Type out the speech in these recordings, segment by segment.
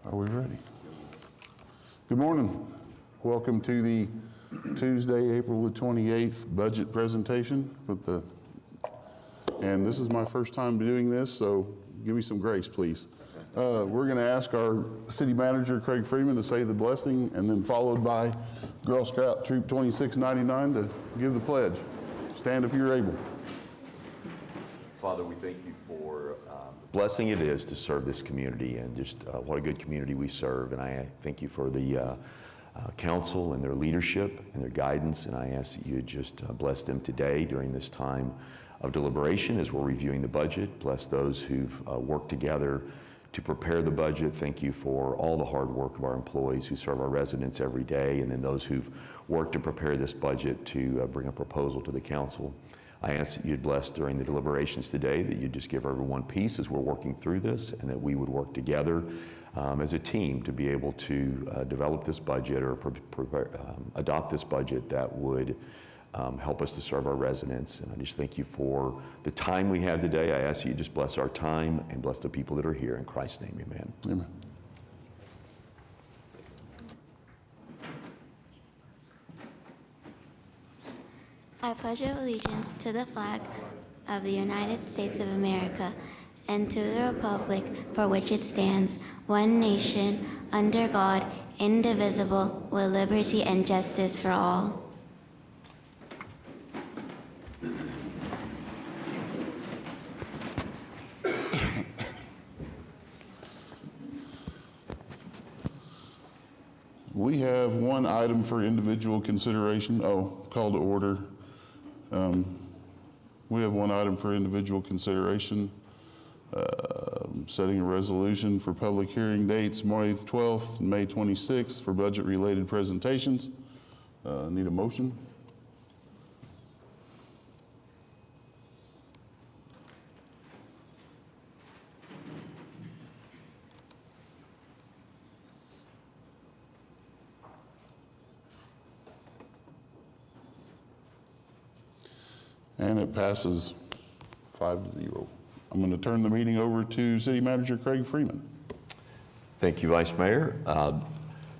Are we ready? Good morning. Welcome to the Tuesday, April the 28th budget presentation. And this is my first time doing this, so give me some grace, please. We're going to ask our city manager, Craig Freeman, to say the blessing, and then followed by Girl Scout Troop 2699 to give the pledge. Stand if you're able. Father, we thank you for the blessing it is to serve this community, and just what a good community we serve. And I thank you for the council and their leadership and their guidance, and I ask that you just bless them today during this time of deliberation as we're reviewing the budget. Bless those who've worked together to prepare the budget. Thank you for all the hard work of our employees who serve our residents every day, and then those who've worked to prepare this budget to bring a proposal to the council. I ask that you'd bless during the deliberations today, that you'd just give everyone peace as we're working through this, and that we would work together as a team to be able to develop this budget or adopt this budget that would help us to serve our residents. And I just thank you for the time we have today. I ask you just bless our time and bless the people that are here. In Christ's name, amen. Amen. I pledge allegiance to the flag of the United States of America and to the republic for which it stands, one nation, under God, indivisible, with liberty and justice for all. We have one item for individual consideration. Call to order. We have one item for individual consideration, setting a resolution for public hearing dates May 12th and May 26th for budget-related presentations. Need a motion? And it passes 5-0. I'm going to turn the meeting over to City Manager Craig Freeman. Thank you, Vice Mayor.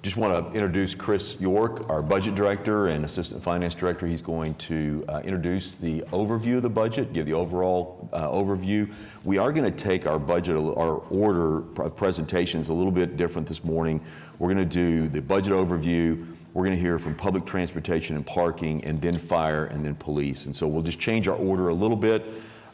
Just want to introduce Chris York, our Budget Director and Assistant Finance Director. He's going to introduce the overview of the budget, give the overall overview. We are going to take our budget, our order of presentations a little bit different this morning. We're going to do the budget overview. We're going to hear from public transportation and parking, and then fire, and then police. And so we'll just change our order a little bit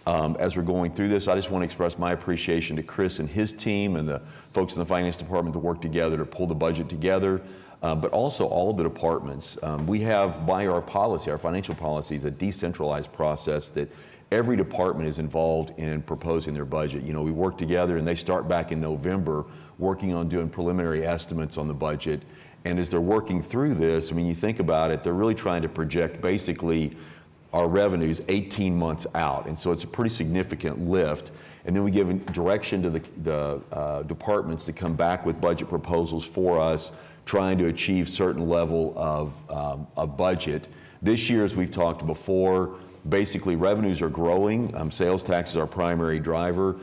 as we're going through this. I just want to express my appreciation to Chris and his team and the folks in the finance department that work together to pull the budget together, but also all of the departments. We have, by our policy, our financial policy, is a decentralized process that every department is involved in proposing their budget. You know, we work together, and they start back in November working on doing preliminary estimates on the budget. And as they're working through this, I mean, you think about it, they're really trying to project basically our revenues 18 months out. And so it's a pretty significant lift. And then we give direction to the departments to come back with budget proposals for us, trying to achieve certain level of budget. This year, as we've talked before, basically revenues are growing. Sales tax is our primary driver.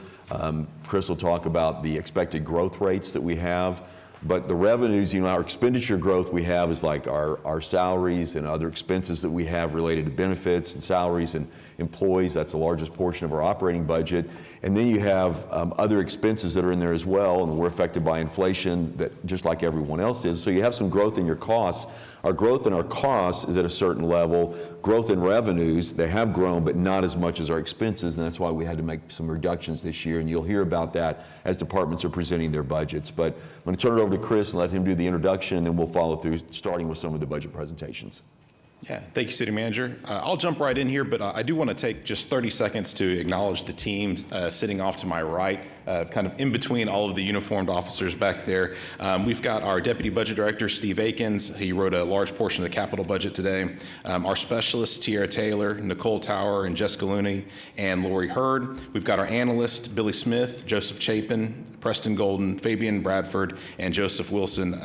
Chris will talk about the expected growth rates that we have. But the revenues, you know, our expenditure growth we have is like our salaries and other expenses that we have related to benefits and salaries and employees. That's the largest portion of our operating budget. And then you have other expenses that are in there as well, and we're affected by inflation that just like everyone else is. So you have some growth in your costs. Our growth in our costs is at a certain level. Growth in revenues, they have grown, but not as much as our expenses, and that's why we had to make some reductions this year, and you'll hear about that as departments are presenting their budgets. But I'm going to turn it over to Chris and let him do the introduction, and then we'll follow through, starting with some of the budget presentations. Yeah, thank you, City Manager. I'll jump right in here, but I do want to take just 30 seconds to acknowledge the team sitting off to my right, kind of in between all of the uniformed officers back there. We've got our Deputy Budget Director, Steve Akins. He wrote a large portion of the capital budget today. Our specialists, Tiara Taylor, Nicole Tower, and Jessica Looney, and Lori Hurd. We've got our analyst, Billy Smith, Joseph Chapin, Preston Golden, Fabian Bradford, and Joseph Wilson.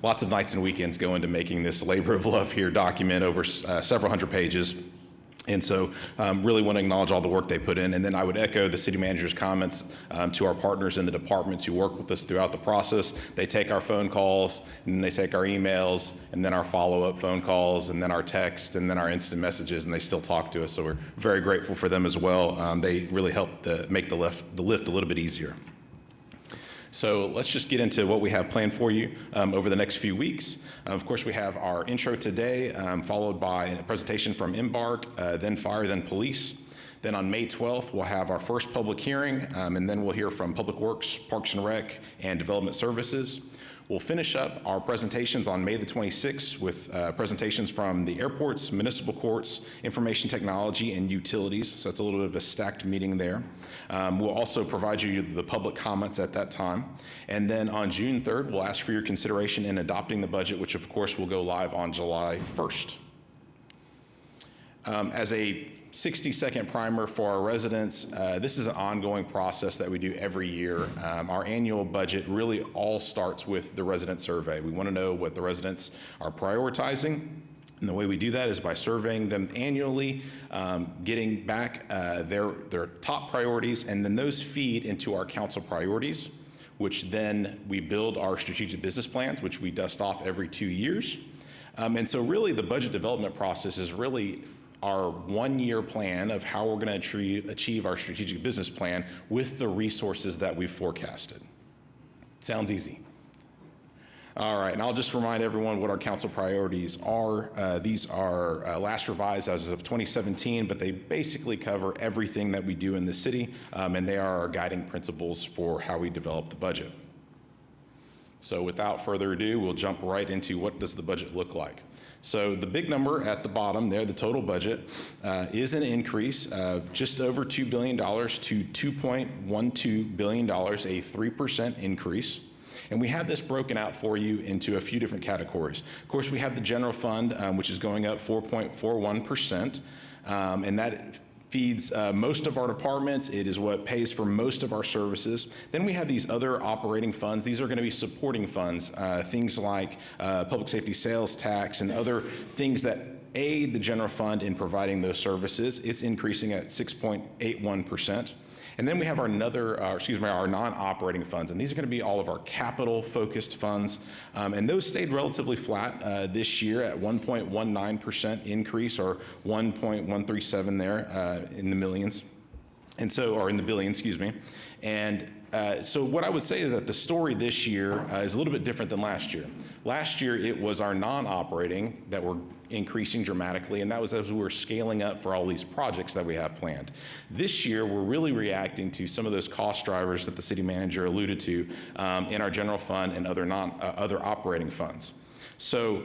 Lots of nights and weekends go into making this labor of love here document over several hundred pages. And so really want to acknowledge all the work they put in. And then I would echo the city manager's comments to our partners in the departments who work with us throughout the process. They take our phone calls, and they take our emails, and then our follow-up phone calls, and then our text, and then our instant messages, and they still talk to us. So we're very grateful for them as well. They really help make the lift a little bit easier. So let's just get into what we have planned for you over the next few weeks. Of course, we have our intro today, followed by a presentation from Embark, then Fire, then Police. Then on May 12th, we'll have our first public hearing, and then we'll hear from Public Works, Parks and Rec, and Development Services. We'll finish up our presentations on May the 26th with presentations from the airports, municipal courts, information technology, and utilities. So it's a little bit of a stacked meeting there. We'll also provide you the public comments at that time. And then on June 3rd, we'll ask for your consideration in adopting the budget, which of course will go live on July 1st. As a 60-second primer for our residents, this is an ongoing process that we do every year. Our annual budget really all starts with the resident survey. We want to know what the residents are prioritizing. And the way we do that is by surveying them annually, getting back their top priorities, and then those feed into our council priorities, which then we build our strategic business plans, which we dust off every 2 years. And so really the budget development process is really our one-year plan of how we're going to achieve our strategic business plan with the resources that we've forecasted. Sounds easy. All right, and I'll just remind everyone what our council priorities are. These are last revised as of 2017, but they basically cover everything that we do in the city, and they are our guiding principles for how we develop the budget. So without further ado, we'll jump right into what does the budget look like. So the big number at the bottom there, the total budget, is an increase of just over $2 billion to $2.12 billion, a 3% increase. And we have this broken out for you into a few different categories. Of course, we have the general fund, which is going up 4.41%, and that feeds most of our departments. It is what pays for most of our services. Then we have these other operating funds. These are going to be supporting funds, things like public safety sales tax and other things that aid the general fund in providing those services. It's increasing at 6.81%. And then we have our non-operating funds, and these are going to be all of our capital-focused funds, and those stayed relatively flat this year at 1.19% increase, or 1.137 there in the millions, and so, or in the billion, excuse me, and so what I would say is that the story this year is a little bit different than last year. Last year, it was our non-operating that were increasing dramatically, and that was as we were scaling up for all these projects that we have planned. This year, we're really reacting to some of those cost drivers that the city manager alluded to in our general fund and other operating funds. So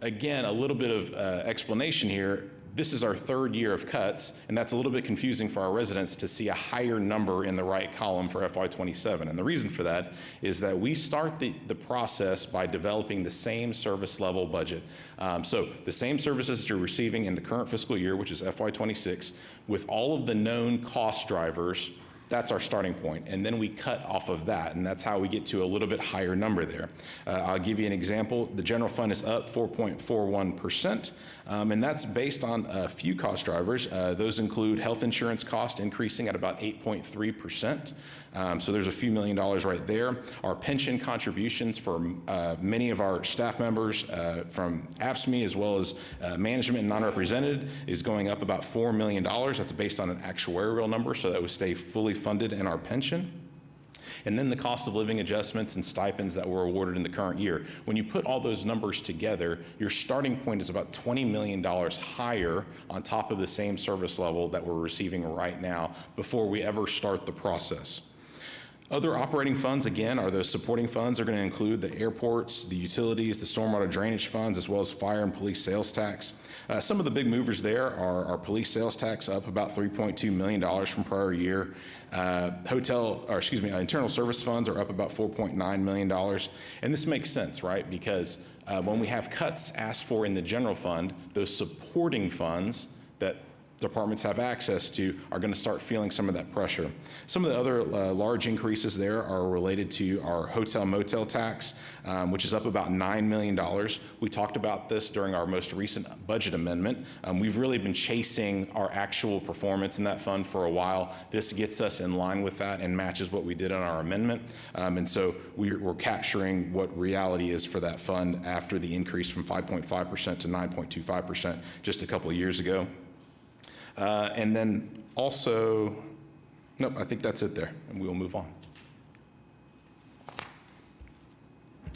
again, a little bit of explanation here. This is our third year of cuts, and that's a little bit confusing for our residents to see a higher number in the right column for FY27. And the reason for that is that we start the process by developing the same service level budget. So the same services that you're receiving in the current fiscal year, which is FY26, with all of the known cost drivers. That's our starting point, and then we cut off of that, and that's how we get to a little bit higher number there. I'll give you an example. The general fund is up 4.41%, and that's based on a few cost drivers. Those include health insurance cost increasing at about 8.3%. So there's a few $1 million right there. Our pension contributions for many of our staff members from AFSCME as well as management and non-represented is going up about $4 million. That's based on an actuarial number, so that would stay fully funded in our pension. And then the cost of living adjustments and stipends that were awarded in the current year. When you put all those numbers together, your starting point is about $20 million higher on top of the same service level that we're receiving right now before we ever start the process. Other operating funds, again, are those supporting funds. They're going to include the airports, the utilities, the stormwater drainage funds, as well as fire and police sales tax. Some of the big movers there are our police sales tax up about $3.2 million from prior year. Internal service funds are up about $4.9 million. And this makes sense, right? Because when we have cuts asked for in the general fund, those supporting funds that departments have access to are going to start feeling some of that pressure. Some of the other large increases there are related to our hotel motel tax, which is up about $9 million. We talked about this during our most recent budget amendment. We've really been chasing our actual performance in that fund for a while. This gets us in line with that and matches what we did on our amendment. And so we're capturing what reality is for that fund after the increase from 5.5% to 9.25% just a couple of years ago. And then also, nope, I think that's it there, and we'll move on.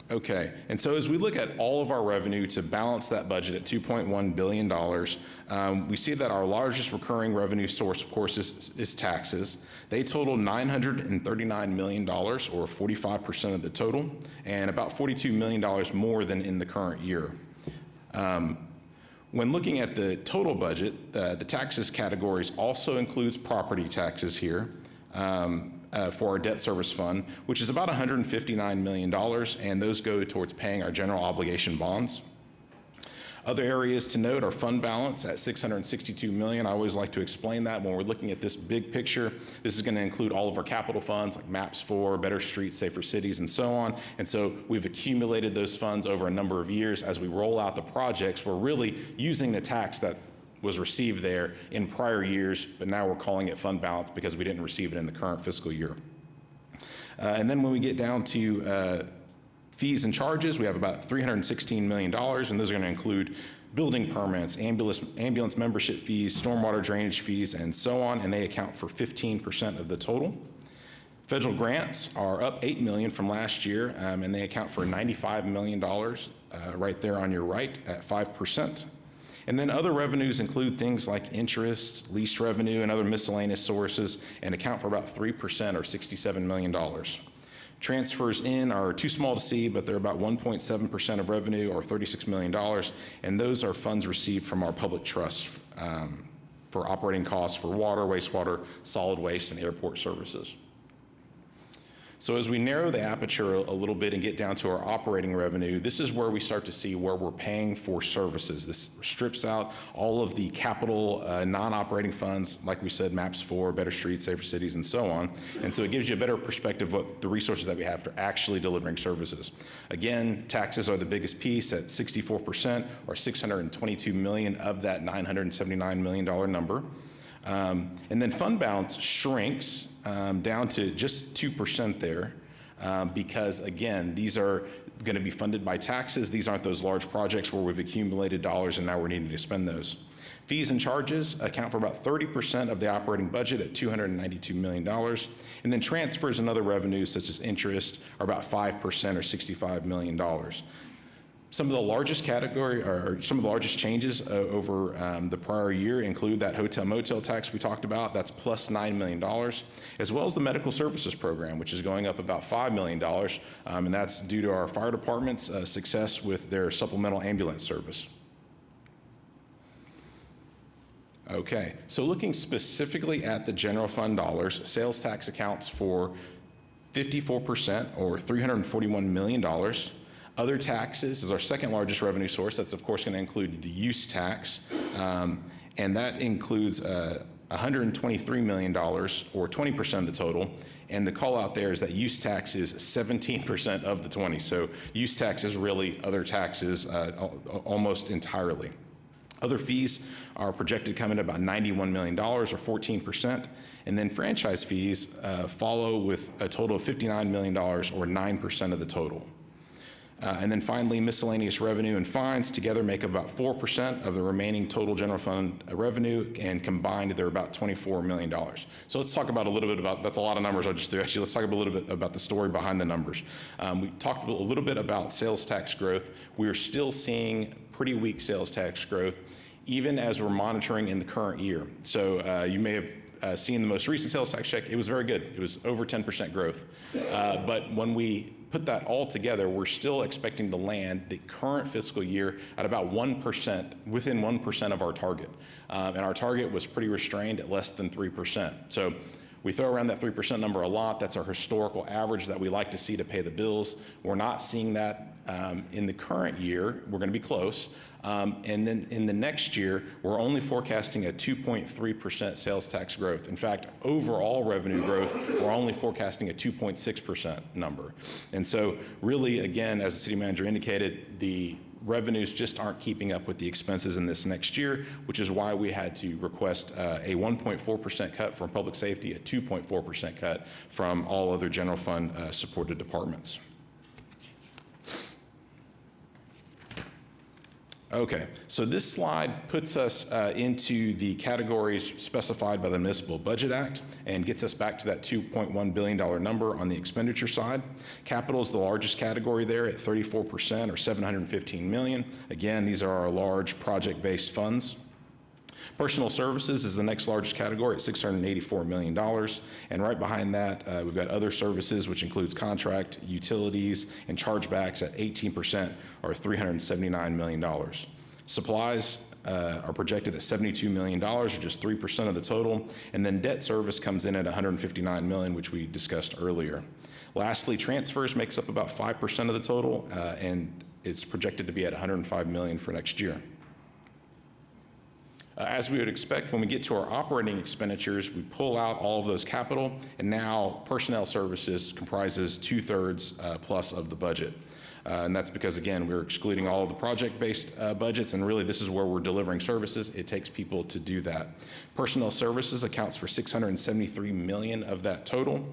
Okay, and so as we look at all of our revenue to balance that budget at $2.1 billion, we see that our largest recurring revenue source, of course, is taxes. They total $939 million, or 45% of the total, and about $42 million more than in the current year. When looking at the total budget, the taxes categories also includes property taxes here for our debt service fund, which is about $159 million, and those go towards paying our general obligation bonds. Other areas to note are fund balance at $662 million. I always like to explain that when we're looking at this big picture. This is going to include all of our capital funds like MAPS 4, Better Streets, Safer Cities, and so on. And so we've accumulated those funds over a number of years. As we roll out the projects, we're really using the tax that was received there in prior years, but now we're calling it fund balance because we didn't receive it in the current fiscal year. And then when we get down to fees and charges, we have about $316 million, and those are going to include building permits, ambulance membership fees, stormwater drainage fees, and so on, and they account for 15% of the total. Federal grants are up $8 million from last year, and they account for $95 million right there on your right at 5%. And then other revenues include things like interest, lease revenue, and other miscellaneous sources, and account for about 3% or $67 million. Transfers in are too small to see, but they're about 1.7% of revenue, or $36 million, and those are funds received from our public trusts for operating costs for water, wastewater, solid waste, and airport services. So as we narrow the aperture a little bit and get down to our operating revenue, this is where we start to see where we're paying for services. This strips out all of the capital non-operating funds, like we said, MAPS 4, Better Streets, Safer Cities, and so on. And so it gives you a better perspective of what the resources that we have for actually delivering services. Again, taxes are the biggest piece at 64%, or $622 million of that $979 million number. And then fund balance shrinks down to just 2% there because, again, these are going to be funded by taxes. These aren't those large projects where we've accumulated dollars and now we're needing to spend those. Fees and charges account for about 30% of the operating budget at $292 million. And then transfers and other revenues, such as interest, are about 5% or $65 million. Some of the largest category, or some of the largest changes over the prior year include that hotel motel tax we talked about. That's plus $9 million, as well as the medical services program, which is going up about $5 million, and that's due to our fire department's success with their supplemental ambulance service. Okay, so looking specifically at the general fund dollars, sales tax accounts for 54%, or $341 million. Other taxes is our second largest revenue source. That's, of course, going to include the use tax, and that includes $123 million, or 20% of the total. And the call out there is that use tax is 17% of the 20. So use tax is really other taxes almost entirely. Other fees are projected to come in at about $91 million, or 14%. And then franchise fees follow with a total of $59 million, or 9% of the total. And then finally, miscellaneous revenue and fines together make about 4% of the remaining total general fund revenue, and combined they're about $24 million. So let's talk about a little bit about, that's a lot of numbers I just threw at you. Let's talk a little bit about the story behind the numbers. We talked a little bit about sales tax growth. We're still seeing pretty weak sales tax growth, even as we're monitoring in the current year. So you may have seen the most recent sales tax check. It was very good. It was over 10% growth. But when we put that all together, we're still expecting to land the current fiscal year at about 1%, within 1% of our target. And our target was pretty restrained at less than 3%. So We throw around that 3% number a lot. That's our historical average that we like to see to pay the bills. We're not seeing that in the current year. We're going to be close. And then in the next year, we're only forecasting a 2.3% sales tax growth. In fact, overall revenue growth, we're only forecasting a 2.6% number. And so really, again, as the city manager indicated, the revenues just aren't keeping up with the expenses in this next year, which is why we had to request a 1.4% cut from public safety, a 2.4% cut from all other general fund supported departments. Okay, so this slide puts us into the categories specified by the Municipal Budget Act and gets us back to that $2.1 billion number on the expenditure side. Capital is the largest category there at 34% or $715 million. Again, these are our large project-based funds. Personnel services is the next largest category at $684 million. And right behind that, we've got other services, which includes contract, utilities, and chargebacks at 18% or $379 million. Supplies are projected at $72 million, or just 3% of the total. And then debt service comes in at $159 million, which we discussed earlier. Lastly, transfers makes up about 5% of the total, and it's projected to be at $105 million for next year. As we would expect, when we get to our operating expenditures, we pull out all of those capital, and now personnel services comprises 2/3 plus of the budget. And that's because, again, we're excluding all of the project-based budgets, and really this is where we're delivering services. It takes people to do that. Personnel services accounts for $673 million of that total,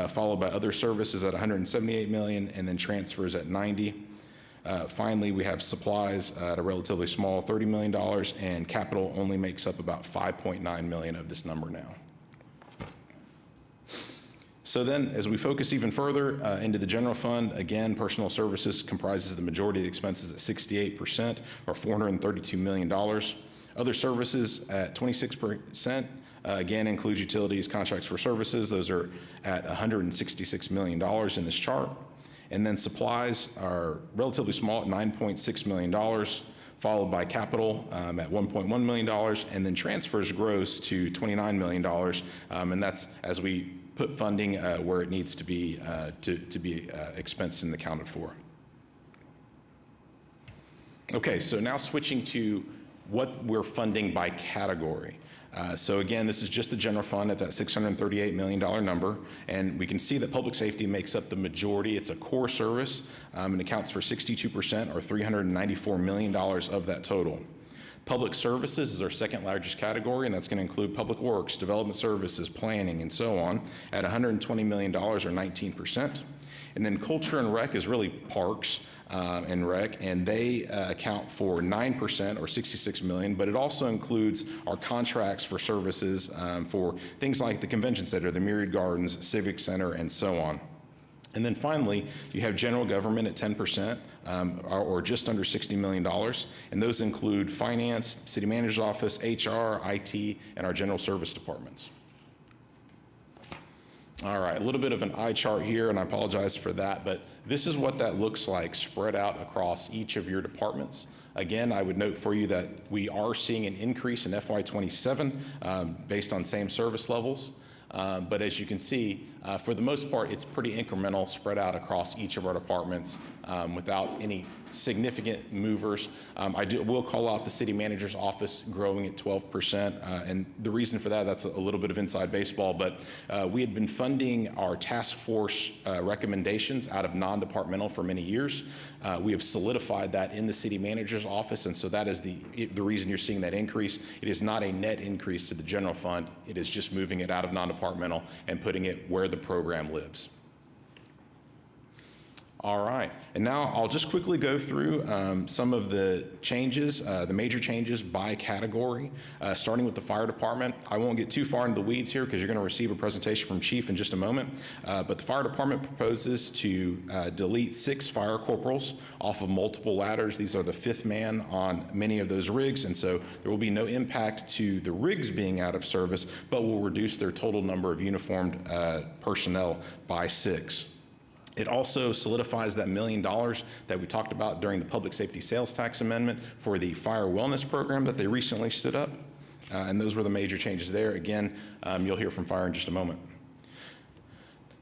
followed by other services at $178 million, and then transfers at $90 million. Finally, we have supplies at a relatively small $30 million, and capital only makes up about $5.9 million of this number now. So then, as we focus even further into the general fund, again, personnel services comprises the majority of the expenses at 68%, or $432 million. Other services at 26%, again, includes utilities, contracts for services. Those are at $166 million in this chart. And then supplies are relatively small at $9.6 million, followed by capital at $1.1 million, and then transfers grows to $29 million, and that's as we put funding where it needs to be expensed and accounted for. Okay, so now switching to what we're funding by category. So again, this is just the general fund at that $638 million number, and we can see that public safety makes up the majority. It's a core service, and accounts for 62% or $394 million of that total. Public services is our second largest category, and that's going to include public works, development services, planning, and so on, at $120 million or 19%. And then culture and rec is really parks and rec, and they account for 9% or $66 million, but it also includes our contracts for services for things like the convention center, the Myriad Gardens, Civic Center, and so on. And then finally, you have general government at 10%, or just under $60 million, and those include finance, city manager's office, HR, IT, and our general service departments. All right, a little bit of an eye chart here, and I apologize for that, but this is what that looks like spread out across each of your departments. Again, I would note for you that we are seeing an increase in FY27 based on same service levels. But as you can see, for the most part, it's pretty incremental, spread out across each of our departments without any significant movers. Will call out the city manager's office growing at 12%, and the reason for that, that's a little bit of inside baseball, but we had been funding our task force recommendations out of non-departmental for many years. We have solidified that in the city manager's office, and so that is the reason you're seeing that increase. It is not a net increase to the general fund. It is just moving it out of non-departmental and putting it where the program lives. All right, and now I'll just quickly go through some of the changes, the major changes by category, starting with the fire department. I won't get too far into the weeds here because you're going to receive a presentation from Chief in just a moment, but the fire department proposes to delete 6 fire corporals off of multiple ladders. These are the 5th man on many of those rigs, and so there will be no impact to the rigs being out of service, but will reduce their total number of uniformed personnel by 6. It also solidifies that $1 million that we talked about during the public safety sales tax amendment for the fire wellness program that they recently stood up. And those were the major changes there. Again, you'll hear from fire in just a moment.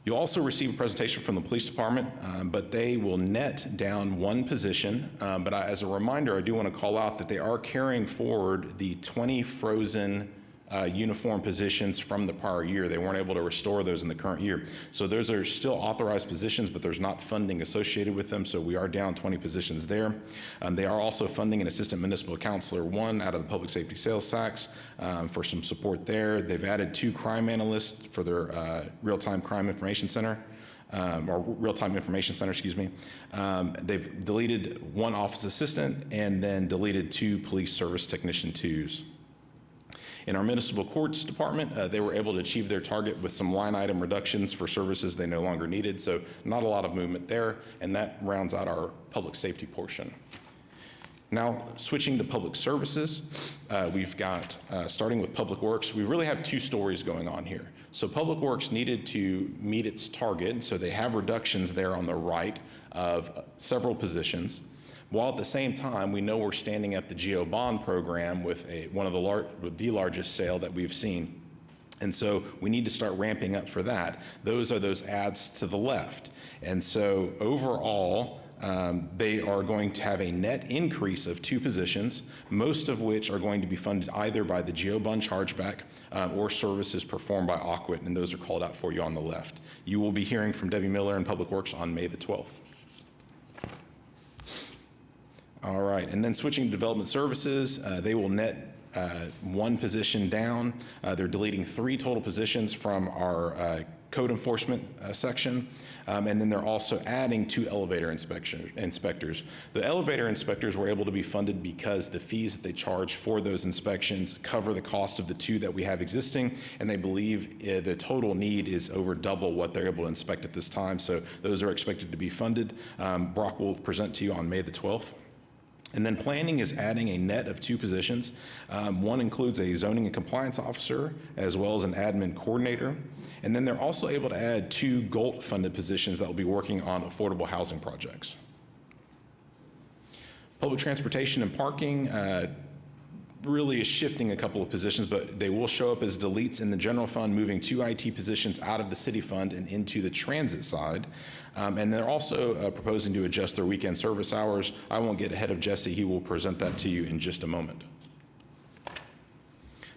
You'll also receive a presentation from the police department, but they will net down one position. But as a reminder, I do want to call out that they are carrying forward the 20 frozen uniform positions from the prior year. They weren't able to restore those in the current year. So those are still authorized positions, but there's not funding associated with them. So we are down 20 positions there. They are also funding an assistant municipal counselor 1 out of the public safety sales tax for some support there. They've added 2 crime analysts for their real-time crime information center. Or real-time information center, excuse me. They've deleted 1 office assistant and then deleted 2 police service technician 2s. In our municipal courts department, they were able to achieve their target with some line item reductions for services they no longer needed, so not a lot of movement there, and that rounds out our public safety portion. Now, switching to public services, we've got, starting with Public Works, we really have 2 stories going on here. So Public Works needed to meet its target, so they have reductions there on the right of several positions. While at the same time, we know we're standing up the GO bond program with one of the largest sale that we've seen. And so we need to start ramping up for that. Those are those adds to the left. And so overall, they are going to have a net increase of 2 positions, most of which are going to be funded either by the GO bond chargeback or services performed by Aquit, and those are called out for you on the left. You will be hearing from Debbie Miller in Public Works on May the 12th. All right, and then switching to development services, they will net 1 position down. They're deleting 3 total positions from our code enforcement section, and then they're also adding 2 elevator inspectors. The elevator inspectors were able to be funded because the fees that they charge for those inspections cover the cost of the 2 that we have existing, and they believe the total need is over double what they're able to inspect at this time, so those are expected to be funded. Brock will present to you on May the 12th. And then planning is adding a net of 2 positions. 1 includes a zoning and compliance officer as well as an admin coordinator. And then they're also able to add 2 GOLT funded positions that will be working on affordable housing projects. Public transportation and parking really is shifting a couple of positions, but they will show up as deletes in the general fund, moving 2 IT positions out of the city fund and into the transit side. And they're also proposing to adjust their weekend service hours. I won't get ahead of Jesse. He will present that to you in just a moment.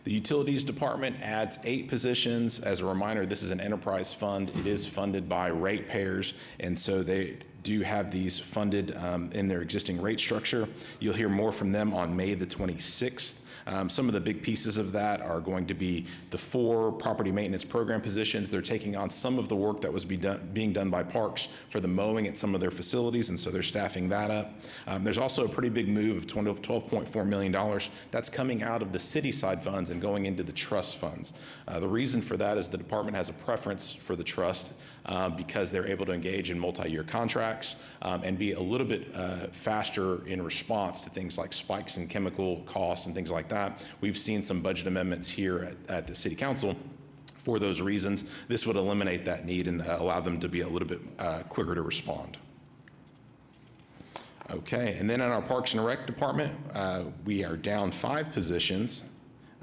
The utilities department adds 8 positions. As a reminder, this is an enterprise fund. It is funded by ratepayers, and so they do have these funded in their existing rate structure. You'll hear more from them on May the 26th. Some of the big pieces of that are going to be the 4 property maintenance program positions. They're taking on some of the work that was being done by Parks for the mowing at some of their facilities, and so they're staffing that up. There's also a pretty big move of $12.4 million. That's coming out of the city side funds and going into the trust funds. The reason for that is the department has a preference for the trust because they're able to engage in multi-year contracts and be a little bit faster in response to things like spikes in chemical costs and things like that. We've seen some budget amendments here at the City Council for those reasons. This would eliminate that need and allow them to be a little bit quicker to respond. Okay, and then in our Parks and Rec department, we are down 5 positions.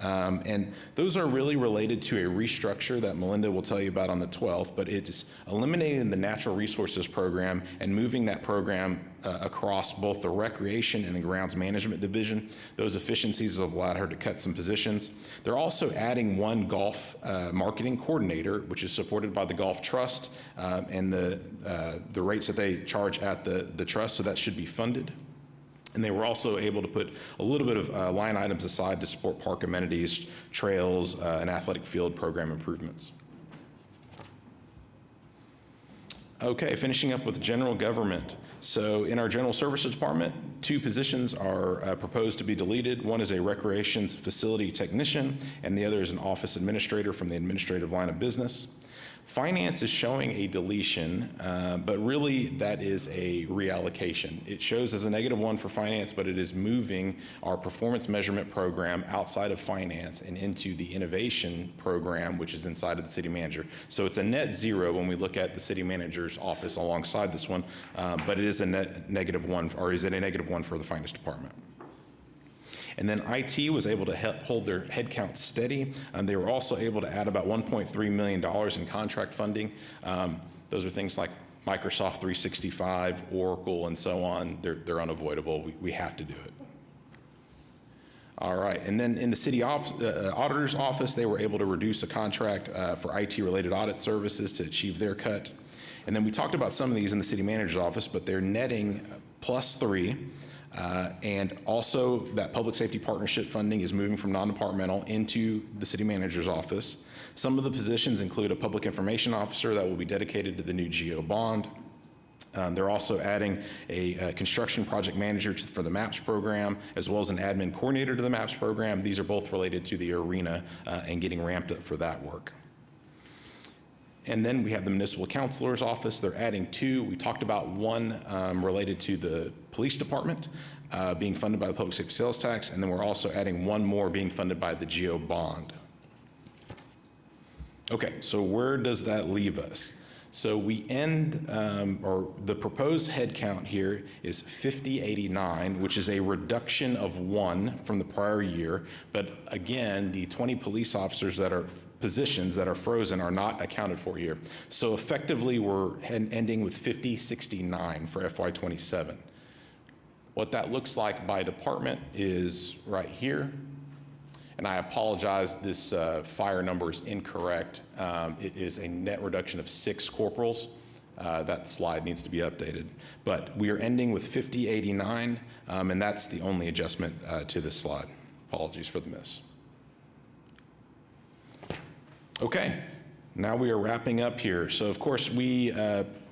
And those are really related to a restructure that Melinda will tell you about on the 12th, but it is eliminating the natural resources program and moving that program across both the recreation and the grounds management division. Those efficiencies have allowed her to cut some positions. They're also adding 1 golf marketing coordinator, which is supported by the Golf Trust and the rates that they charge at the trust, so that should be funded. And they were also able to put a little bit of line items aside to support park amenities, trails, and athletic field program improvements. Okay, finishing up with general government. So in our general services department, 2 positions are proposed to be deleted. 1 is a recreations facility technician, and the other is an office administrator from the administrative line of business. Finance is showing a deletion, but really that is a reallocation. It shows as a -1 for finance, but it is moving our performance measurement program outside of finance and into the innovation program, which is inside of the city manager. So it's a net 0 when we look at the city manager's office alongside this one, but it is a net -1, or is it a -1 for the finance department? And then IT was able to hold their headcount steady. They were also able to add about $1.3 million in contract funding. Those are things like Microsoft 365, Oracle, and so on. They're unavoidable. We have to do it. All right, and then in the city auditor's office, they were able to reduce a contract for IT-related audit services to achieve their cut. And then we talked about some of these in the city manager's office, but they're netting +3. And also that public safety partnership funding is moving from non-departmental into the city manager's office. Some of the positions include a public information officer that will be dedicated to the new GEO bond. They're also adding a construction project manager for the MAPS program, as well as an admin coordinator to the MAPS program. These are both related to the arena and getting ramped up for that work. And then we have the municipal counselor's office. They're adding 2. We talked about one related to the police department being funded by the public safety sales tax, and then we're also adding 1 more being funded by the GEO bond. Okay, so where does that leave us? So we end, or the proposed head count here is 5089, which is a reduction of 1 from the prior year. But again, the 20 police officers that are positions that are frozen are not accounted for here. So effectively, we're ending with 5069 for FY27. What that looks like by department is right here. And I apologize, this fire number is incorrect. It is a net reduction of 6 corporals. That slide needs to be updated. But we are ending with 5089, and that's the only adjustment to this slide. Apologies for the miss. Okay, now we are wrapping up here. So of course we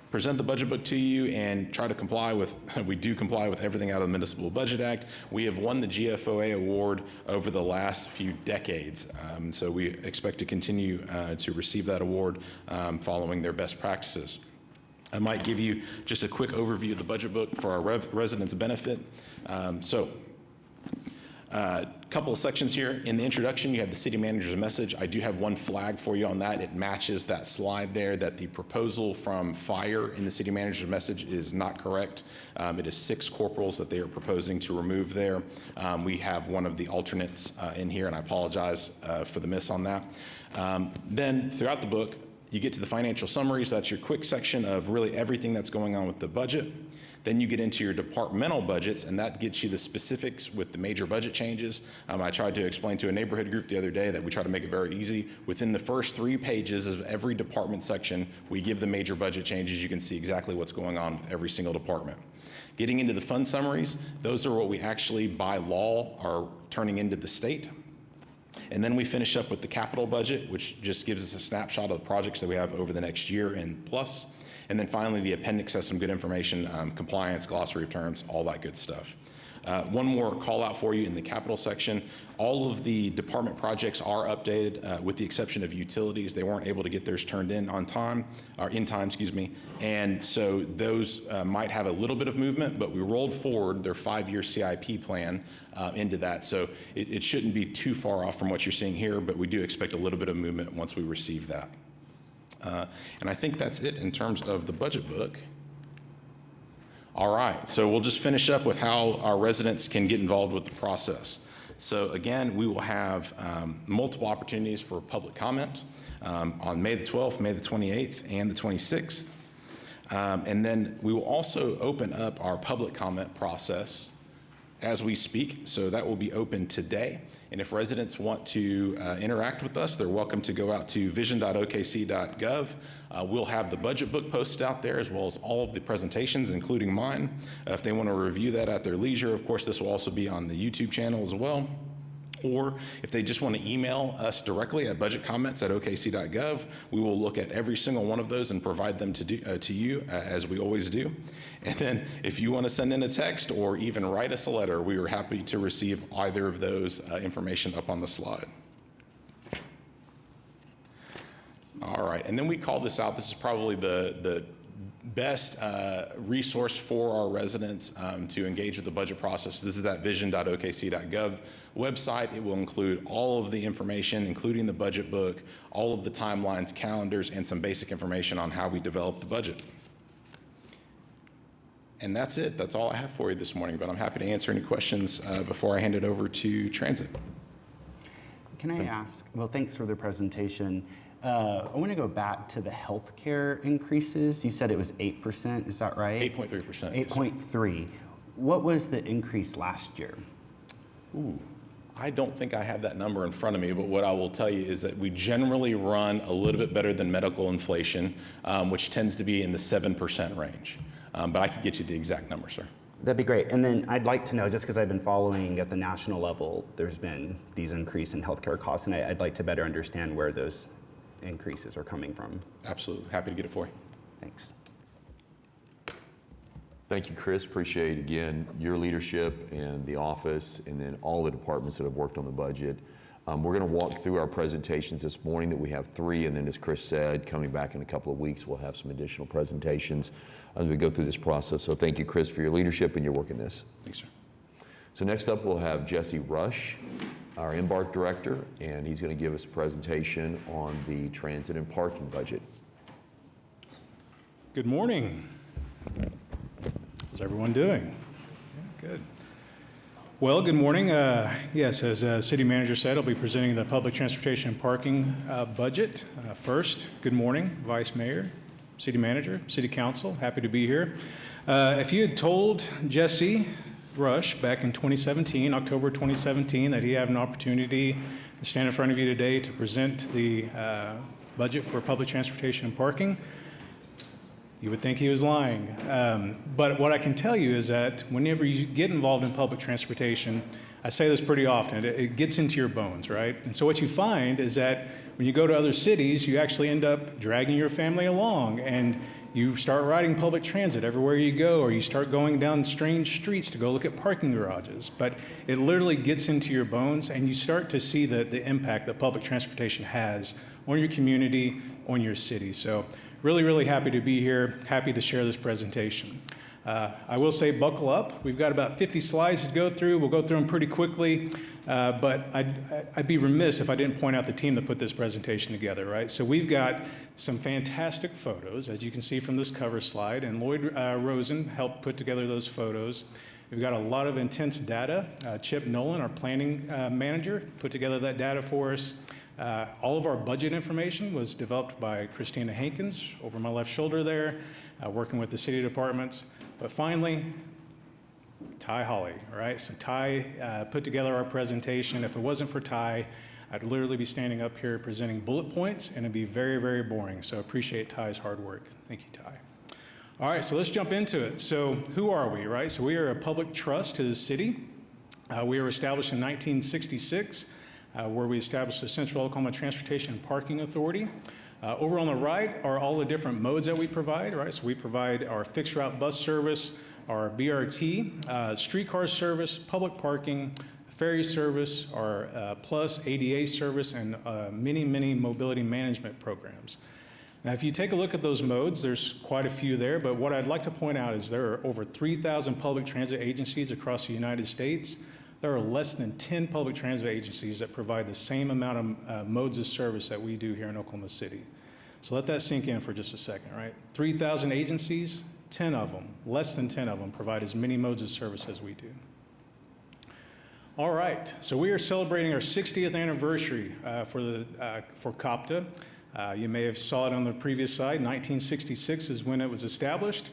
present the budget book to you and try to comply with, we do comply with everything out of the Municipal Budget Act. We have won the GFOA award over the last few decades. So we expect to continue to receive that award following their best practices. I might give you just a quick overview of the budget book for our residents' benefit. A couple of sections here. In the introduction, you have the city manager's message. I do have one flag for you on that. It matches that slide there that the proposal from fire in the city manager's message is not correct. It is 6 corporals that they are proposing to remove there. We have one of the alternates in here, and I apologize for the miss on that. Then throughout the book, you get to the financial summaries. That's your quick section of really everything that's going on with the budget. Then you get into your departmental budgets, and that gets you the specifics with the major budget changes. I tried to explain to a neighborhood group the other day that we try to make it very easy. Within the first 3 pages of every department section, we give the major budget changes. You can see exactly what's going on with every single department. Getting into the fund summaries, those are what we actually, by law, are turning into the state. And then we finish up with the capital budget, which just gives us a snapshot of the projects that we have over the next year and plus. And then finally, the appendix has some good information, compliance, glossary of terms, all that good stuff. One more call out for you in the capital section. All of the department projects are updated with the exception of utilities. They weren't able to get theirs turned in on time, or in time, excuse me. And so those might have a little bit of movement, but we rolled forward their 5-year CIP plan into that. So it shouldn't be too far off from what you're seeing here, but we do expect a little bit of movement once we receive that. And I think that's it in terms of the budget book. All right, so we'll just finish up with how our residents can get involved with the process. So again, we will have multiple opportunities for public comment on May the 12th, May the 28th, and the 26th. And then we will also open up our public comment process as we speak, so that will be open today. And if residents want to interact with us, they're welcome to go out to vision.okc.gov. We'll have the budget book posted out there as well as all of the presentations, including mine. If they want to review that at their leisure, of course, this will also be on the YouTube channel as well. Or if they just want to email us directly at budgetcomments@okc.gov, we will look at every single one of those and provide them to you, as we always do. And then if you want to send in a text or even write us a letter, we are happy to receive either of those information up on the slide. All right, and then we call this out. This is probably the best resource for our residents to engage with the budget process. This is that vision.okc.gov website. It will include all of the information, including the budget book, all of the timelines, calendars, and some basic information on how we develop the budget. And that's it. That's all I have for you this morning, but I'm happy to answer any questions before I hand it over to Transit. Can I ask, well, thanks for the presentation. I want to go back to the healthcare increases. You said it was 8%, is that right? 8.3%. 8.3. What was the increase last year? Ooh, I don't think I have that number in front of me, but what I will tell you is that we generally run a little bit better than medical inflation, which tends to be in the 7% range. But I can get you the exact number, sir. That'd be great. And then I'd like to know, just because I've been following at the national level, there's been these increase in healthcare costs, and I'd like to better understand where those increases are coming from. Absolutely. Happy to get it for you. Thanks. Thank you, Chris. Appreciate, again, your leadership and the office, and then all the departments that have worked on the budget. We're going to walk through our presentations this morning, that we have 3, and then as Chris said, coming back in a couple of weeks, we'll have some additional presentations as we go through this process. So thank you, Chris, for your leadership and your work in this. Thanks, sir. So next up, we'll have Jesse Rush, our Embark Director, and he's going to give us a presentation on the transit and parking budget. Good morning. How's everyone doing? Yeah, good. Well, good morning. Yes, as City Manager said, I'll be presenting the public transportation and parking budget. First, good morning, Vice Mayor, City Manager, City Council. Happy to be here. If you had told Jesse Rush back in 2017, October 2017, that he had an opportunity to stand in front of you today to present the budget for public transportation and parking, you would think he was lying. But what I can tell you is that whenever you get involved in public transportation, I say this pretty often, it gets into your bones, right? And so what you find is that when you go to other cities, you actually end up dragging your family along, and you start riding public transit everywhere you go, or you start going down strange streets to go look at parking garages. But it literally gets into your bones, and you start to see the impact that public transportation has on your community, on your city. So really, really happy to be here, happy to share this presentation. I will say buckle up. We've got about 50 slides to go through. We'll go through them pretty quickly, but I'd be remiss if I didn't point out the team that put this presentation together, right? So we've got some fantastic photos, as you can see from this cover slide, and Lloyd Rosen helped put together those photos. We've got a lot of intense data. Chip Nolan, our planning manager, put together that data for us. All of our budget information was developed by Christina Hankins over my left shoulder there, working with the city departments. But finally, Ty Hawley, right? So Ty put together our presentation. If it wasn't for Ty, I'd literally be standing up here presenting bullet points, and it'd be very, very boring. So I appreciate Ty's hard work. Thank you, Ty. All right, so let's jump into it. So who are we, right? So we are a public trust to the city. We were established in 1966. Where we established the Central Oklahoma Transportation and Parking Authority. Over on the right are all the different modes that we provide, right? So we provide our fixed route bus service, our BRT, streetcar service, public parking, ferry service, our Plus ADA service, and many, many mobility management programs. Now, if you take a look at those modes, there's quite a few there, but what I'd like to point out is there are over 3,000 public transit agencies across the United States. There are less than 10 public transit agencies that provide the same amount of modes of service that we do here in Oklahoma City. So let that sink in for just a second, right? 3,000 agencies, 10 of them, less than 10 of them provide as many modes of service as we do. All right, so we are celebrating our 60th anniversary for COPTA. You may have saw it on the previous slide. 1966 is when it was established.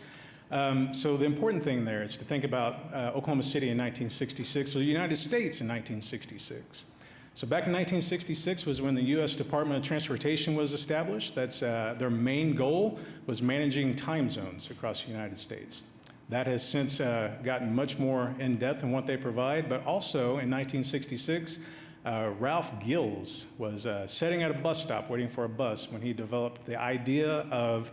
So the important thing there is to think about Oklahoma City in 1966, or the United States in 1966. So back in 1966 was when the U.S. Department of Transportation was established. That's their main goal was managing time zones across the United States. That has since gotten much more in depth in what they provide, but also in 1966, Ralph Gills was sitting at a bus stop waiting for a bus when he developed the idea of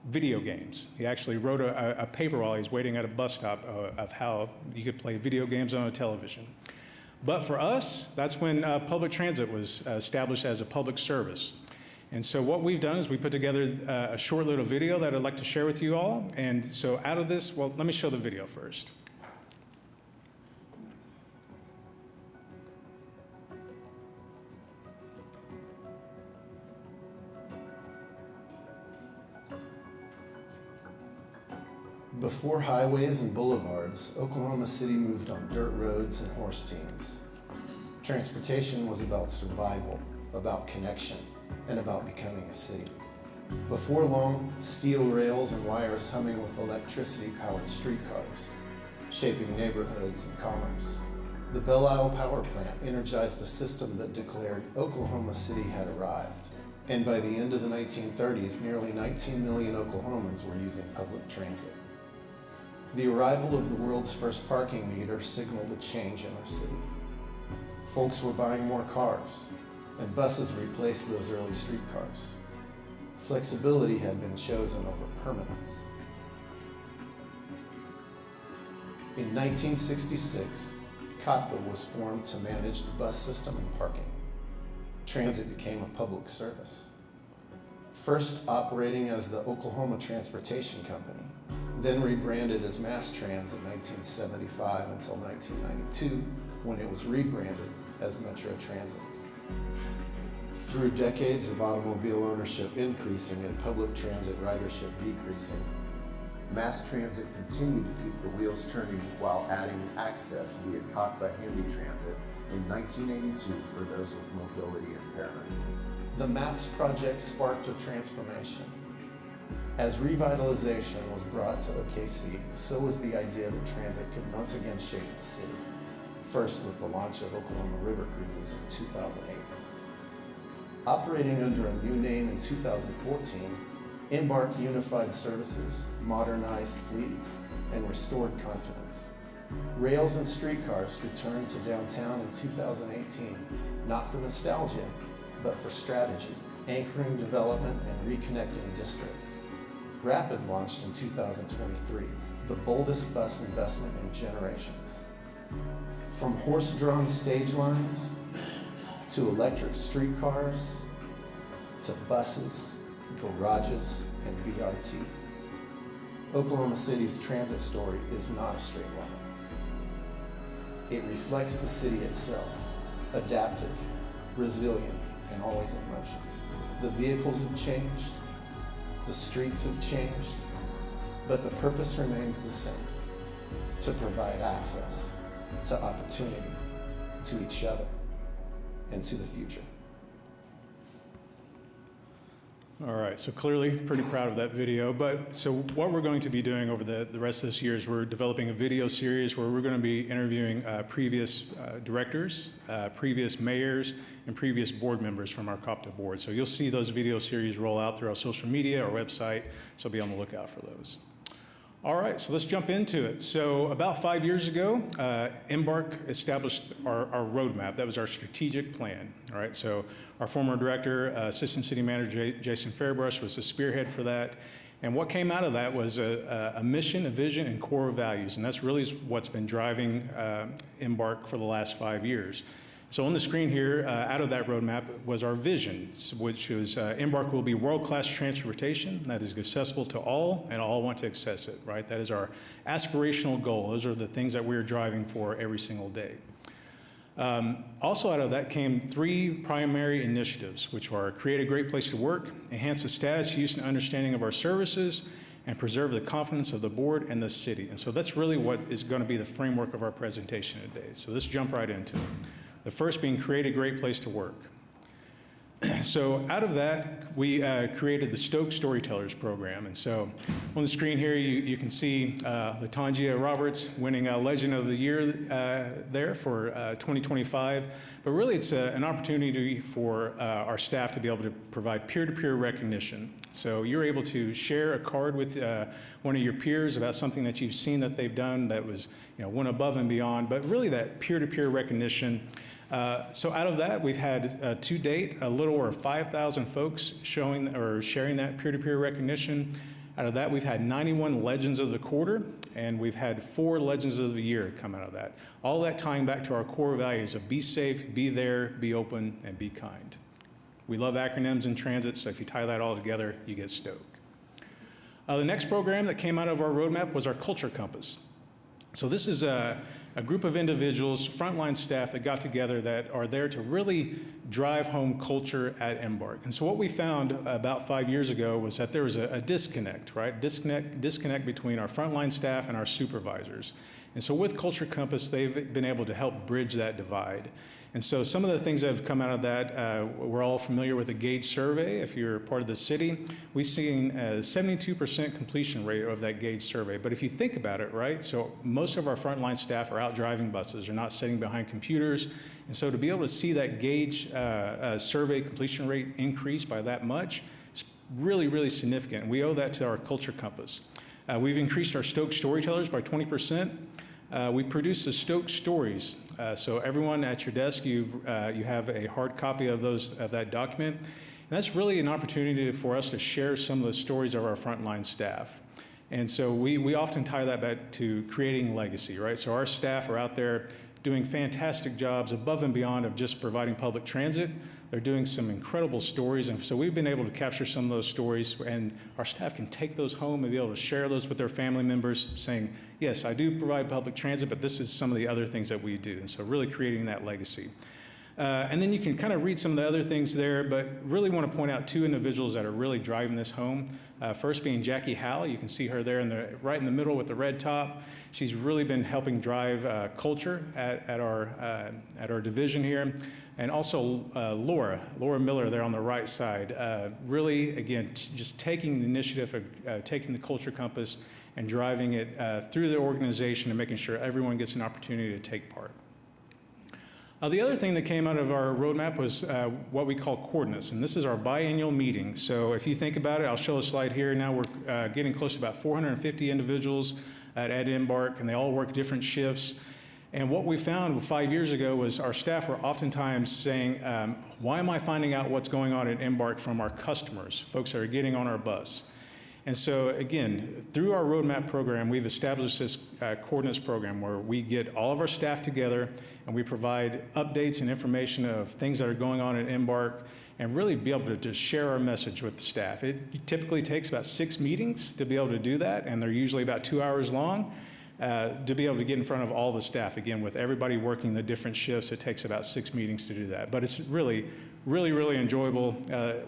video games. He actually wrote a paper while he was waiting at a bus stop of how you could play video games on a television. But for us, that's when public transit was established as a public service. And so what we've done is we put together a short little video that I'd like to share with you all. And so out of this, well, let me show the video first. Before highways and boulevards, Oklahoma City moved on dirt roads and horse teams. Transportation was about survival, about connection, and about becoming a city. Before long, steel rails and wires humming with electricity powered streetcars, shaping neighborhoods and commerce. The Belle Isle Power Plant energized a system that declared Oklahoma City had arrived. And by the end of the 1930s, nearly 19 million Oklahomans were using public transit. The arrival of the world's first parking meter signaled a change in our city. Folks were buying more cars, and buses replaced those early streetcars. Flexibility had been chosen over permanence. In 1966, COTBA was formed to manage the bus system and parking. Transit became a public service. First operating as the Oklahoma Transportation Company, then rebranded as Mass Trans in 1975 until 1992, when it was rebranded as Metro Transit. Through decades of automobile ownership increasing and public transit ridership decreasing, Mass Transit continued to keep the wheels turning while adding access via COTBA Handy Transit in 1982 for those with mobility impairment. The MAPS project sparked a transformation. As revitalization was brought to OKC, so was the idea that transit could once again shape the city, first with the launch of Oklahoma River Cruises in 2008. Operating under a new name in 2014, Embark unified services, modernized fleets, and restored confidence. Rails and streetcars returned to downtown in 2018, not for nostalgia, but for strategy, anchoring development and reconnecting districts. Rapid launched in 2023, the boldest bus investment in generations. From horse-drawn stage lines, to electric streetcars, to buses, garages, and BRT. Oklahoma City's transit story is not a straight line. It reflects the city itself, adaptive, resilient, and always in motion. The vehicles have changed, the streets have changed, but the purpose remains the same: to provide access to opportunity, to each other, and to the future. All right, so clearly pretty proud of that video. But so what we're going to be doing over the rest of this year is we're developing a video series where we're going to be interviewing previous directors, previous mayors, and previous board members from our COPTA board. So you'll see those video series roll out through our social media, our website, so be on the lookout for those. All right, so let's jump into it. So about 5 years ago, Embark established our roadmap. That was our strategic plan. All right, so our former director, Assistant City Manager Jason Fairbrush, was the spearhead for that. And what came out of that was a mission, a vision, and core values. And that's really what's been driving Embark for the last 5 years. So on the screen here, out of that roadmap was our vision, which was Embark will be world-class transportation that is accessible to all and all want to access it, right? That is our aspirational goal. Those are the things that we're driving for every single day. Also out of that came 3 primary initiatives, which are create a great place to work, enhance the status, use, and understanding of our services, and preserve the confidence of the board and the city. And so that's really what is going to be the framework of our presentation today. So let's jump right into it. The first being create a great place to work. So out of that, we created the Stoke Storytellers program. And so on the screen here, you can see Latangia Roberts winning Legend of the Year there for 2025. But really, it's an opportunity for our staff to be able to provide peer-to-peer recognition. So you're able to share a card with one of your peers about something that you've seen that they've done that was, went above and beyond. But really, that peer-to-peer recognition. So out of that, we've had to date a little over 5,000 folks showing or sharing that peer-to-peer recognition. Out of that, we've had 91 Legends of the Quarter, and we've had 4 Legends of the Year come out of that. All that tying back to our core values of be safe, be there, be open, and be kind. We love acronyms in transit, so if you tie that all together, you get Stoke. The next program that came out of our roadmap was our Culture Compass. So this is a group of individuals, frontline staff that got together that are there to really drive home culture at Embark. And so what we found about 5 years ago was that there was a disconnect, right? Disconnect between our frontline staff and our supervisors. And so with Culture Compass, they've been able to help bridge that divide. And so some of the things that have come out of that, we're all familiar with the Gauge survey. If you're part of the city, we've seen a 72% completion rate of that Gauge survey. But if you think about it, right, so most of our frontline staff are out driving buses, they're not sitting behind computers. And so to be able to see that Gauge survey completion rate increase by that much, it's really, really significant. And we owe that to our Culture Compass. We've increased our Stoke storytellers by 20%. We produce the Stoke stories. So everyone at your desk, you have a hard copy of that document. And that's really an opportunity for us to share some of the stories of our frontline staff. And so we often tie that back to creating legacy, right? So our staff are out there doing fantastic jobs above and beyond of just providing public transit. They're doing some incredible stories, and so we've been able to capture some of those stories, and our staff can take those home and be able to share those with their family members, saying, yes, I do provide public transit, but this is some of the other things that we do. And so really creating that legacy. And then you can kind of read some of the other things there, but really want to point out two individuals that are really driving this home. First being Jackie Howell. You can see her there right in the middle with the red top. She's really been helping drive culture at our division here. And also Laura Miller there on the right side. Really, again, just taking the initiative of taking the Culture Compass and driving it through the organization and making sure everyone gets an opportunity to take part. The other thing that came out of our roadmap was what we call coordinates, and this is our biannual meeting. So if you think about it, I'll show a slide here. Now we're getting close to about 450 individuals at Embark, and they all work different shifts. And what we found 5 years ago was our staff were oftentimes saying, why am I finding out what's going on at Embark from our customers, folks that are getting on our bus? And so again, through our roadmap program, we've established this coordinates program where we get all of our staff together and we provide updates and information of things that are going on at Embark and really be able to just share our message with the staff. It typically takes about 6 meetings to be able to do that, and they're usually about 2 hours long. To be able to get in front of all the staff, again, with everybody working the different shifts, it takes about 6 meetings to do that. But it's really, really, really enjoyable.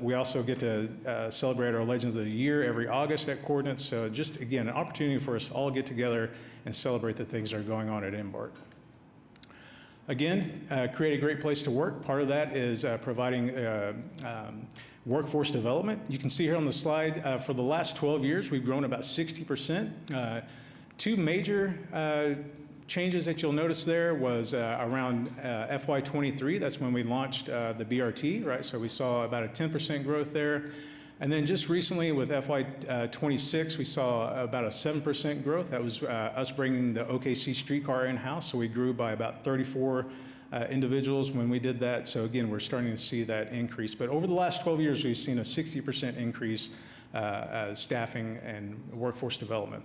We also get to celebrate our Legends of the Year every August at Coordinates. So just, again, an opportunity for us to all get together and celebrate the things that are going on at Embark. Again, create a great place to work. Part of that is providing workforce development. You can see here on the slide, for the last 12 years, we've grown about 60%. Two major changes that you'll notice there was around FY23. That's when we launched the BRT, right? So we saw about a 10% growth there. And then just recently with FY26, we saw about a 7% growth. That was us bringing the OKC streetcar in-house. So we grew by about 34 individuals when we did that. So again, we're starting to see that increase. But over the last 12 years, we've seen a 60% increase staffing and workforce development.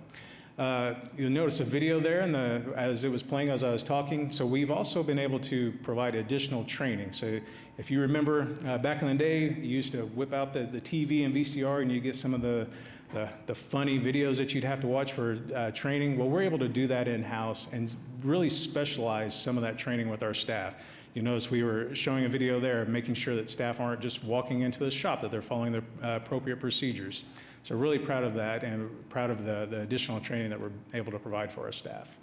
You'll notice a video there as it was playing as I was talking. So we've also been able to provide additional training. So if you remember back in the day, you used to whip out the TV and VCR and you get some of the funny videos that you'd have to watch for training. Well, we're able to do that in-house and really specialize some of that training with our staff. You notice we were showing a video there, making sure that staff aren't just walking into the shop, that they're following the appropriate procedures. So really proud of that and proud of the additional training that we're able to provide for our staff.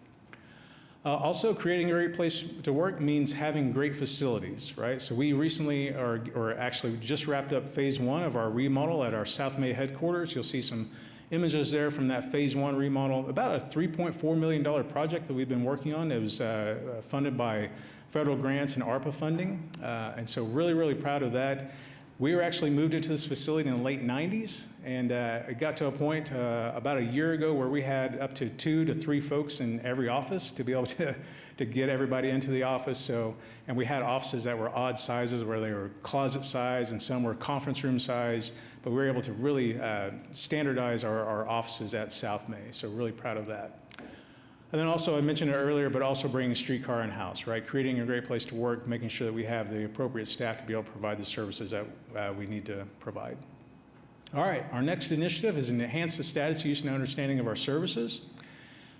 Also, creating a great place to work means having great facilities, right? So we recently or actually just wrapped up phase 1 of our remodel at our South May headquarters. You'll see some images there from that phase 1 remodel, about a $3.4 million project that we've been working on. It was funded by federal grants and ARPA funding. And so really, really proud of that. We were actually moved into this facility in the late 90s, and it got to a point about a year ago where we had up to 2 to 3 folks in every office to be able to get everybody into the office. So, and we had offices that were odd sizes where they were closet size and some were conference room size, but we were able to really standardize our offices at South May. So really proud of that. And then also, I mentioned it earlier, but also bringing a streetcar in-house, right? Creating a great place to work, making sure that we have the appropriate staff to be able to provide the services that we need to provide. All right, our next initiative is enhance the status, use, and understanding of our services.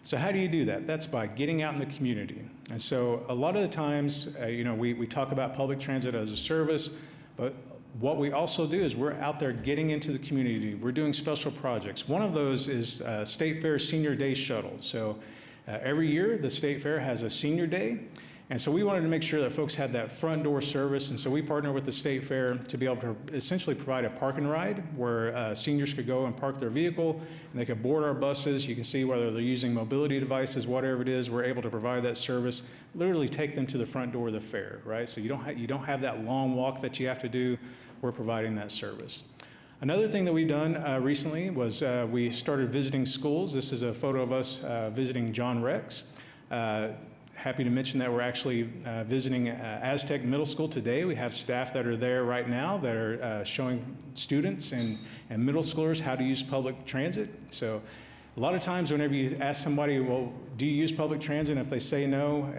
So how do you do that? That's by getting out in the community. And so a lot of the times, we talk about public transit as a service, but what we also do is we're out there getting into the community. We're doing special projects. One of those is State Fair Senior Day Shuttle. So every year, the State Fair has a Senior Day. And so we wanted to make sure that folks had that front door service. And so we partner with the State Fair to be able to essentially provide a park and ride where seniors could go and park their vehicle and they could board our buses. You can see whether they're using mobility devices, whatever it is, we're able to provide that service, literally take them to the front door of the fair, right? So you don't have that long walk that you have to do. We're providing that service. Another thing that we've done recently was we started visiting schools. This is a photo of us visiting John Rex. Happy to mention that we're actually visiting Aztec Middle School today. We have staff that are there right now that are showing students and middle schoolers how to use public transit. So a lot of times whenever you ask somebody, well, do you use public transit? And if they say no,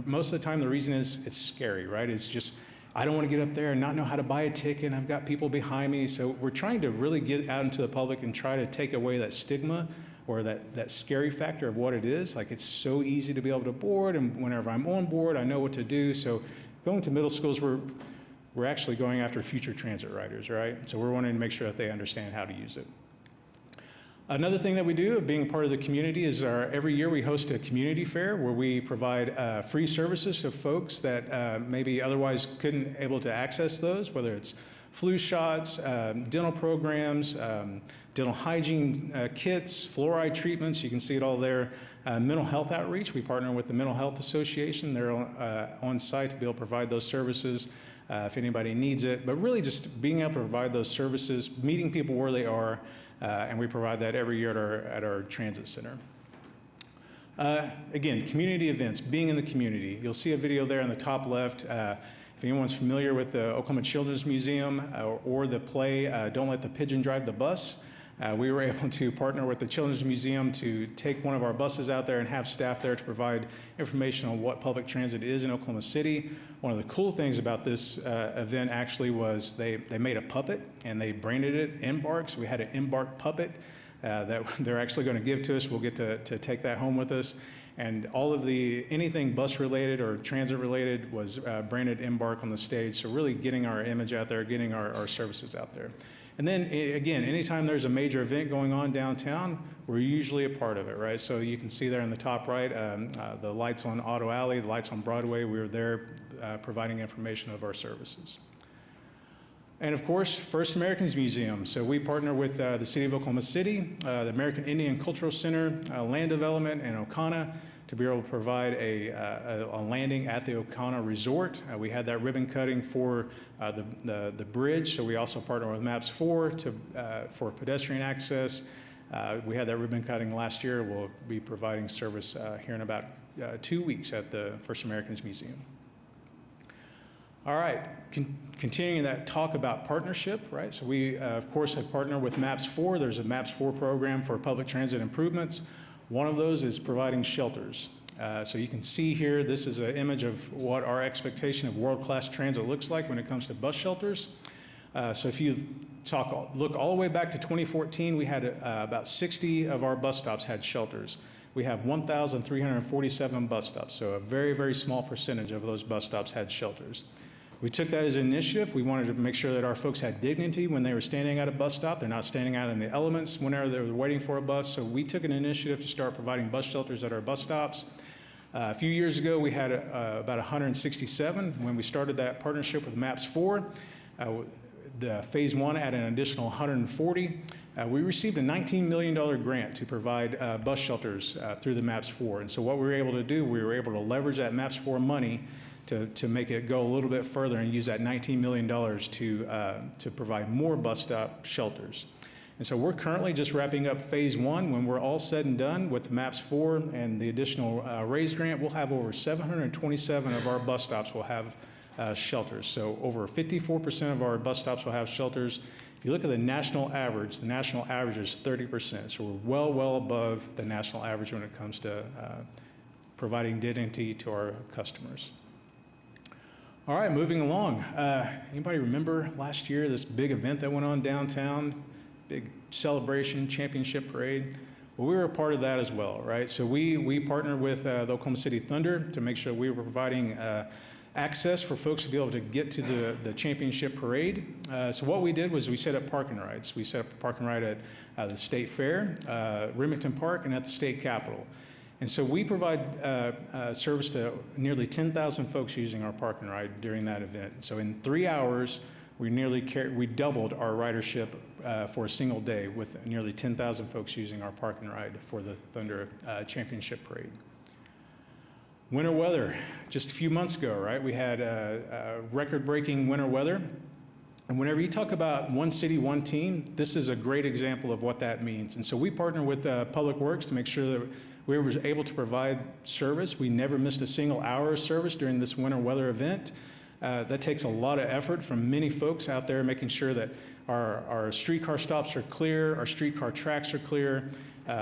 most of the time the reason is it's scary, right? It's just, I don't want to get up there and not know how to buy a ticket, and I've got people behind me. So we're trying to really get out into the public and try to take away that stigma or that scary factor of what it is. Like, it's so easy to be able to board, and whenever I'm on board, I know what to do. So going to middle schools, we're actually going after future transit riders, right? So we're wanting to make sure that they understand how to use it. Another thing that we do, being part of the community, is every year we host a community fair where we provide free services to folks that maybe otherwise couldn't able to access those, whether it's flu shots, dental programs, dental hygiene kits, fluoride treatments. You can see it all there. Mental health outreach. We partner with the Mental Health Association. They're on site to be able to provide those services if anybody needs it. But really just being able to provide those services, meeting people where they are, and we provide that every year at our transit center. Again, community events, being in the community. You'll see a video there in the top left. If anyone's familiar with the Oklahoma Children's Museum or the play Don't Let the Pigeon Drive the Bus, we were able to partner with the Children's Museum to take one of our buses out there and have staff there to provide information on what public transit is in Oklahoma City. One of the cool things about this event actually was they made a puppet and they branded it Embark. So we had an Embark puppet that they're actually going to give to us. We'll get to take that home with us. And all of anything bus related or transit related was branded Embark on the stage. So really getting our image out there, getting our services out there. And then again, anytime there's a major event going on downtown, we're usually a part of it, right? So you can see there in the top right, the lights on Auto Alley, the lights on Broadway, we were there providing information of our services. And of course, First Americans Museum. So we partner with the City of Oklahoma City, the American Indian Cultural Center, Land Development, and Okana to be able to provide a landing at the Okana Resort. We had that ribbon cutting for the bridge, so we also partner with MAPS 4 for pedestrian access. We had that ribbon cutting last year. We'll be providing service here in about 2 weeks at the First Americans Museum. All right, continuing that talk about partnership, right? So we, of course, have partnered with MAPS 4. There's a MAPS 4 program for public transit improvements. One of those is providing shelters. So you can see here, this is an image of what our expectation of world-class transit looks like when it comes to bus shelters. So if you look all the way back to 2014, we had about 60 of our bus stops had shelters. We have 1,347 bus stops, so a very, very small percentage of those bus stops had shelters. We took that as an initiative. We wanted to make sure that our folks had dignity when they were standing at a bus stop. They're not standing out in the elements whenever they were waiting for a bus. So we took an initiative to start providing bus shelters at our bus stops. A few years ago, we had about 167. When we started that partnership with MAPS 4, the phase 1 added an additional 140. We received a $19 million grant to provide bus shelters through the MAPS 4. And so what we were able to do, we were able to leverage that MAPS 4 money to make it go a little bit further and use that $19 million to provide more bus stop shelters. And so we're currently just wrapping up phase 1. When we're all said and done with MAPS 4 and the additional raise grant, we'll have over 727 of our bus stops will have shelters. So over 54% of our bus stops will have shelters. If you look at the national average is 30%. So we're well above the national average when it comes to providing dignity to our customers. All right, moving along. Anybody remember last year, this big event that went on downtown? Big celebration, championship parade? Well, we were a part of that as well, right? So we partnered with the Oklahoma City Thunder to make sure we were providing access for folks to be able to get to the championship parade. So what we did was we set up parking rides. We set up a parking ride at the State Fair, Remington Park, and at the State Capitol. And so we provide service to nearly 10,000 folks using our parking ride during that event. So in 3 hours, we doubled our ridership for a single day with nearly 10,000 folks using our parking ride for the Thunder Championship Parade. Winter weather, just a few months ago, right? We had record-breaking winter weather. And whenever you talk about one city, one team, this is a great example of what that means. And so we partner with Public Works to make sure that we were able to provide service. We never missed a single hour of service during this winter weather event. That takes a lot of effort from many folks out there, making sure that our streetcar stops are clear, our streetcar tracks are clear,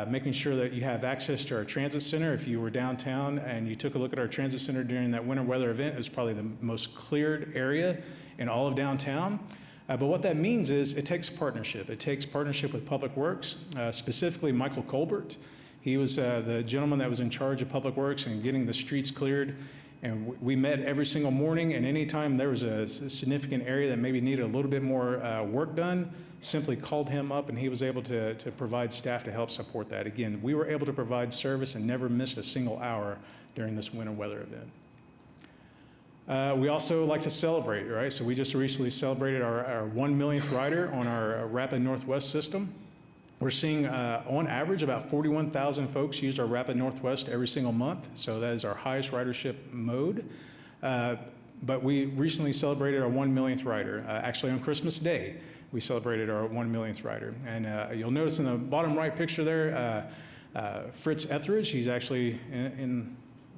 making sure that you have access to our transit center. If you were downtown and you took a look at our transit center during that winter weather event, it was probably the most cleared area in all of downtown. But what that means is it takes partnership. It takes partnership with Public Works, specifically Michael Colbert. He was the gentleman that was in charge of Public Works and getting the streets cleared. And we met every single morning, and anytime there was a significant area that maybe needed a little bit more work done, simply called him up, and he was able to provide staff to help support that. Again, we were able to provide service and never missed a single hour during this winter weather event. We also like to celebrate, right? So we just recently celebrated our 1 millionth rider on our Rapid Northwest system. We're seeing, on average, about 41,000 folks use our Rapid Northwest every single month, so that is our highest ridership mode. But we recently celebrated our 1 millionth rider. Actually, on Christmas Day, we celebrated our 1 millionth rider. And you'll notice in the bottom right picture there, Fritz Etheridge, he's actually in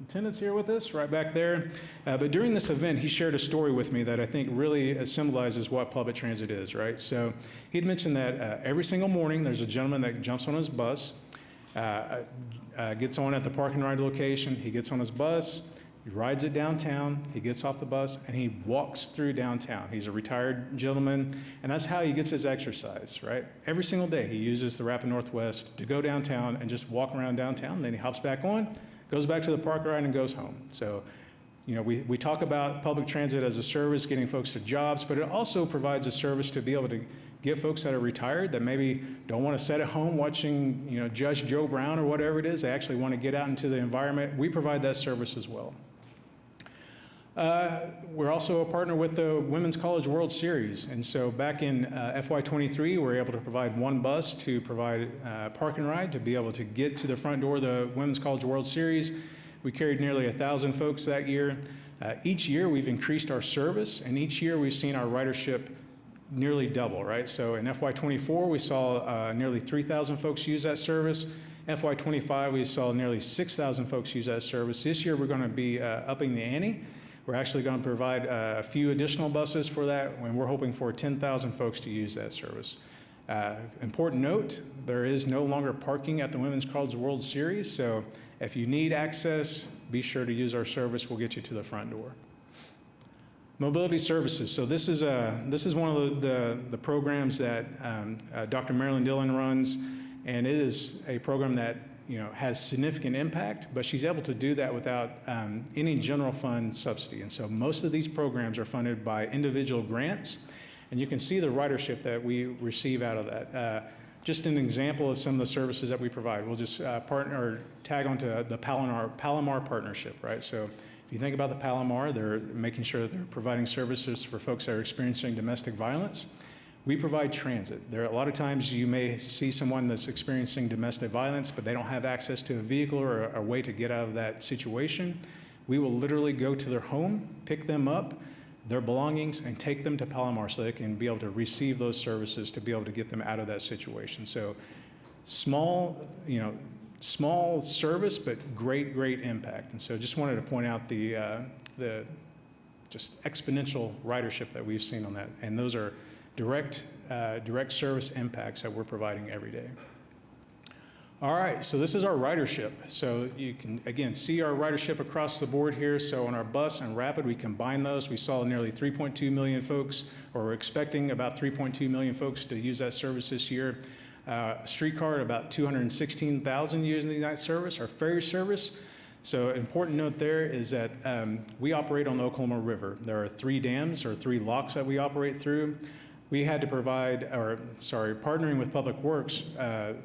attendance here with us, right back there. But during this event, he shared a story with me that I think really symbolizes what public transit is, right? So he'd mentioned that every single morning there's a gentleman that jumps on his bus, gets on at the park and ride location, he gets on his bus, he rides it downtown, he gets off the bus, and he walks through downtown. He's a retired gentleman, and that's how he gets his exercise, right? Every single day he uses the Rapid Northwest to go downtown and just walk around downtown, then he hops back on, goes back to the park ride and goes home. So, you know, we talk about public transit as a service, getting folks to jobs, but it also provides a service to be able to get folks that are retired that maybe don't want to sit at home watching, you know, Judge Joe Brown or whatever it is. They actually want to get out into the environment. We provide that service as well. We're also a partner with the Women's College World Series. And so back in FY23, we were able to provide one bus to provide park and ride to be able to get to the front door of the Women's College World Series. We carried nearly 1,000 folks that year. Each year we've increased our service, and each year we've seen our ridership nearly double, right? So in FY24, we saw nearly 3,000 folks use that service. FY25, we saw nearly 6,000 folks use that service. This year we're going to be upping the ante. We're actually going to provide a few additional buses for that, and we're hoping for 10,000 folks to use that service. Important note, there is no longer parking at the Women's College World Series, so if you need access, be sure to use our service. We'll get you to the front door. Mobility services. So this is one of the programs that Dr. Marilyn Dillon runs, and it is a program that has significant impact, but she's able to do that without any general fund subsidy. And so most of these programs are funded by individual grants, and you can see the ridership that we receive out of that. Just an example of some of the services that we provide. We'll just partner or tag onto the Palomar partnership, right? So if you think about the Palomar, they're making sure that they're providing services for folks that are experiencing domestic violence. We provide transit. There are a lot of times you may see someone that's experiencing domestic violence, but they don't have access to a vehicle or a way to get out of that situation. We will literally go to their home, pick them up, their belongings, and take them to Palomar so they can be able to receive those services to be able to get them out of that situation. So small service, but great impact. And so just wanted to point out the just exponential ridership that we've seen on that. And those are direct service impacts that we're providing every day. All right, so this is our ridership. So you can, again, see our ridership across the board here. So on our bus and Rapid, we combine those. We saw nearly 3.2 million folks, or we're expecting about 3.2 million folks to use that service this year. Streetcar, about 216,000 using that service. Our ferry service, so important note there is that we operate on the Oklahoma River. There are 3 dams or 3 locks that we operate through. We had to provide, partnering with Public Works,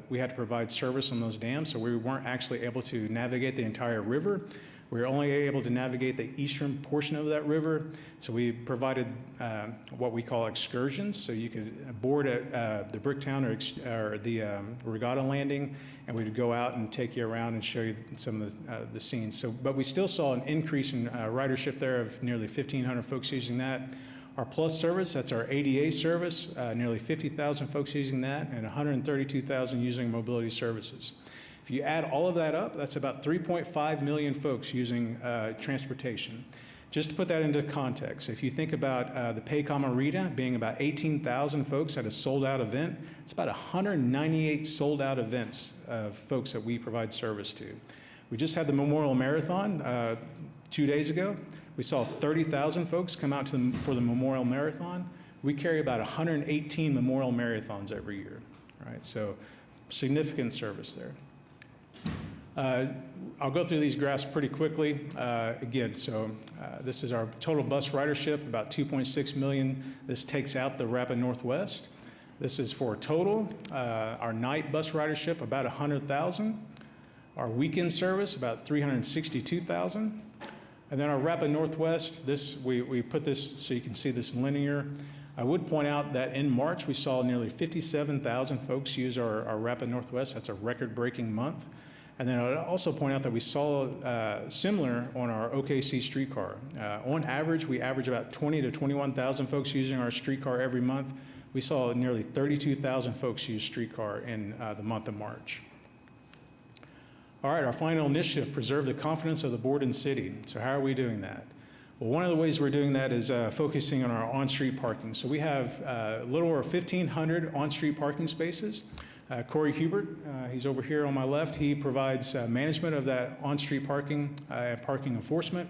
we had to provide service on those dams, so we weren't actually able to navigate the entire river. We were only able to navigate the eastern portion of that river, so we provided what we call excursions. So you could board at the Bricktown or the Regatta Landing, and we would go out and take you around and show you some of the scenes. So, but we still saw an increase in ridership there of nearly 1,500 folks using that. Our Plus service, that's our ADA service, nearly 50,000 folks using that, and 132,000 using mobility services. If you add all of that up, that's about 3.5 million folks using transportation. Just to put that into context, if you think about the Paycom Arena being about 18,000 folks at a sold-out event, it's about 198 sold-out events of folks that we provide service to. We just had the Memorial Marathon 2 days ago. We saw 30,000 folks come out for the Memorial Marathon. We carry about 118 Memorial Marathons every year, right? So significant service there. I'll go through these graphs pretty quickly. Again, so this is our total bus ridership, about 2.6 million. This takes out the Rapid Northwest. This is for total. Our night bus ridership, about 100,000. Our weekend service, about 362,000. And then our Rapid Northwest, we put this so you can see this linear. I would point out that in March, we saw nearly 57,000 folks use our Rapid Northwest. That's a record-breaking month. And then I would also point out that we saw similar on our OKC streetcar. On average, we average about 20 to 21,000 folks using our streetcar every month. We saw nearly 32,000 folks use streetcar in the month of March. All right, our final initiative, preserve the confidence of the board and city. So how are we doing that? Well, one of the ways we're doing that is focusing on our on-street parking. So we have a little over 1,500 on-street parking spaces. Corey Hubert, he's over here on my left. He provides management of that on-street parking and parking enforcement.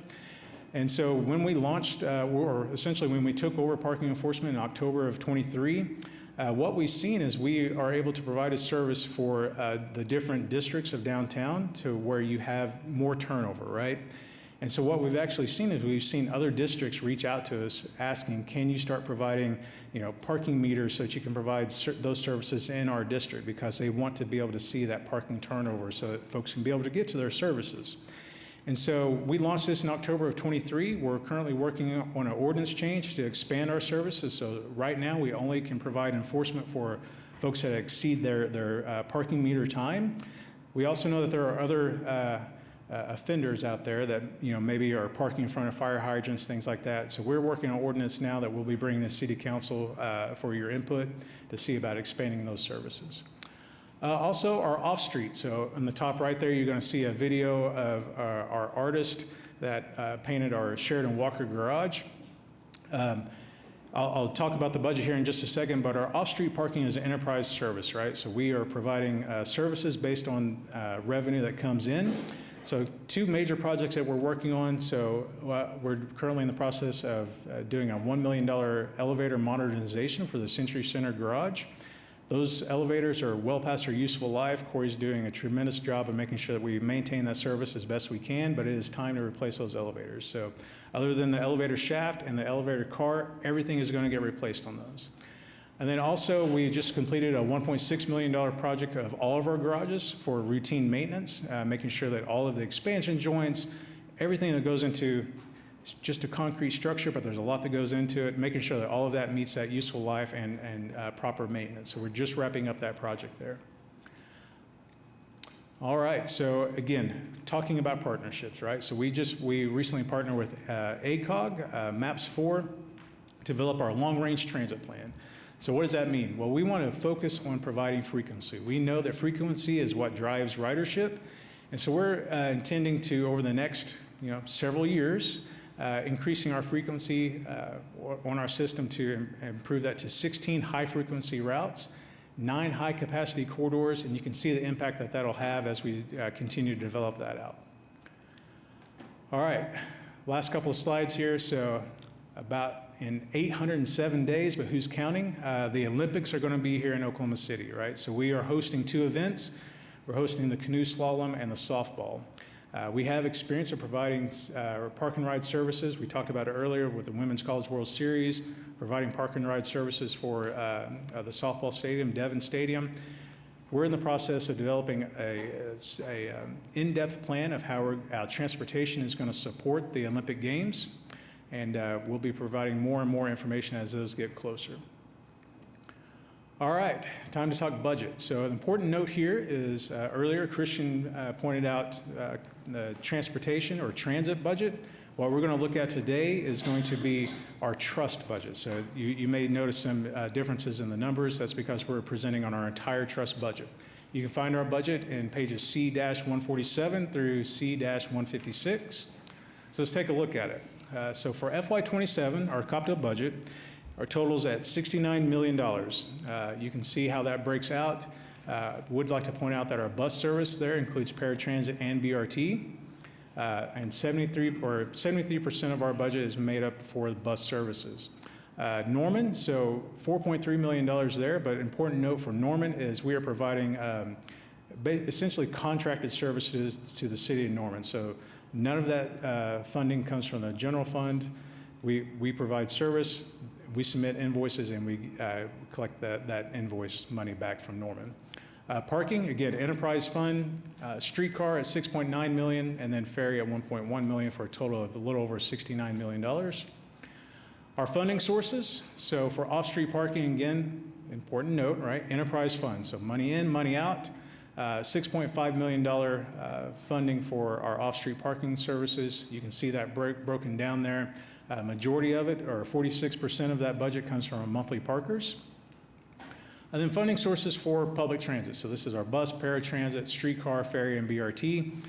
And so when we launched, or essentially when we took over parking enforcement in October of 23, what we've seen is we are able to provide a service for the different districts of downtown to where you have more turnover, right? And so what we've actually seen is we've seen other districts reach out to us asking, can you start providing, parking meters so that you can provide those services in our district, because they want to be able to see that parking turnover so that folks can be able to get to their services. And so we launched this in October of 23. We're currently working on an ordinance change to expand our services. So right now we only can provide enforcement for folks that exceed their parking meter time. We also know that there are other offenders out there that maybe are parking in front of fire hydrants, things like that. So we're working on ordinance now that we'll be bringing to City Council for your input to see about expanding those services. Also, our off-street. So on the top right there, you're going to see a video of our artist that painted our Sheridan Walker garage. I'll talk about the budget here in just a second, but our off-street parking is an enterprise service, right? So we are providing services based on revenue that comes in. So 2 major projects that we're working on. So we're currently in the process of doing a $1 million elevator modernization for the Century Center garage. Those elevators are well past their useful life. Corey's doing a tremendous job of making sure that we maintain that service as best we can, but it is time to replace those elevators. So other than the elevator shaft and the elevator car, everything is going to get replaced on those. And then also, we just completed a $1.6 million project of all of our garages for routine maintenance, making sure that all of the expansion joints, everything that goes into just a concrete structure, but there's a lot that goes into it, making sure that all of that meets that useful life and proper maintenance. So we're just wrapping up that project there. All right, so again, talking about partnerships, right? So we recently partnered with ACOG, MAPS4, to develop our long-range transit plan. So what does that mean? Well, we want to focus on providing frequency. We know that frequency is what drives ridership. And so we're intending to, over the next several years, increasing our frequency on our system to improve that to 16 high-frequency routes, 9 high-capacity corridors, and you can see the impact that that'll have as we continue to develop that out. All right, last couple of slides here. So about in 807 days, but who's counting? The Olympics are going to be here in Oklahoma City, right? So we are hosting 2 events. We're hosting the canoe slalom and the softball. We have experience of providing park and ride services. We talked about it earlier with the Women's College World Series, providing park and ride services for the softball stadium, Devon Stadium. We're in the process of developing a in-depth plan of how our transportation is going to support the Olympic Games, and we'll be providing more and more information as those get closer. All right, time to talk budget. So an important note here is earlier Christian pointed out the transportation or transit budget. What we're going to look at today is going to be our trust budget. So you may notice some differences in the numbers. That's because we're presenting on our entire trust budget. You can find our budget in pages C-147 through C-156. So let's take a look at it. So for FY27, our COPDA budget, our total's at $69 million. You can see how that breaks out. Would like to point out that our bus service there includes paratransit and BRT. And 73% of our budget is made up for bus services. Norman, so $4.3 million there, but important note for Norman is we are providing essentially contracted services to the city of Norman. So none of that funding comes from the general fund. We provide service, we submit invoices, and we collect that invoice money back from Norman. Parking, again, enterprise fund, streetcar at $6.9 million, and then ferry at $1.1 million for a total of a little over $69 million. Our funding sources, so for off-street parking, again, important note, right? Enterprise fund, so money in, money out. $6.5 million funding for our off-street parking services. You can see that broken down there. Majority of it, or 46% of that budget, comes from our monthly parkers. And then funding sources for public transit. So this is our bus, paratransit, streetcar, ferry, and BRT.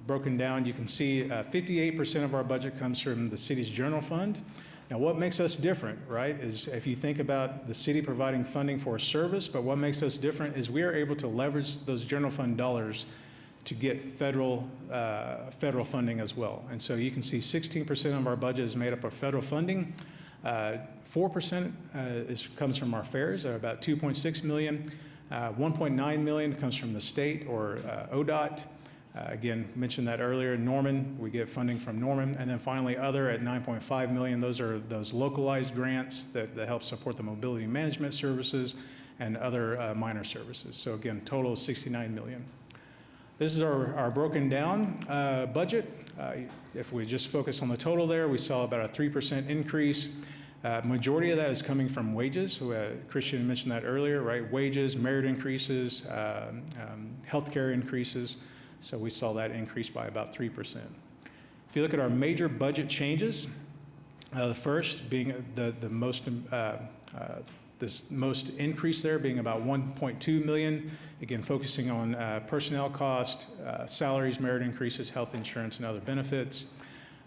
Broken down, you can see 58% of our budget comes from the city's general fund. Now, what makes us different, right, is if you think about the city providing funding for a service, but what makes us different is we are able to leverage those general fund dollars to get federal funding as well. And so you can see 16% of our budget is made up of federal funding. 4% comes from our fares, about $2.6 million. 1.9 million comes from the state or ODOT. Again, mentioned that earlier. Norman, we get funding from Norman. And then finally, other at 9.5 million. Those are those localized grants that help support the mobility management services and other minor services. So again, total of 69 million. This is our broken down budget. If we just focus on the total there, we saw about a 3% increase. Majority of that is coming from wages. Christian mentioned that earlier, right? Wages, merit increases, healthcare increases. So we saw that increase by about 3%. If you look at our major budget changes, the first being this most increase there being about 1.2 million, again focusing on personnel cost, salaries, merit increases, health insurance, and other benefits.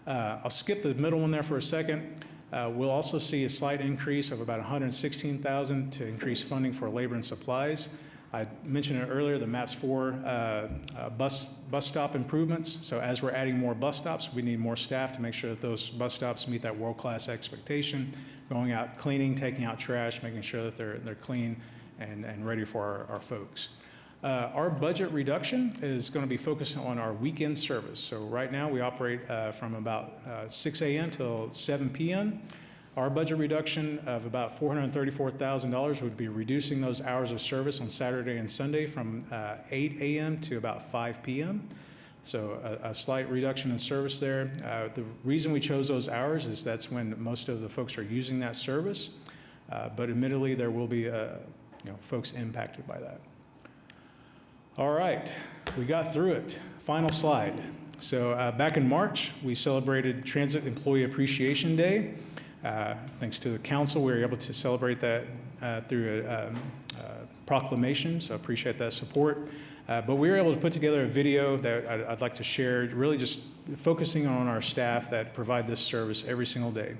I'll skip the middle one there for a second. We'll also see a slight increase of about 116,000 to increase funding for labor and supplies. I mentioned it earlier, the MAPS 4 bus stop improvements. So as we're adding more bus stops, we need more staff to make sure that those bus stops meet that world-class expectation, going out cleaning, taking out trash, making sure that they're clean and ready for our folks. Our budget reduction is going to be focused on our weekend service. So right now we operate from about 6 a.m. till 7 p.m. Our budget reduction of about $434,000 would be reducing those hours of service on Saturday and Sunday from 8 a.m. to about 5 p.m. So a slight reduction in service there. The reason we chose those hours is that's when most of the folks are using that service. But admittedly, there will be folks impacted by that. All right, we got through it. Final slide. So back in March, we celebrated Transit Employee Appreciation Day. Thanks to the council, we were able to celebrate that through a proclamation, so I appreciate that support. But we were able to put together a video that I'd like to share, really just focusing on our staff that provide this service every single day.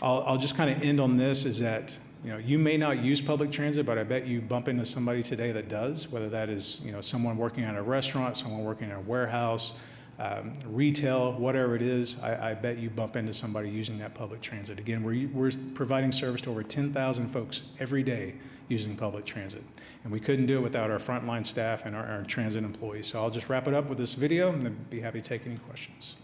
I'll just kind of end on this, is that you may not use public transit, but I bet you bump into somebody today that does, whether that is someone working at a restaurant, someone working in a warehouse, retail, whatever it is, I bet you bump into somebody using that public transit. Again, we're providing service to over 10,000 folks every day using public transit. And we couldn't do it without our frontline staff and our transit employees. So I'll just wrap it up with this video and I'd be happy to take any questions.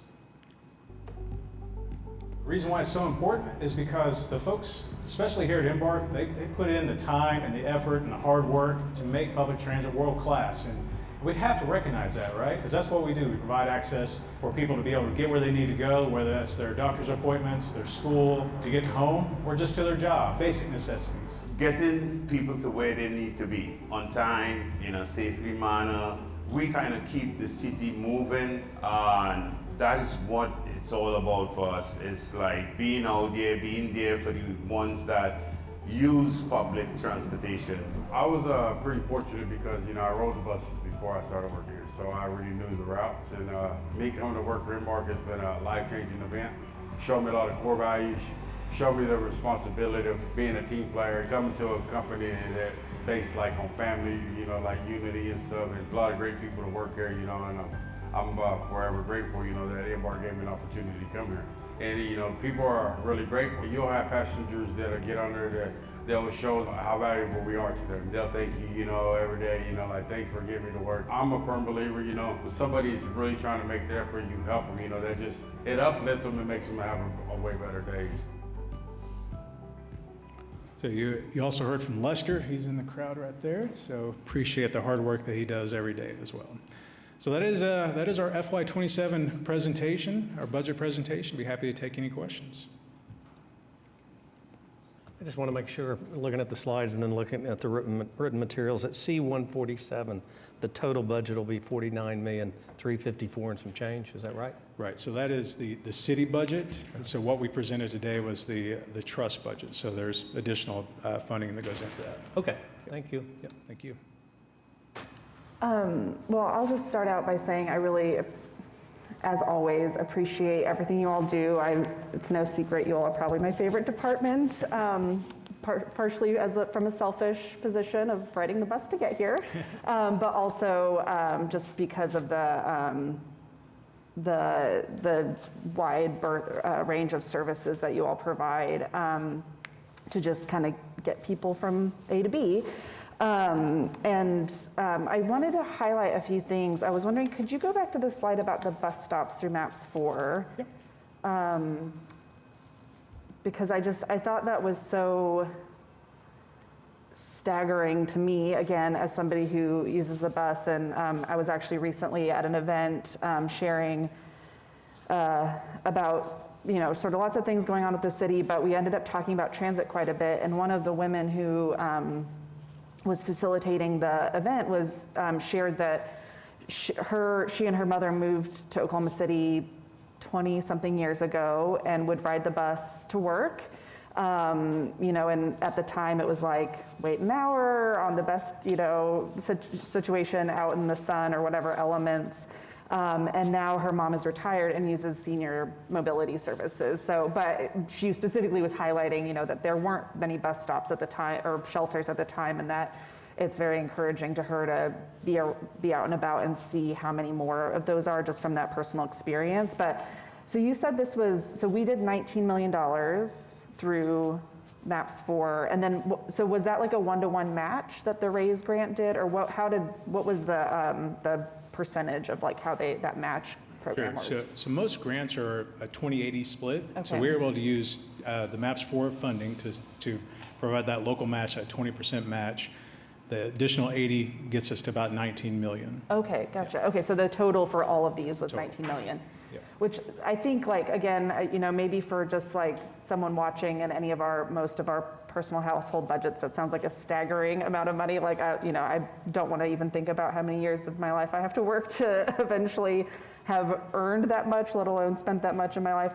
The reason why it's so important is because the folks, especially here at Embark, they put in the time and the effort and the hard work to make public transit world class. And we have to recognize that, right? Because that's what we do. We provide access for people to be able to get where they need to go, whether that's their doctor's appointments, their school, to get home, or just to their job, basic necessities. Getting people to where they need to be on time, in a safely manner. We kind of keep the city moving, and that is what it's all about for us. It's like being out there, being there for the ones that use public transportation. I was pretty fortunate because, I rode the buses before I started working here, so I already knew the routes. And me coming to work for Embark has been a life-changing event. Showed me a lot of core values, showed me the responsibility of being a team player, coming to a company that based like on family, like unity and stuff. There's a lot of great people to work here, and I'm forever grateful, that Embark gave me an opportunity to come here. And, people are really grateful. You'll have passengers that'll get on there that they'll show how valuable we are to them. They'll thank you, every day, like, thanks for getting me to work. I'm a firm believer, when somebody's really trying to make the effort, you help them, that just, it uplifts them and makes them have a way better days. So you also heard from Lester. He's in the crowd right there. So appreciate the hard work that he does every day as well. So that is our FY27 presentation, our budget presentation. Be happy to take any questions. I just want to make sure, looking at the slides and then looking at the written materials, at C147, the total budget will be $49,354,000 and some change. Is that right? Right. So that is the city budget. And so what we presented today was the trust budget. So there's additional funding that goes into that. Okay. Thank you. Yep. Thank you. Well, I'll just start out by saying I really, as always, appreciate everything you all do. It's no secret you all are probably my favorite department, partially from a selfish position of riding the bus to get here, but also just because of the wide range of services that you all provide to just kind of get people from A to B. I wanted to highlight a few things. I was wondering, could you go back to the slide about the bus stops through MAPS 4? Yep. Because I thought that was so staggering to me, again, as somebody who uses the bus. And I was actually recently at an event sharing about, sort of lots of things going on with the city, but we ended up talking about transit quite a bit. And one of the women who was facilitating the event was shared that she and her mother moved to Oklahoma City 20-something years ago and would ride the bus to work. And at the time it was like, wait an hour on the best, situation out in the sun or whatever elements. And now her mom is retired and uses senior mobility services. So, but she specifically was highlighting, that there weren't many bus stops at the time or shelters at the time, and that it's very encouraging to her to be out and about and see how many more of those are just from that personal experience. But so you said so we did $19 million through MAPS 4, and then so was that like a one-to-one match that the RAISE grant did, or what was the percentage of like how that match program worked? So most grants are a 20-80 split. Okay. So we were able to use the MAPS 4 funding to provide that local match, that 20% match. The additional 80 gets us to about 19 million. Okay, gotcha. Yeah. Okay, so the total for all of these was 19 million. Yeah. Which I think, like, again, maybe for just like someone watching and most of our personal household budgets, that sounds like a staggering amount of money. Like, I don't want to even think about how many years of my life I have to work to eventually have earned that much, let alone spent that much in my life.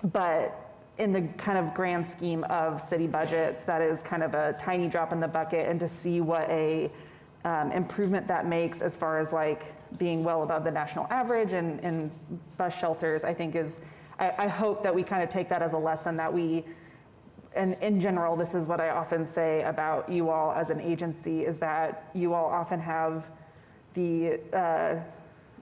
But in the kind of grand scheme of city budgets, that is kind of a tiny drop in the bucket, and to see what a improvement that makes as far as like being well above the national average in bus shelters, I think I hope that we kind of take that as a lesson that and in general, this is what I often say about you all as an agency, is that you all often have the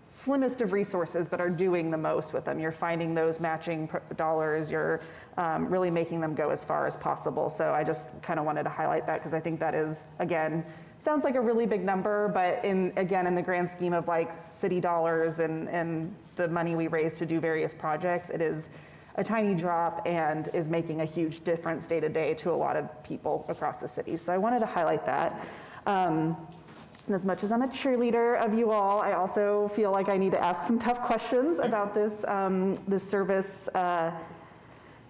slimmest of resources, but are doing the most with them. You're finding those matching dollars. You're really making them go as far as possible. So I just kind of wanted to highlight that because I think that is, again, sounds like a really big number, but in the grand scheme of like city dollars and the money we raise to do various projects, it is a tiny drop and is making a huge difference day to day to a lot of people across the city. So I wanted to highlight that. And as much as I'm a cheerleader of you all, I also feel like I need to ask some tough questions about this this service. And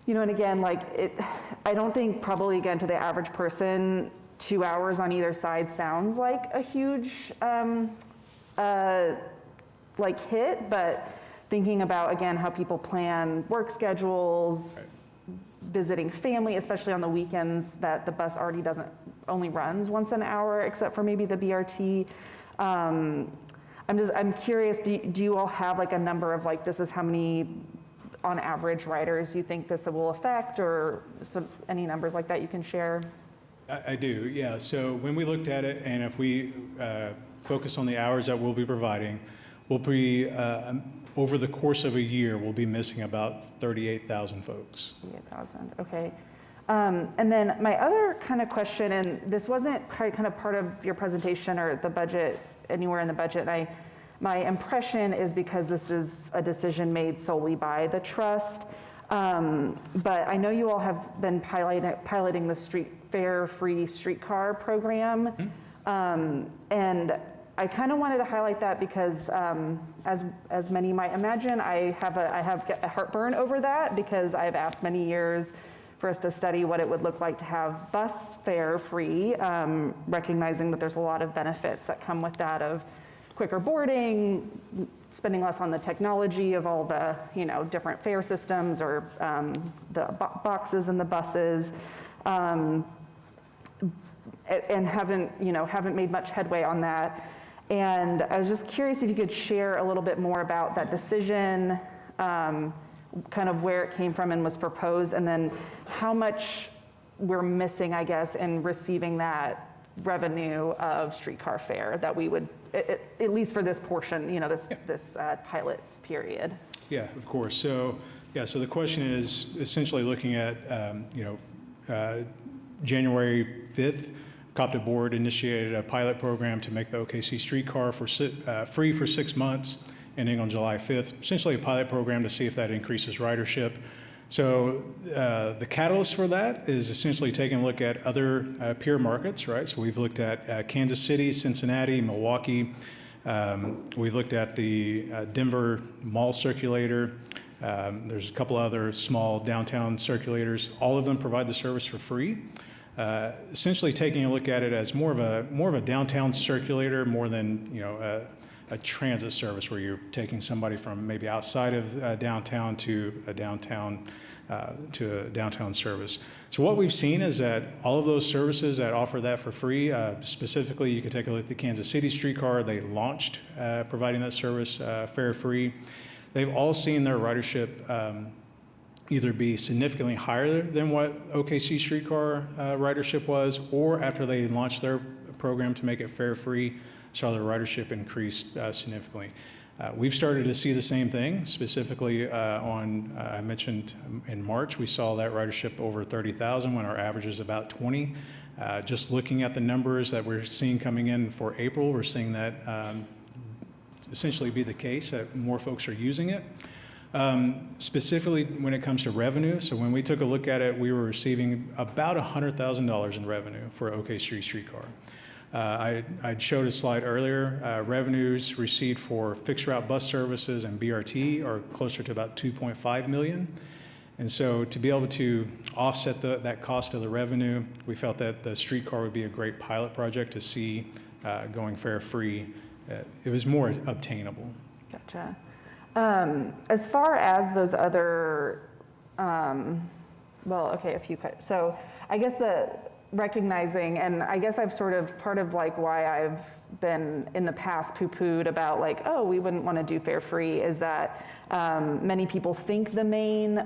again, I don't think probably again to the average person, 2 hours on either side sounds like a huge hit, but thinking about again how people plan work schedules, visiting family, especially on the weekends that the bus already only runs once an hour, except for maybe the BRT. I'm curious, do you all have like a number of like, this is how many on average riders you think this will affect, or any numbers like that you can share? I do, yeah. So when we looked at it, and if we focus on the hours that we'll be providing, we'll be, over the course of a year, we'll be missing about 38,000 folks. 38,000, okay. And then my other kind of question, and this wasn't kind of part of your presentation or the budget, anywhere in the budget, my impression is because this is a decision made solely by the trust, but I know you all have been piloting the fare-free streetcar program, and I kind of wanted to highlight that because, as many might imagine, I have a heartburn over that because I've asked many years for us to study what it would look like to have bus fare free, recognizing that there's a lot of benefits that come with that of quicker boarding, spending less on the technology of all the different fare systems or the boxes in the buses, and haven't made much headway on that. And I was just curious if you could share a little bit more about that decision, kind of where it came from and was proposed, and then how much we're missing, I guess, in receiving that revenue of streetcar fare that we would, at least for this portion, this pilot period. Yeah, of course. So the question is essentially looking at, January 5th, COPTA board initiated a pilot program to make the OKC streetcar free for 6 months, ending on July 5th, essentially a pilot program to see if that increases ridership. So the catalyst for that is essentially taking a look at other peer markets, right? So we've looked at Kansas City, Cincinnati, Milwaukee. We've looked at the Denver Mall Circulator. There's a couple other small downtown circulators. All of them provide the service for free. Essentially taking a look at it as more of a downtown circulator more than a transit service where you're taking somebody from maybe outside of downtown to a downtown service. So what we've seen is that all of those services that offer that for free, specifically you can take a look at the Kansas City streetcar. They launched providing that service fare free. They've all seen their ridership either be significantly higher than what OKC streetcar ridership was, or after they launched their program to make it fare free, saw their ridership increase significantly. We've started to see the same thing, specifically I mentioned in March, we saw that ridership over 30,000 when our average is about 20. Just looking at the numbers that we're seeing coming in for April, we're seeing that essentially be the case, that more folks are using it. Specifically when it comes to revenue, so when we took a look at it, we were receiving about $100,000 in revenue for OKC streetcar. I showed a slide earlier. Revenues received for fixed route bus services and BRT are closer to about $2.5 million. And so to be able to offset that cost of the revenue, we felt that the streetcar would be a great pilot project to see going fare free. It was more obtainable. Gotcha. As far as those other, a few. So I guess recognizing, and I guess I've sort of, part of like why I've been in the past poo-pooed about like, oh, we wouldn't want to do fare free, is that many people think the main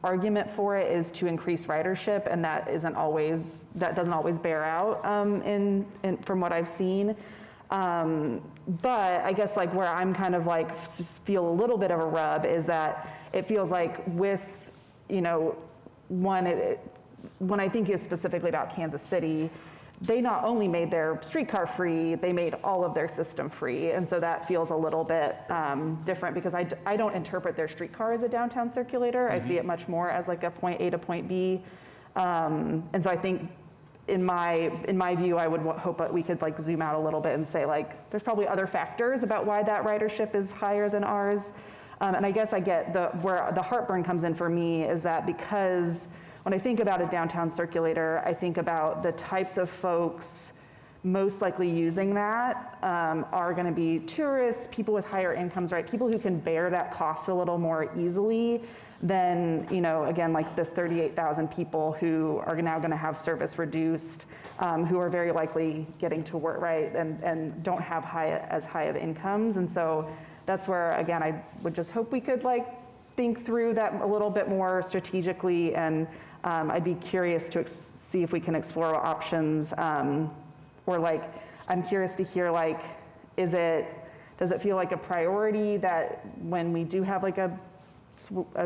argument for it is to increase ridership, and that doesn't always bear out from what I've seen. But I guess like where I'm kind of like feel a little bit of a rub is that it feels like with, you know, when I think specifically about Kansas City, they not only made their streetcar free, they made all of their system free. And so that feels a little bit different because I don't interpret their streetcar as a downtown circulator. I see it much more as like a point A to point B. And so I think in my view, I would hope that we could like zoom out a little bit and say like, there's probably other factors about why that ridership is higher than ours. And I guess I get where the heartburn comes in for me is that because when I think about a downtown circulator, I think about the types of folks most likely using that are going to be tourists, people with higher incomes, right? People who can bear that cost a little more easily than, you know, again, like this 38,000 people who are now going to have service reduced, who are very likely getting to work, right, and don't have as high of incomes. And so that's where, again, I would just hope we could like think through that a little bit more strategically, and I'd be curious to see if we can explore options, or like, I'm curious to hear like, does it feel like a priority that when we do have like a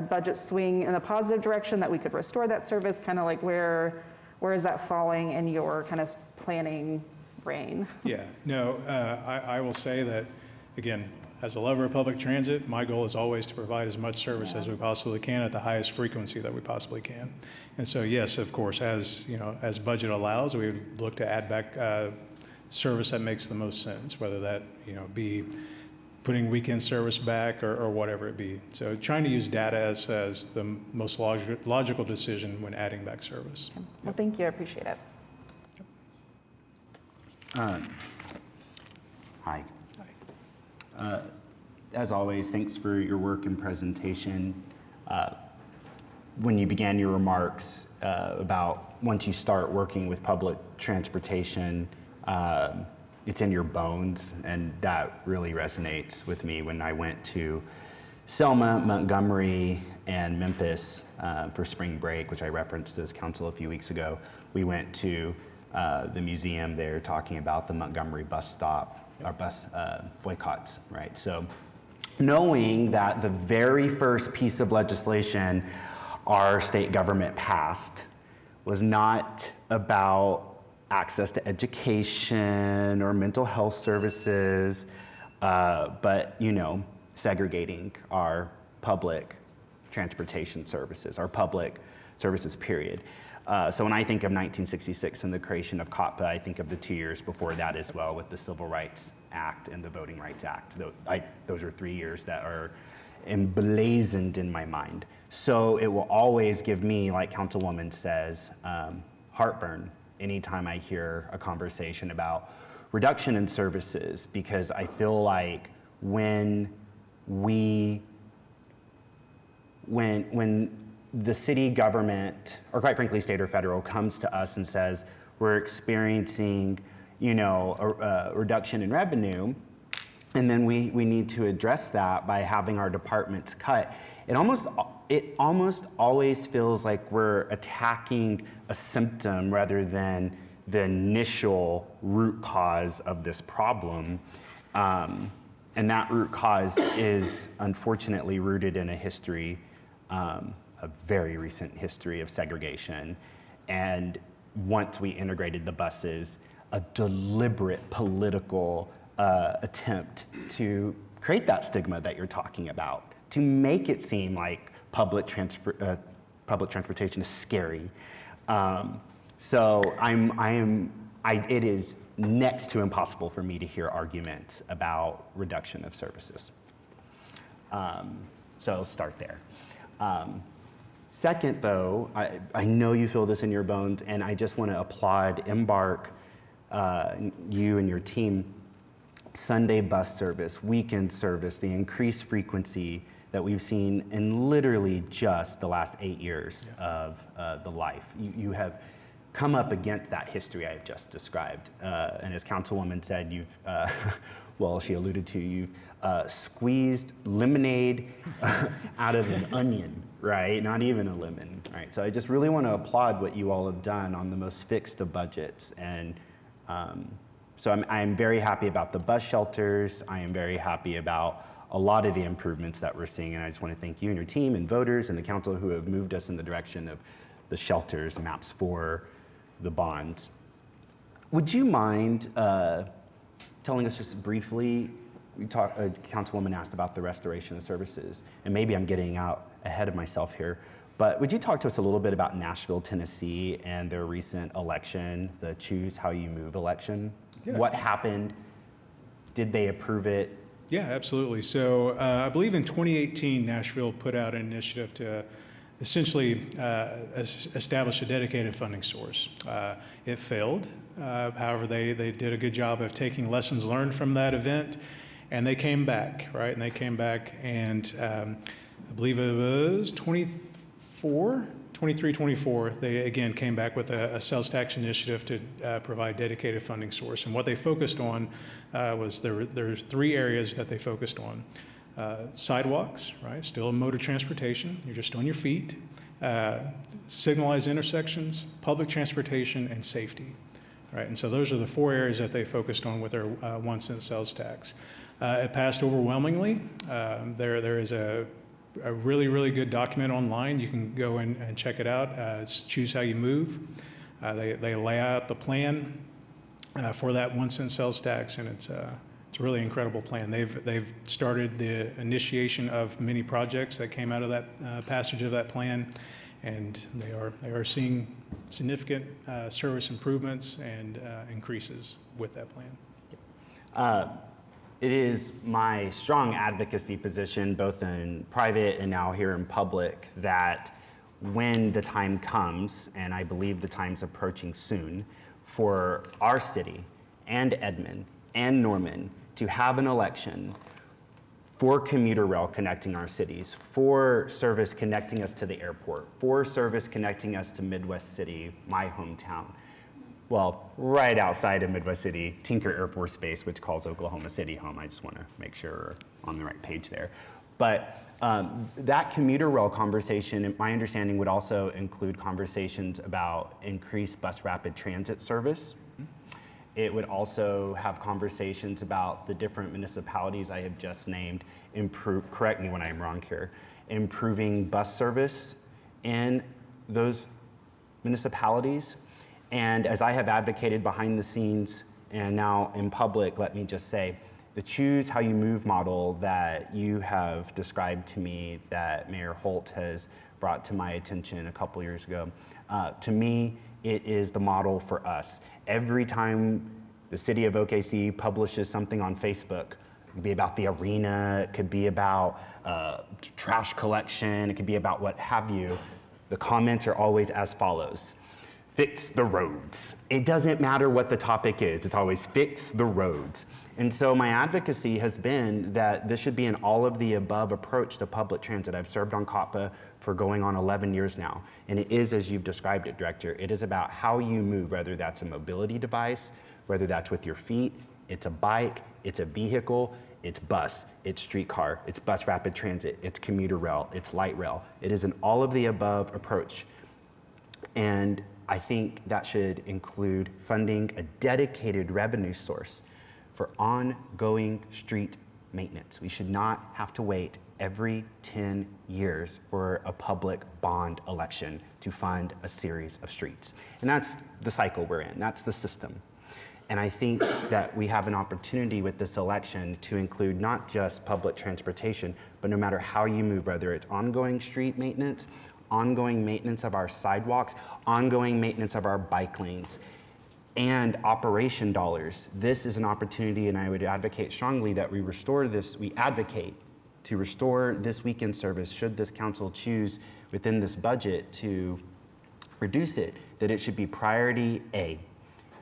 budget swing in a positive direction that we could restore that service? Kind of like where is that falling in your kind of planning brain? Yeah, no, I will say that, again, as a lover of public transit, my goal is always to provide as much service as we possibly can at the highest frequency that we possibly can. And so, yes, of course, as you know, as budget allows, we would look to add back service that makes the most sense, whether that, you know, be putting weekend service back or whatever it be. So trying to use data as the most logical decision when adding back service. Okay. Well, thank you, I appreciate it. Hi. As always, thanks for your work and presentation. When you began your remarks about once you start working with public transportation, it's in your bones, and that really resonates with me. When I went to Selma, Montgomery, and Memphis for spring break, which I referenced as council a few weeks ago, we went to the museum there talking about the Montgomery bus stop, or bus boycotts, right? So knowing that the very first piece of legislation our state government passed was not about access to education or mental health services, but, you know, segregating our public transportation services, our public services, period. So when I think of 1966 and the creation of COPPA, I think of the 2 years before that as well, with the Civil Rights Act and the Voting Rights Act. Those are 3 years that are emblazoned in my mind. So it will always give me, like Councilwoman says, heartburn anytime I hear a conversation about reduction in services, because I feel like when the city government, or quite frankly, state or federal, comes to us and says, we're experiencing, you know, a reduction in revenue, and then we need to address that by having our departments cut. It almost always feels like we're attacking a symptom rather than the initial root cause of this problem. And that root cause is unfortunately rooted in a history, a very recent history of segregation. And once we integrated the buses, a deliberate political attempt to create that stigma that you're talking about, to make it seem like public transportation is scary. So it is next to impossible for me to hear arguments about reduction of services. So I'll start there. Second, though, I know you feel this in your bones, and I just want to applaud Embark, you and your team. Sunday bus service, weekend service, the increased frequency that we've seen in literally just the last 8 years of the life. You have come up against that history I have just described. And as Councilwoman said, you've, well, she alluded to, you've squeezed lemonade out of an onion, right? Not even a lemon, right? So I just really want to applaud what you all have done on the most fixed of budgets, and So I'm very happy about the bus shelters. I am very happy about a lot of the improvements that we're seeing, and I just want to thank you and your team and voters and the council who have moved us in the direction of the shelters, maps for the bonds. Would you mind telling us just briefly, Councilwoman asked about the restoration of services, and maybe I'm getting out ahead of myself here, but would you talk to us a little bit about Nashville, Tennessee and their recent election, the Choose How You Move election? Yeah. What happened? Did they approve it? Yeah, absolutely. So I believe in 2018, Nashville put out an initiative to essentially establish a dedicated funding source. It failed. However, they did a good job of taking lessons learned from that event, and they came back, right? And they came back, and I believe it was 23, 24, they again came back with a sales tax initiative to provide dedicated funding source. And what they focused on was there's 3 areas that they focused on. Sidewalks, right? Still motor transportation, you're just on your feet. Signalized intersections, public transportation, and safety, right? And so those are the 4 areas that they focused on with their 1 cent sales tax. It passed overwhelmingly. There is a really, really good document online. You can go in and check it out. It's Choose How You Move. They lay out the plan for that 1 cent sales tax, and it's a really incredible plan. They've started the initiation of many projects that came out of that passage of that plan, and they are seeing significant service improvements and increases with that plan. It is my strong advocacy position, both in private and now here in public, that when the time comes, and I believe the time's approaching soon, for our city and Edmond and Norman to have an election for commuter rail connecting our cities, for service connecting us to the airport, for service connecting us to Midwest City, my hometown. Well, right outside of Midwest City, Tinker Air Force Base, which calls Oklahoma City home. I just want to make sure we're on the right page there. But that commuter rail conversation, my understanding, would also include conversations about increased bus rapid transit service. It would also have conversations about the different municipalities I have just named, correct me when I'm wrong here, improving bus service in those municipalities. And as I have advocated behind the scenes and now in public, let me just say, the Choose How You Move model that you have described to me, that Mayor Holt has brought to my attention a couple years ago, to me, it is the model for us. Every time the city of OKC publishes something on Facebook, it could be about the arena, it could be about trash collection, it could be about what have you, the comments are always as follows. Fix the roads. It doesn't matter what the topic is, it's always fix the roads. And so my advocacy has been that this should be an all of the above approach to public transit. I've served on COPPA for going on 11 years now. And it is, as you've described it, Director, it is about how you move, whether that's a mobility device, whether that's with your feet, it's a bike, it's a vehicle, it's bus, it's streetcar, it's bus rapid transit, it's commuter rail, it's light rail. It is an all of the above approach. And I think that should include funding a dedicated revenue source for ongoing street maintenance. We should not have to wait every 10 years for a public bond election to fund a series of streets. And that's the cycle we're in, that's the system. And I think that we have an opportunity with this election to include not just public transportation, but no matter how you move, whether it's ongoing street maintenance, ongoing maintenance of our sidewalks, ongoing maintenance of our bike lanes, and operation dollars. This is an opportunity, and I would advocate strongly that we advocate to restore this weekend service, should this council choose within this budget to reduce it, that it should be priority A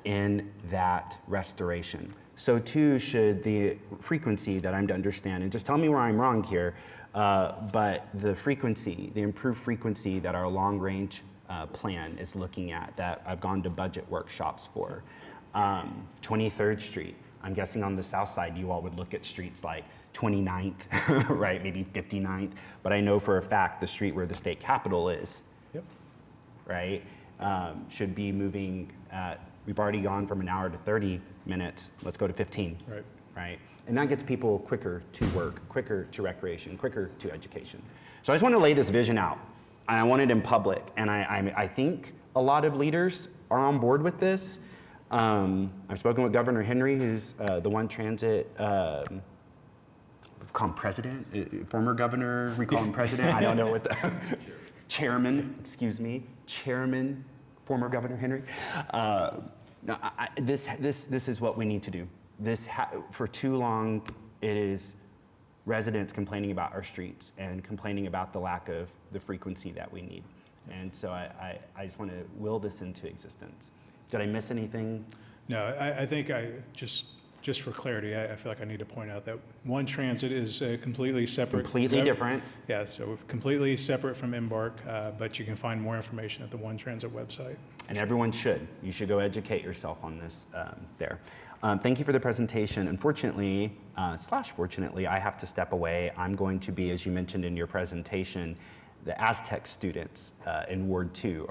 in that restoration. So too should the frequency that I'm to understand, and just tell me where I'm wrong here, but the frequency, the improved frequency that our long-range plan is looking at, that I've gone to budget workshops for. 23rd Street, I'm guessing on the south side you all would look at streets like 29th, right, maybe 59th, but I know for a fact the street where the state capitol is, Yep. right, should be moving at We've already gone from an hour to 30 minutes. Let's go to 15. Right. Right? And that gets people quicker to work, quicker to recreation, quicker to education. So I just want to lay this vision out. And I want it in public. And I think a lot of leaders are on board with this. I've spoken with Governor Henry, who's the One Transit, call him president, former governor, we call him president. I don't know what the, chairman, excuse me, chairman, former Governor Henry. No, this is what we need to do. For too long, it is residents complaining about our streets and complaining about the lack of the frequency that we need. And so I just want to will this into existence. Did I miss anything? No, I think just for clarity, I feel like I need to point out that One Transit is completely separate. Completely different. Yeah, so completely separate from Embark, but you can find more information at the One Transit website. And everyone should. You should go educate yourself on this there. Thank you for the presentation. Unfortunately, fortunately, I have to step away. I'm going to be, as you mentioned in your presentation, the Aztec students in Ward 2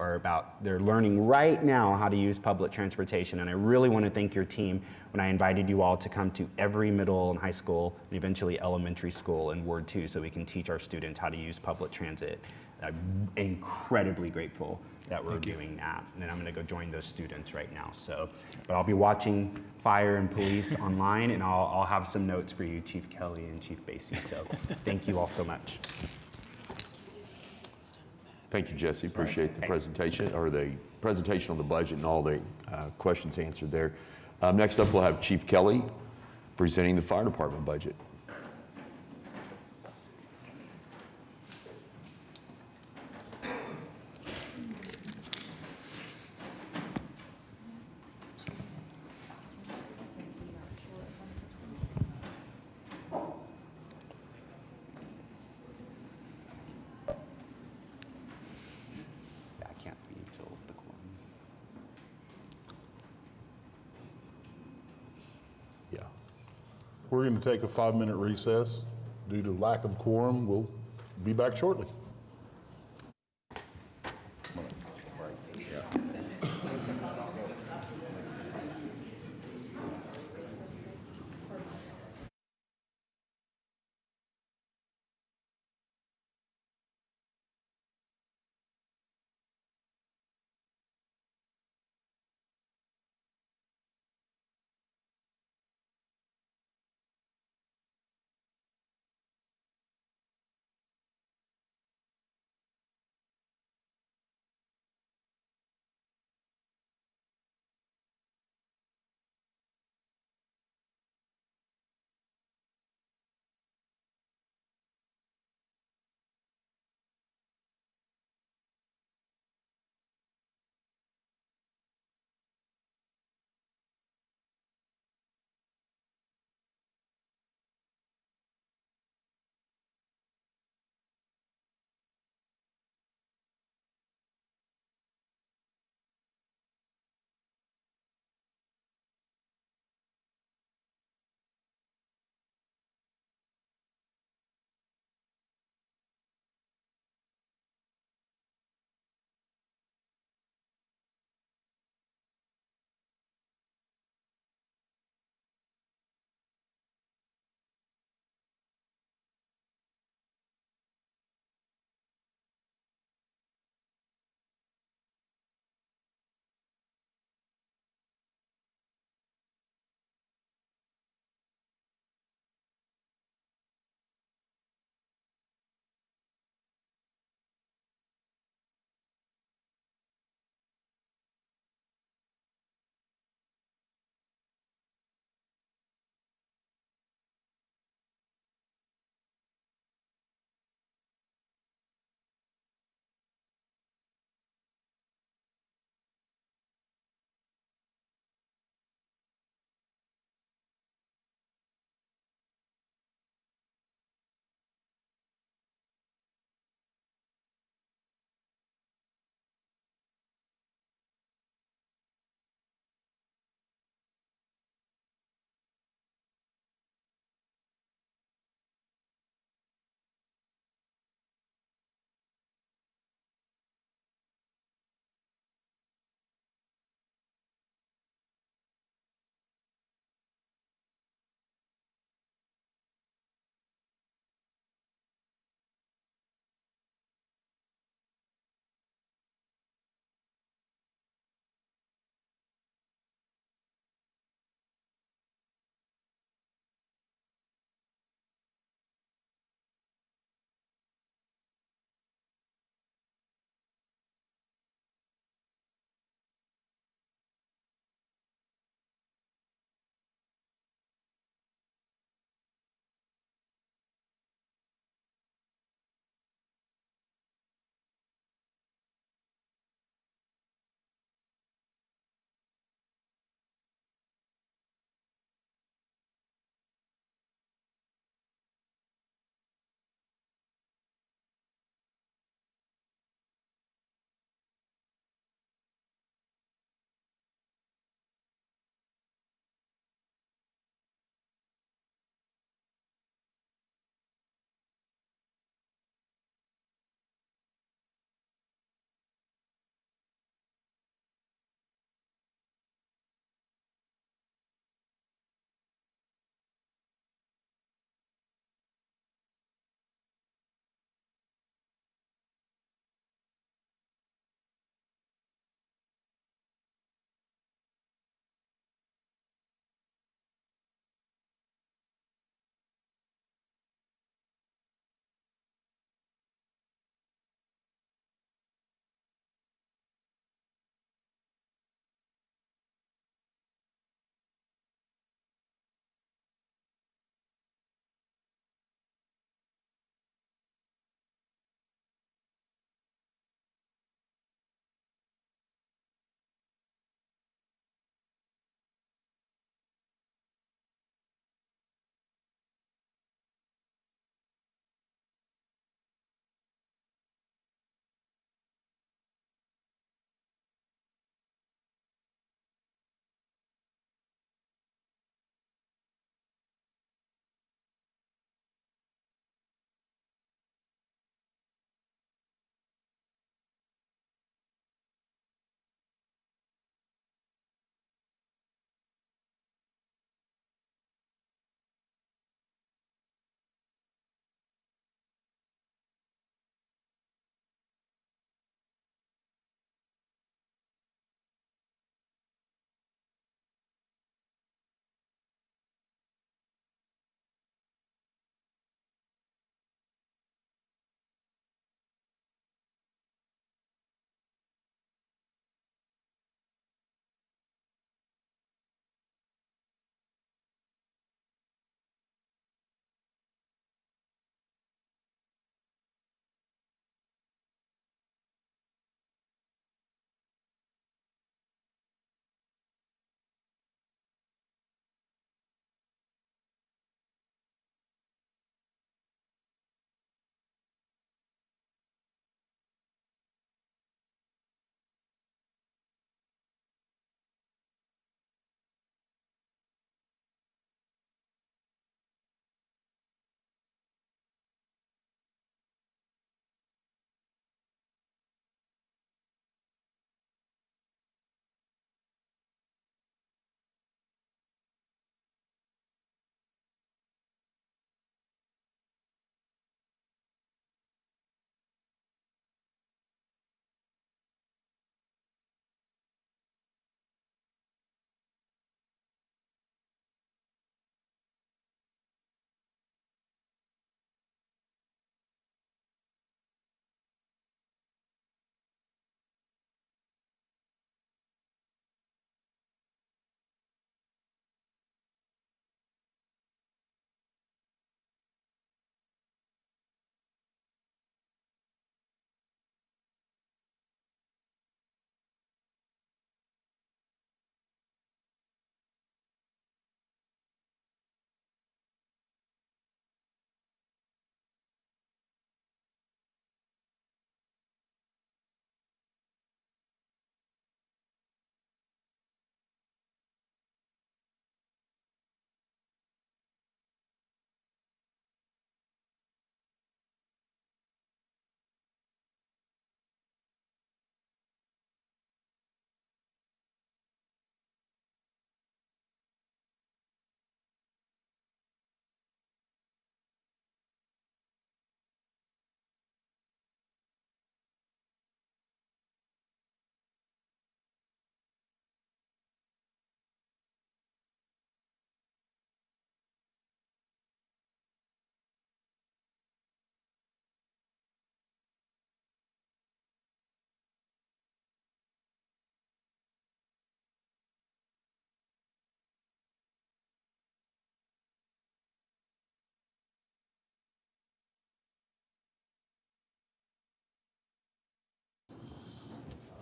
they're learning right now how to use public transportation. And I really want to thank your team when I invited you all to come to every middle and high school and eventually elementary school in Ward 2 so we can teach our students how to use public transit. I'm incredibly grateful that we're doing that. And then I'm going to go join those students right now. But I'll be watching fire and police online, and I'll have some notes for you, Chief Kelly and Chief Basie. So thank you all so much. Thank you, Jesse. Appreciate the presentation, or the presentation on the budget and all the questions answered there. Next up, we'll have Chief Kelly presenting the fire department budget. We're going to take a 5-minute recess. Due to lack of quorum, we'll be back shortly.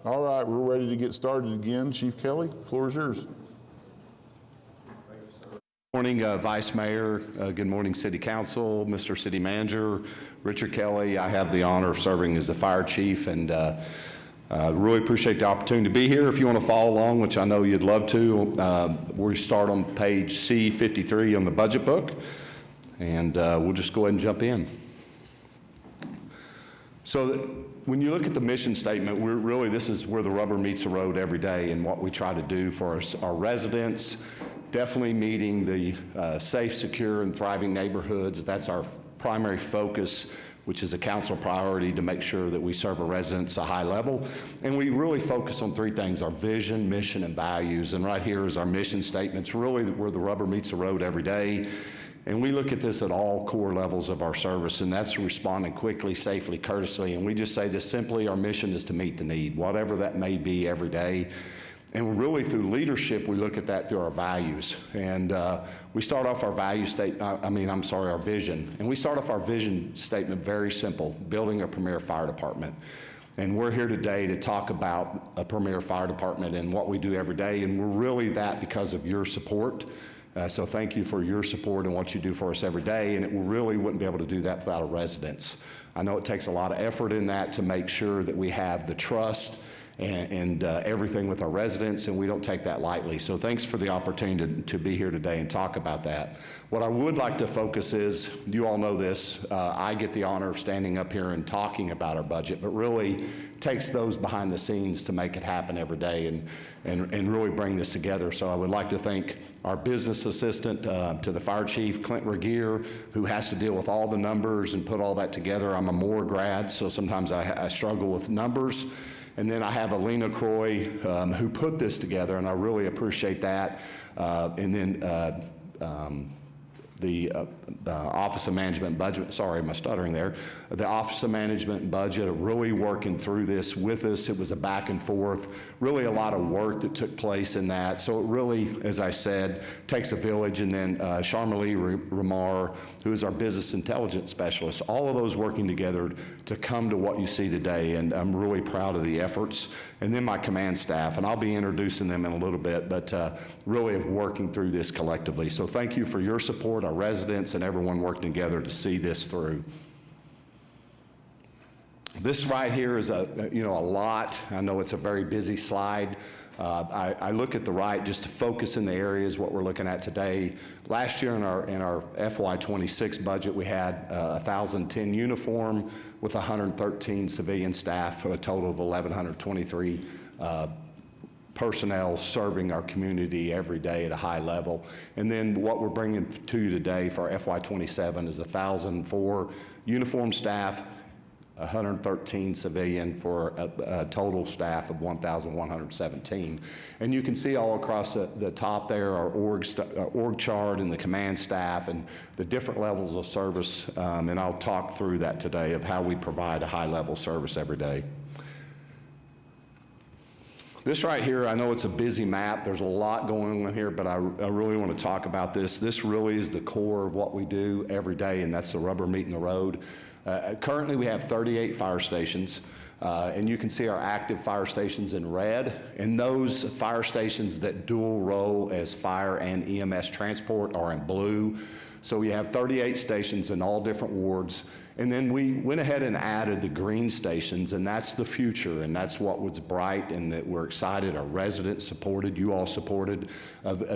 All right, we're ready to get started again. Chief Kelly, floor is yours. Morning, Vice Mayor. Good morning, City Council, Mr. City Manager, Richard Kelly. I have the honor of serving as the Fire Chief, and really appreciate the opportunity to be here. If you want to follow along, which I know you'd love to, we start on page C53 on the budget book, and we'll just go ahead and jump in. So when you look at the mission statement, this is where the rubber meets the road every day, and what we try to do for our residents. Definitely meeting the safe, secure, and thriving neighborhoods. That's our primary focus, which is a council priority to make sure that we serve our residents a high level. And we really focus on three things: our vision, mission, and values. And right here is our mission statement. It's really where the rubber meets the road every day. And we look at this at all core levels of our service, and that's responding quickly, safely, courteously. And we just say this simply: our mission is to meet the need, whatever that may be every day. And really through leadership, we look at that through our values. And we start off our our vision. And we start off our vision statement very simple: building a premier fire department. And we're here today to talk about a premier fire department and what we do every day. And we're really that because of your support. So thank you for your support and what you do for us every day. And it really wouldn't be able to do that without our residents. I know it takes a lot of effort in that to make sure that we have the trust and everything with our residents, and we don't take that lightly. So thanks for the opportunity to be here today and talk about that. What I would like to focus is, you all know this, I get the honor of standing up here and talking about our budget, but really takes those behind the scenes to make it happen every day and really bring this together. So I would like to thank our business assistant to the fire chief, Clint Regier, who has to deal with all the numbers and put all that together. I'm a Moore grad, so sometimes I struggle with numbers. And then I have Alina Croy, who put this together, and I really appreciate that. And then the Office of Management and Budget, sorry, my stuttering there. The Office of Management and Budget are really working through this with us. It was a back and forth, really a lot of work that took place in that. So it really, as I said, takes a village. And then Sharmalee Ramar, who is our business intelligence specialist, all of those working together to come to what you see today. And I'm really proud of the efforts. And then my command staff, and I'll be introducing them in a little bit, but really of working through this collectively. So thank you for your support, our residents, and everyone working together to see this through. This right here is a lot. I know it's a very busy slide. I look at the right just to focus in the areas what we're looking at today. Last year in our FY26 budget, we had 1,010 uniform with 113 civilian staff for a total of 1,123 personnel serving our community every day at a high level. And then what we're bringing to you today for FY27 is 1,004 uniform staff, 113 civilian for a total staff of 1,117. And you can see all across the top there our org chart and the command staff and the different levels of service. And I'll talk through that today of how we provide a high level service every day. This right here, I know it's a busy map. There's a lot going on here, but I really want to talk about this. This really is the core of what we do every day, and that's the rubber meeting the road. Currently, we have 38 fire stations, and you can see our active fire stations in red, and those fire stations that dual role as fire and EMS transport are in blue. So we have 38 stations in all different wards. And then we went ahead and added the green stations, and that's the future, and that's what was bright, and that we're excited. Our residents supported, you all supported,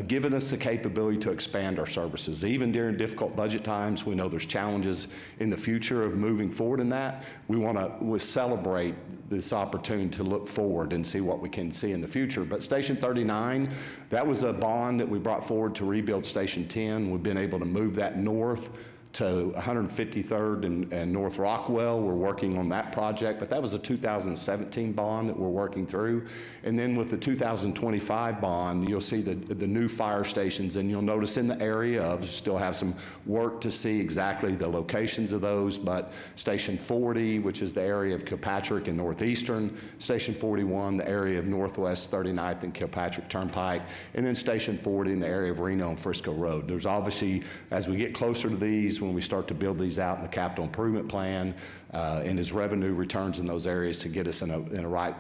giving us the capability to expand our services. Even during difficult budget times, we know there's challenges in the future of moving forward in that. We want to celebrate this opportunity to look forward and see what we can see in the future. But Station 39, that was a bond that we brought forward to rebuild Station 10. We've been able to move that north to 153rd and North Rockwell. We're working on that project, but that was a 2017 bond that we're working through. And then with the 2025 bond, you'll see the new fire stations, and you'll notice in the area of, still have some work to see exactly the locations of those, but Station 40, which is the area of Kilpatrick and Northeastern, Station 41, the area of Northwest 39th and Kilpatrick Turnpike, and then Station 40 in the area of Reno and Frisco Road. There's obviously, as we get closer to these, when we start to build these out in the capital improvement plan and as revenue returns in those areas to get us in a right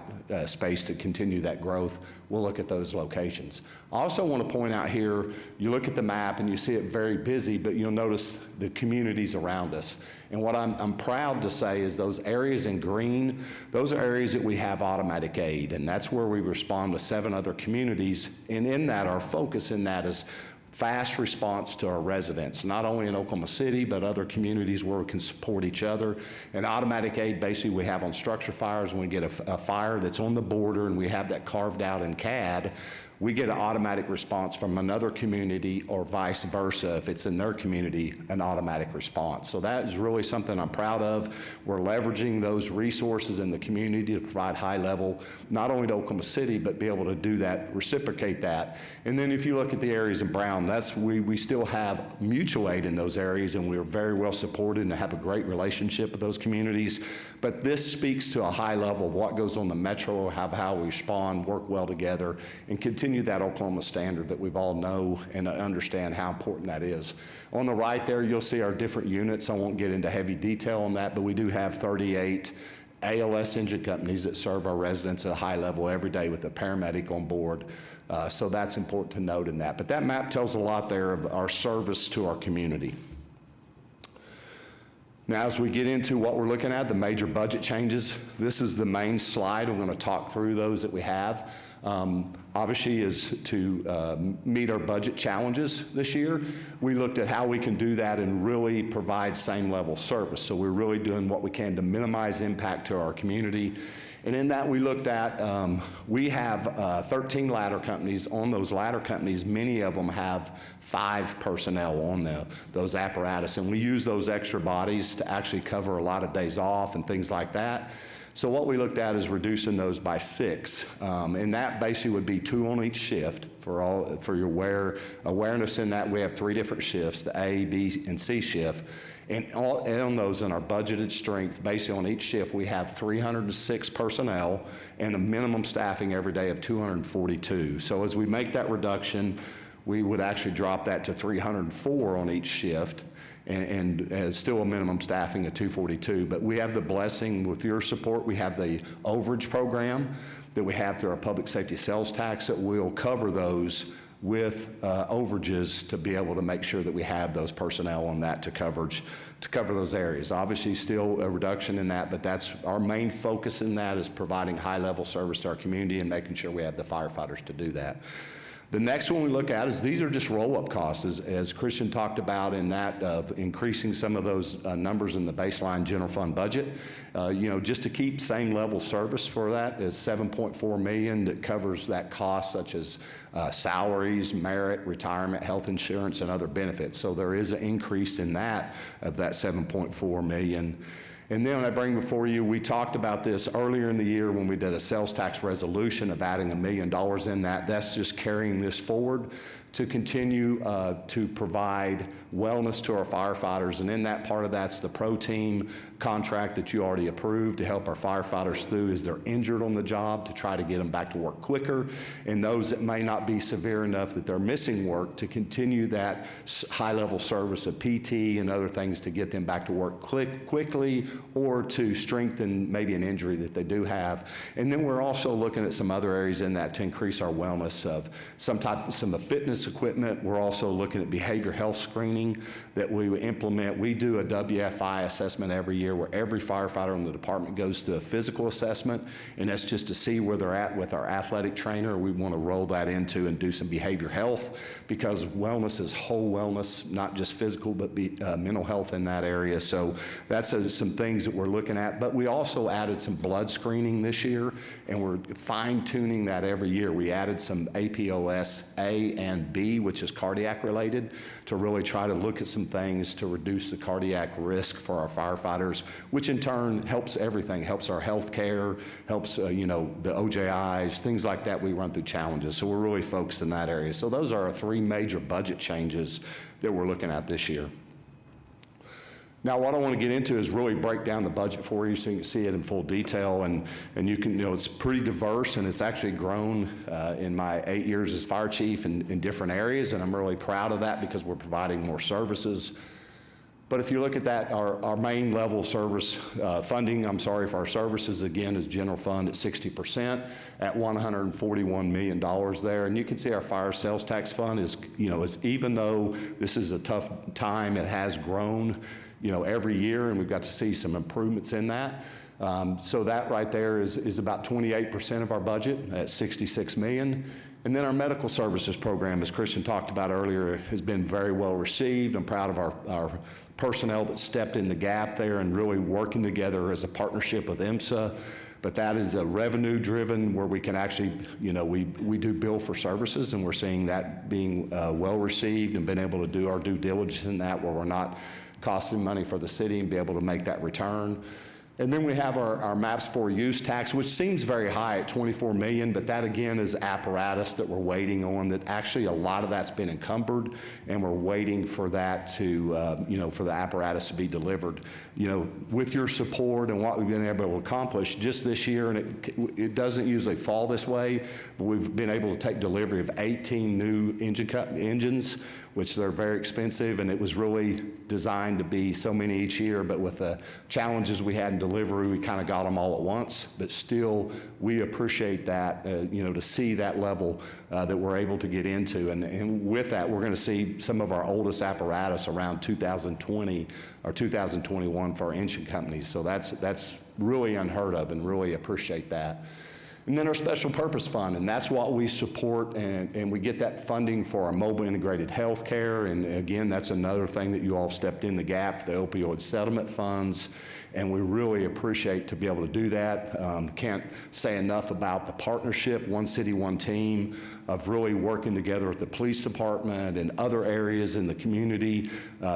space to continue that growth, we'll look at those locations. I also want to point out here, you look at the map and you see it very busy, but you'll notice the communities around us. And what I'm proud to say is those areas in green, those are areas that we have automatic aid, and that's where we respond to 7 other communities. And in that, our focus in that is fast response to our residents, not only in Oklahoma City, but other communities where we can support each other. And automatic aid, basically, we have on structure fires. When we get a fire that's on the border and we have that carved out in CAD, we get an automatic response from another community or vice versa. If it's in their community, an automatic response. So that is really something I'm proud of. We're leveraging those resources in the community to provide high level, not only to Oklahoma City, but be able to do that, reciprocate that. And then if you look at the areas in brown, we still have mutual aid in those areas, and we're very well supported and have a great relationship with those communities. But this speaks to a high level of what goes on the metro, how we respond, work well together, and continue that Oklahoma standard that we've all know and understand how important that is. On the right there, you'll see our different units. I won't get into heavy detail on that, but we do have 38 ALS engine companies that serve our residents at a high level every day with a paramedic on board. So that's important to note in that. But that map tells a lot there of our service to our community. Now, as we get into what we're looking at, the major budget changes, this is the main slide. I'm going to talk through those that we have. Obviously, is to meet our budget challenges this year. We looked at how we can do that and really provide same level service. So we're really doing what we can to minimize impact to our community. And in that, we looked at, we have 13 ladder companies. On those ladder companies, many of them have 5 personnel on those apparatus. And we use those extra bodies to actually cover a lot of days off and things like that. So what we looked at is reducing those by 6. And that basically would be 2 on each shift. For your awareness in that, we have 3 different shifts, the A, B, and C shift. And on those in our budgeted strength, basically on each shift, we have 306 personnel and a minimum staffing every day of 242. So as we make that reduction, we would actually drop that to 304 on each shift and still a minimum staffing of 242. But we have the blessing with your support. We have the overage program that we have through our public safety sales tax that will cover those with overages to be able to make sure that we have those personnel on that to cover those areas. Obviously, still a reduction in that, but that's our main focus in that is providing high-level service to our community and making sure we have the firefighters to do that. The next one we look at is these are just roll-up costs, as Christian talked about in that of increasing some of those numbers in the baseline general fund budget. Just to keep same level service for that is $7.4 million that covers that cost, such as salaries, merit, retirement, health insurance, and other benefits. So there is an increase in that of that $7.4 million. And then I bring before you, we talked about this earlier in the year when we did a sales tax resolution of adding $1 million in that. That's just carrying this forward to continue to provide wellness to our firefighters. And in that, part of that's the Pro Team contract that you already approved to help our firefighters through as they're injured on the job to try to get them back to work quicker. And those that may not be severe enough that they're missing work to continue that high-level service of PT and other things to get them back to work quickly or to strengthen maybe an injury that they do have. And then we're also looking at some other areas in that to increase our wellness of some fitness equipment. We're also looking at behavior health screening that we would implement. We do a WFI assessment every year where every firefighter in the department goes through a physical assessment, and that's just to see where they're at with our athletic trainer. We want to roll that into and do some behavior health because wellness is whole wellness, not just physical, but mental health in that area. So that's some things that we're looking at. But we also added some blood screening this year, and we're fine-tuning that every year. We added some APOS A and B, which is cardiac related, to really try to look at some things to reduce the cardiac risk for our firefighters, which in turn helps everything, helps our health care, helps, the OJIs, things like that. We run through challenges. So we're really focused in that area. So those are our 3 major budget changes that we're looking at this year. Now, what I want to get into is really break down the budget for you so you can see it in full detail, and you can, it's pretty diverse, and it's actually grown in my 8 years as fire chief in different areas, and I'm really proud of that because we're providing more services. But if you look at that, our main level service funding, for our services, again, is general fund at 60% at $141 million there. And you can see our fire sales tax fund is even though this is a tough time, it has grown, every year, and we've got to see some improvements in that. So that right there is about 28% of our budget at $66 million. And then our medical services program, as Christian talked about earlier, has been very well received. I'm proud of our personnel that stepped in the gap there and really working together as a partnership with IMSA. But that is a revenue driven where we can actually, we do bill for services, and we're seeing that being well received and been able to do our due diligence in that where we're not costing money for the city and be able to make that return. And then we have our MAPS for use tax, which seems very high at $24 million, but that again is apparatus that we're waiting on, that actually a lot of that's been encumbered, and we're waiting for that to, for the apparatus to be delivered. With your support and what we've been able to accomplish just this year, and it doesn't usually fall this way, but we've been able to take delivery of 18 new engines, which they're very expensive, and it was really designed to be so many each year, but with the challenges we had in delivery, we kind of got them all at once, but still we appreciate that, to see that level that we're able to get into. And with that, we're gonna see some of our oldest apparatus around 2020 or 2021 for our engine companies. So that's really unheard of, and really appreciate that. And then our special purpose fund, and that's what we support, and we get that funding for our mobile integrated health care. And again, that's another thing that you all stepped in the gap, the opioid settlement funds, and we really appreciate to be able to do that. Can't say enough about the partnership, one city, one team, of really working together with the police department and other areas in the community.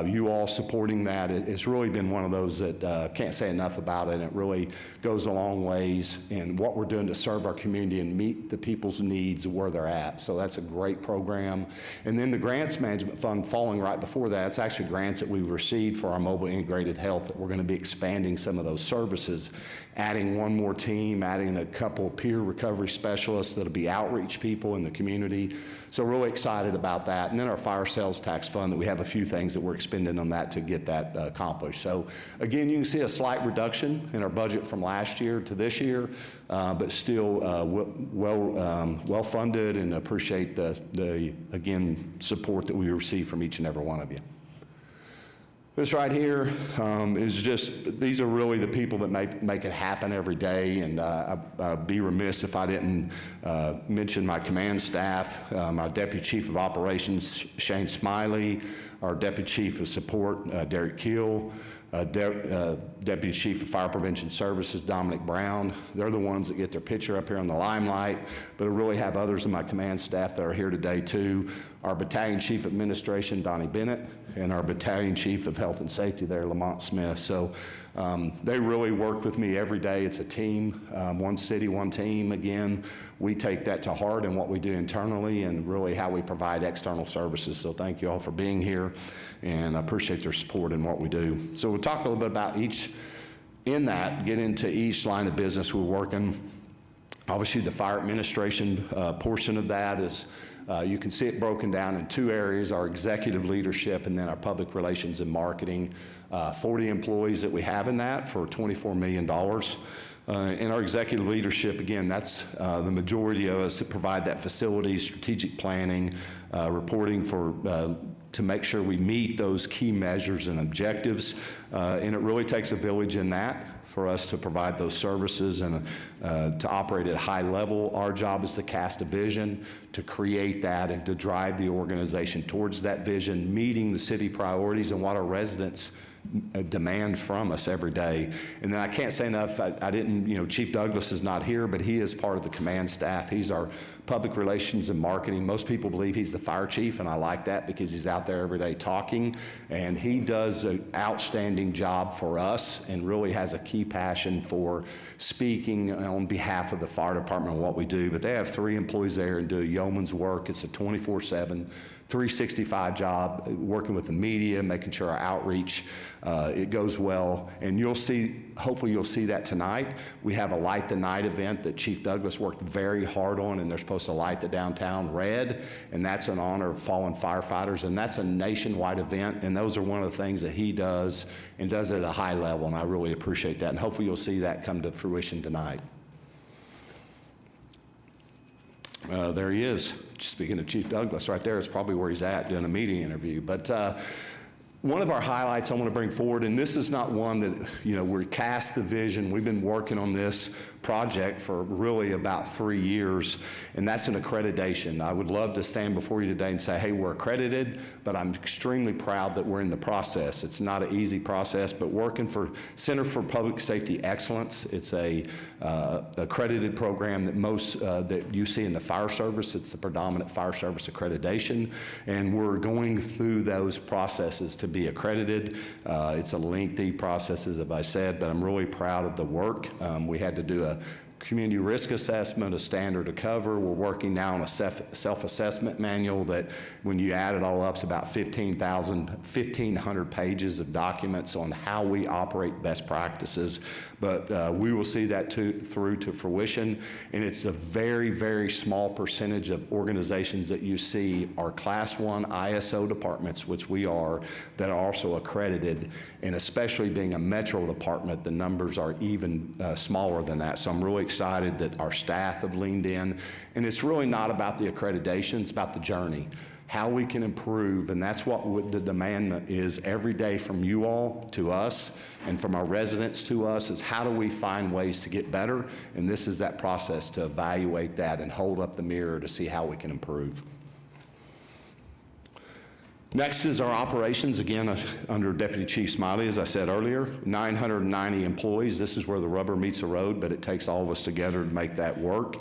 You all supporting that, it's really been one of those that can't say enough about it, and it really goes a long ways in what we're doing to serve our community and meet the people's needs where they're at. So that's a great program. And then the grants management fund following right before that, it's actually grants that we've received for our mobile integrated health that we're going to be expanding some of those services, adding one more team, adding a couple of peer recovery specialists that'll be outreach people in the community. So really excited about that. And then our fire sales tax fund, that we have a few things that we're expending on that to get that accomplished. So again, you can see a slight reduction in our budget from last year to this year, but still well funded, and appreciate the again support that we receive from each and every one of you. This right here is just, these are really the people that make it happen every day, and I'd be remiss if I didn't mention my command staff, my Deputy Chief of Operations, Shane Smiley, our Deputy Chief of Support, Derek Keel, Deputy Chief of Fire Prevention Services, Dominic Brown. They're the ones that get their picture up here on the limelight, but I really have others in my command staff that are here today too. Our Battalion Chief Administration, Donnie Bennett, and our Battalion Chief of Health and Safety there, Lamont Smith. So they really work with me every day. It's a team, one city, one team. Again, we take that to heart in what we do internally and really how we provide external services. So thank you all for being here, and I appreciate their support in what we do. So we'll talk a little bit about each, in that, get into each line of business we're working. Obviously, the fire administration portion of that is, you can see it broken down in two areas, our executive leadership and then our public relations and marketing. 40 employees that we have in that for $24 million. In our executive leadership, again, that's the majority of us that provide that facility, strategic planning, reporting to make sure we meet those key measures and objectives. And it really takes a village in that for us to provide those services and to operate at a high level. Our job is to cast a vision, to create that, and to drive the organization towards that vision, meeting the city priorities and what our residents demand from us every day. And then I can't say enough, I didn't, Chief Douglas is not here, but he is part of the command staff. He's our public relations and marketing. Most people believe he's the fire chief, and I like that because he's out there every day talking, and he does an outstanding job for us and really has a key passion for speaking on behalf of the fire department and what we do. But they have 3 employees there and do a yeoman's work. It's a 24/7, 365 job, working with the media, making sure our outreach, it goes well. And you'll see, hopefully you'll see that tonight. We have a Light the Night event that Chief Douglas worked very hard on, and they're supposed to light the downtown red, and that's in honor of fallen firefighters, and that's a nationwide event, and those are one of the things that he does, and does it at a high level, and I really appreciate that, and hopefully you'll see that come to fruition tonight. There he is. Speaking of Chief Douglas, right there is probably where he's at doing a media interview. But one of our highlights I want to bring forward, and this is not one that, you know, we cast the vision. We've been working on this project for really about 3 years, and that's an accreditation. I would love to stand before you today and say, hey, we're accredited, but I'm extremely proud that we're in the process. It's not an easy process, but working for Center for Public Safety Excellence, it's a accredited program that most that you see in the fire service. It's the predominant fire service accreditation, and we're going through those processes to be accredited. It's a lengthy process, as I said, but I'm really proud of the work. We had to do a community risk assessment, a standard to cover. We're working now on a self-assessment manual that, when you add it all up, is about 1,500 pages of documents on how we operate best practices. But we will see that through to fruition, and it's a very, very small percentage of organizations that you see are Class 1 ISO departments, which we are, that are also accredited, and especially being a metro department, the numbers are even smaller than that. So I'm really excited that our staff have leaned in, and it's really not about the accreditation, it's about the journey, how we can improve, and that's what the demand is every day from you all to us, and from our residents to us, is how do we find ways to get better, and this is that process to evaluate that and hold up the mirror to see how we can improve. Next is our operations, again, under Deputy Chief Smiley, as I said earlier, 990 employees. This is where the rubber meets the road, but it takes all of us together to make that work.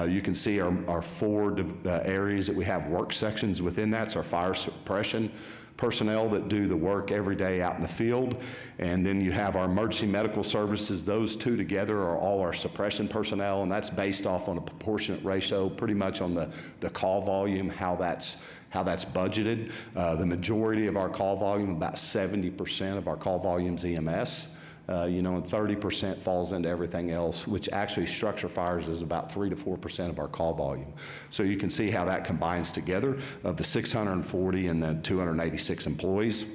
You can see our four areas that we have work sections within that. It's our fire suppression personnel that do the work every day out in the field. And then you have our emergency medical services. Those two together are all our suppression personnel, and that's based off on a proportionate ratio, pretty much on the call volume, how that's budgeted. The majority of our call volume, about 70% of our call volume is EMS. And 30% falls into everything else, which actually structure fires is about 3 to 4% of our call volume. So you can see how that combines together of the 640 and the 286 employees.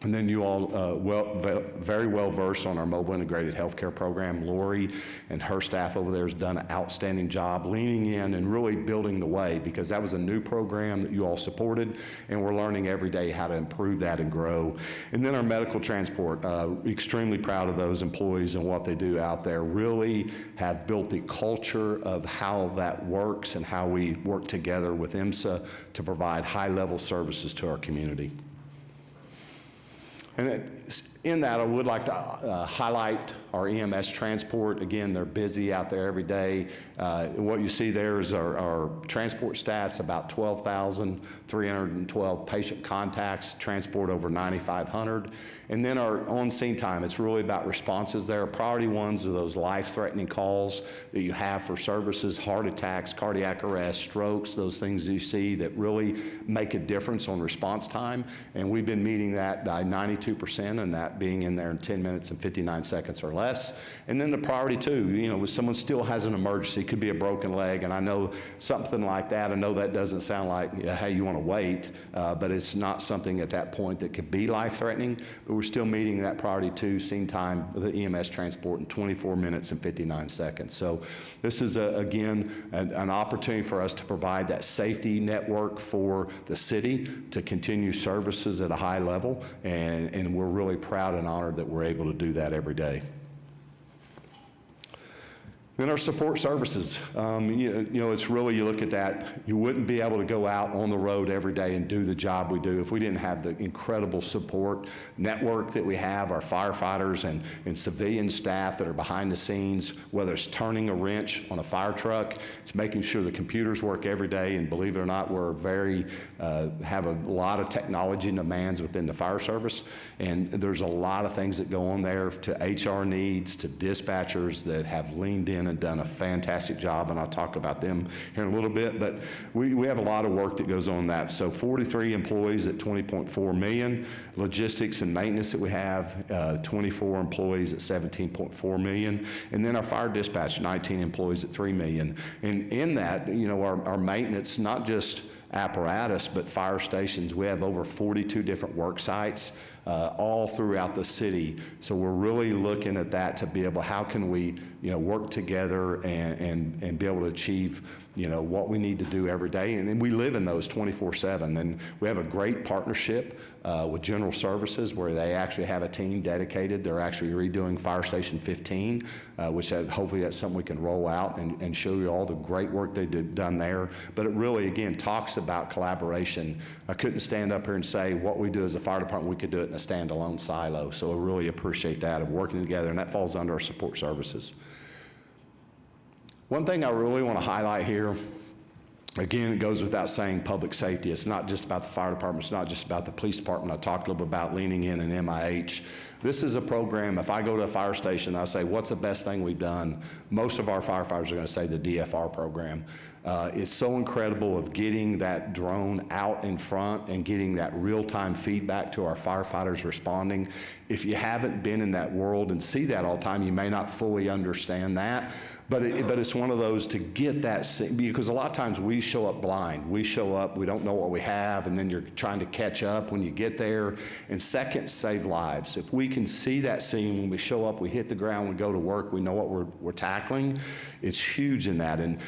And then you all very well versed on our mobile integrated healthcare program. Lori and her staff over there has done an outstanding job leaning in and really building the way, because that was a new program that you all supported, and we're learning every day how to improve that and grow. And then our medical transport, extremely proud of those employees and what they do out there. Really have built the culture of how that works and how we work together with IMSA to provide high-level services to our community. And in that, I would like to highlight our EMS transport. Again, they're busy out there every day. What you see there is our transport stats, about 12,312 patient contacts, transport over 9,500. And then our on-scene time, it's really about responses there. Priority ones are those life-threatening calls that you have for services, heart attacks, cardiac arrest, strokes, those things you see that really make a difference on response time. And we've been meeting that by 92%, and that being in there in 10 minutes and 59 seconds or less. And then the priority two, if someone still has an emergency, it could be a broken leg, and I know something like that, I know that doesn't sound like, hey, you want to wait, but it's not something at that point that could be life-threatening, but we're still meeting that priority two scene time with the EMS transport in 24 minutes and 59 seconds. So this is, again, an opportunity for us to provide that safety network for the city to continue services at a high level, and we're really proud and honored that we're able to do that every day. Then our support services, it's really, you look at that, you wouldn't be able to go out on the road every day and do the job we do if we didn't have the incredible support network that we have, our firefighters and civilian staff that are behind the scenes, whether it's turning a wrench on a fire truck, it's making sure the computers work every day, and believe it or not, we're have a lot of technology demands within the fire service, and there's a lot of things that go on there, to HR needs, to dispatchers that have leaned in and done a fantastic job, and I'll talk about them here in a little bit, but we have a lot of work that goes on that. So 43 employees at $20.4 million, logistics and maintenance that we have, 24 employees at $17.4 million, and then our fire dispatch, 19 employees at $3 million. And in that, you know, our maintenance, not just apparatus, but fire stations. We have over 42 different work sites all throughout the city. So we're really looking at that to be able, how can we, you know, work together and be able to achieve, you know, what we need to do every day. And we live in those 24/7. And we have a great partnership with General Services where they actually have a team dedicated. They're actually redoing Fire Station 15, which hopefully that's something we can roll out and show you all the great work they've done there. But it really, again, talks about collaboration. I couldn't stand up here and say what we do as a fire department, we could do it in a standalone silo. So I really appreciate that, of working together, and that falls under our support services. One thing I really want to highlight here, again, it goes without saying, public safety. It's not just about the fire department. It's not just about the police department. I talked a little bit about leaning in and MIH. This is a program, if I go to a fire station, I say, what's the best thing we've done? Most of our firefighters are going to say the DFR program. It's so incredible of getting that drone out in front and getting that real-time feedback to our firefighters responding. If you haven't been in that world and see that all the time, you may not fully understand that. But it's one of those to get that, because a lot of times we show up blind. We show up, we don't know what we have, and then you're trying to catch up when you get there. And seconds save lives. If we can see that scene when we show up, we hit the ground, we go to work, we know what we're tackling, it's huge in that. And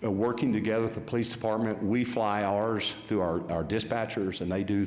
working together with the police department, we fly ours through our dispatchers, and they do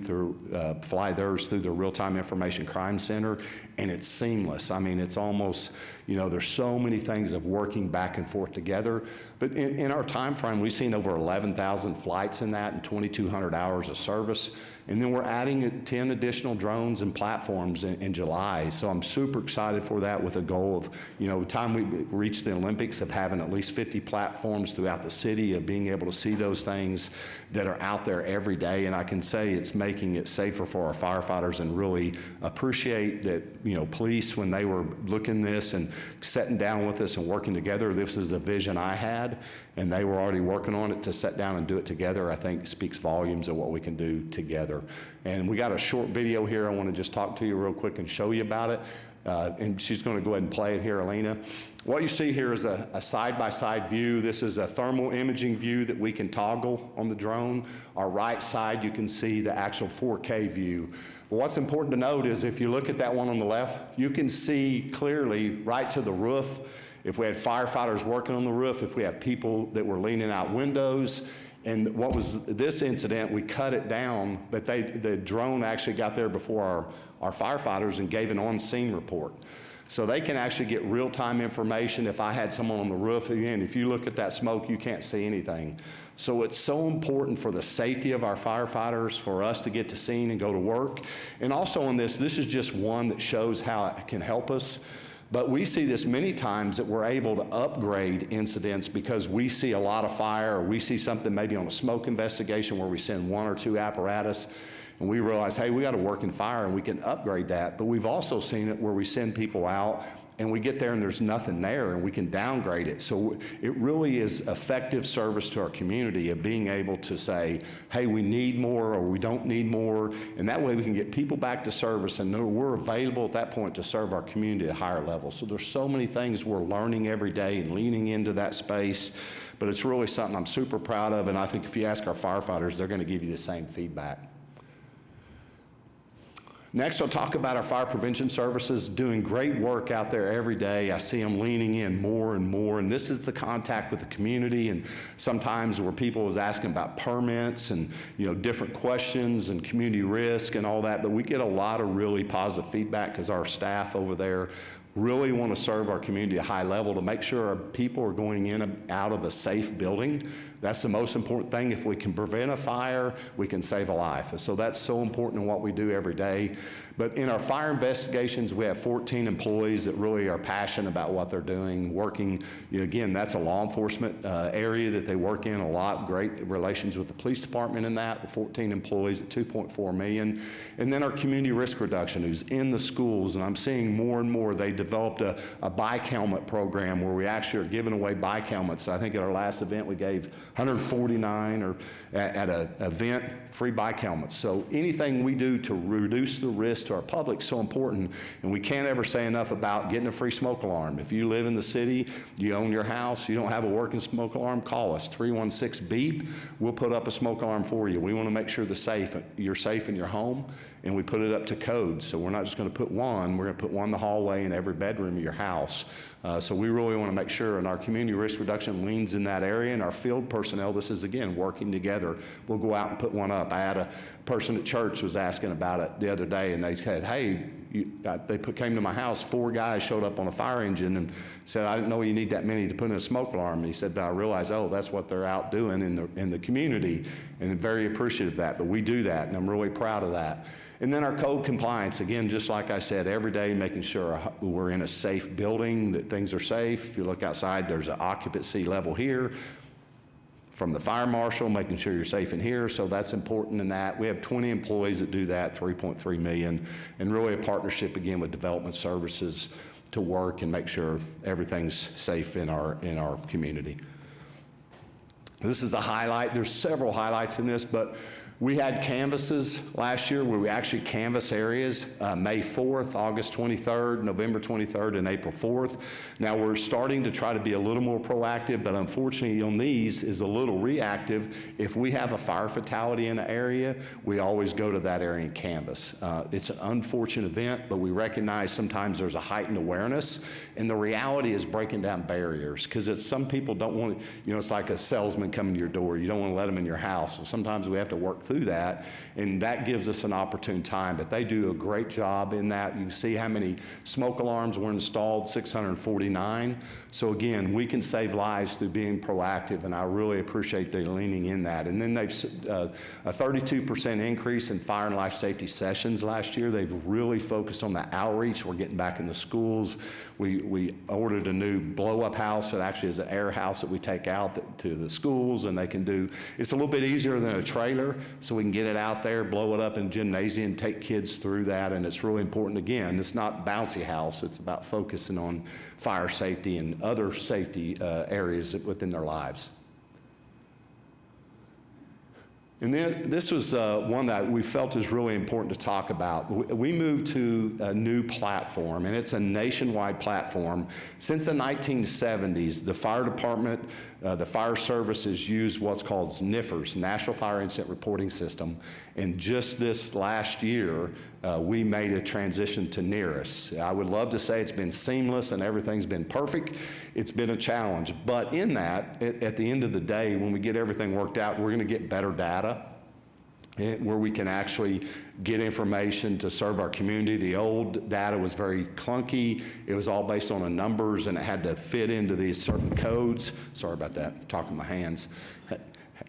fly theirs through the real-time information crime center, and it's seamless. I mean, it's almost, you know, there's so many things of working back and forth together. But in our time frame, we've seen over 11,000 flights in that and 2,200 hours of service. And then we're adding 10 additional drones and platforms in July. So I'm super excited for that, with a goal of, you know, the time we reach the Olympics, of having at least 50 platforms throughout the city, of being able to see those things that are out there every day. And I can say it's making it safer for our firefighters, and really appreciate that, you know, police, when they were looking this and sitting down with us and working together, this is a vision I had, and they were already working on it. To sit down and do it together, I think speaks volumes of what we can do together. And we got a short video here. I want to just talk to you real quick and show you about it. And she's going to go ahead and play it here, Alina. What you see here is a side-by-side view. This is a thermal imaging view that we can toggle on the drone. Our right side, you can see the actual 4K view. But what's important to note is, if you look at that one on the left, you can see clearly right to the roof. If we had firefighters working on the roof, if we have people that were leaning out windows. And what was this incident, we cut it down, but the drone actually got there before our firefighters and gave an on-scene report. So they can actually get real-time information. If I had someone on the roof, again, if you look at that smoke, you can't see anything. So it's so important for the safety of our firefighters, for us to get to scene and go to work. And also on this is just one that shows how it can help us. But we see this many times, that we're able to upgrade incidents because we see a lot of fire, or we see something maybe on a smoke investigation where we send 1 or 2 apparatus, and we realize, hey, we got a working fire, and we can upgrade that. But we've also seen it where we send people out and we get there and there's nothing there, and we can downgrade it. So it really is effective service to our community, of being able to say, hey, we need more, or we don't need more, and that way we can get people back to service, and we're available at that point to serve our community at a higher level. So there's so many things we're learning every day and leaning into that space, but it's really something I'm super proud of, and I think if you ask our firefighters, they're going to give you the same feedback. Next, I'll talk about our fire prevention services, doing great work out there every day. I see them leaning in more and more, and this is the contact with the community, and sometimes where people was asking about permits and, you know, different questions and community risk and all that, but we get a lot of really positive feedback because our staff over there really want to serve our community at a high level, to make sure our people are going in and out of a safe building, That's the most important thing. If we can prevent a fire, we can save a life. And so that's so important in what we do every day. But in our fire investigations, we have 14 employees that really are passionate about what they're doing, working, again, that's a law enforcement area that they work in a lot, great relations with the police department in that, with 14 employees at $2.4 million. And then our community risk reduction, who's in the schools, and I'm seeing more and more, they developed a bike helmet program where we actually are giving away bike helmets. I think at our last event, we gave 149, or at an event, free bike helmets. So anything we do to reduce the risk to our public is so important, and we can't ever say enough about getting a free smoke alarm. If you live in the city, you own your house, you don't have a working smoke alarm, call us, 316-BEEP. We'll put up a smoke alarm for you. We want to make sure you're safe in your home, and we put it up to code. So we're not just going to put one, we're going to put one in the hallway in every bedroom of your house. So we really want to make sure, and our community risk reduction leans in that area, and our field personnel, this is again working together. We'll go out and put one up. I had a person at church was asking about it the other day, and they said, hey, came to my house, 4 guys showed up on a fire engine and said, I didn't know you need that many to put in a smoke alarm. And he said, but I realized, oh, that's what they're out doing in the community, and very appreciative of that. But we do that, and I'm really proud of that. And then our code compliance, again, just like I said, every day making sure we're in a safe building, that things are safe. If you look outside, there's an occupancy level here from the fire marshal, making sure you're safe in here, so that's important in that. We have 20 employees that do that, $3.3 million, and really a partnership, again, with development services to work and make sure everything's safe in our community. This is a highlight. There's several highlights in this, but we had canvases last year where we actually canvass areas, May 4th, August 23rd, November 23rd, and April 4th. Now we're starting to try to be a little more proactive, but unfortunately on these is a little reactive. If we have a fire fatality in an area, we always go to that area and canvass. It's an unfortunate event, but we recognize sometimes there's a heightened awareness, and the reality is breaking down barriers, because some people don't want, it's like a salesman coming to your door. You don't want to let them in your house, so sometimes we have to work through that, and that gives us an opportune time. But they do a great job in that. You can see how many smoke alarms were installed, 649. So again, we can save lives through being proactive, and I really appreciate their leaning in that. And then they've a 32% increase in fire and life safety sessions last year. They've really focused on the outreach. We're getting back in the schools. We ordered a new blow-up house that actually is an air house that we take out to the schools, and they can do, it's a little bit easier than a trailer, so we can get it out there, blow it up in gymnasium, take kids through that, and it's really important. Again, it's not bouncy house, it's about focusing on fire safety and other safety areas within their lives. And then this was one that we felt is really important to talk about. We moved to a new platform, and it's a nationwide platform. Since the 1970s, the fire department, the fire services use what's called NFIRS, National Fire Incident Reporting System. And just this last year, we made a transition to NERIS. I would love to say it's been seamless and everything's been perfect. It's been a challenge. But in that, at the end of the day, when we get everything worked out, we're going to get better data where we can actually get information to serve our community. The old data was very clunky. It was all based on the numbers, and it had to fit into these certain codes. Sorry about that, I'm talking with my hands.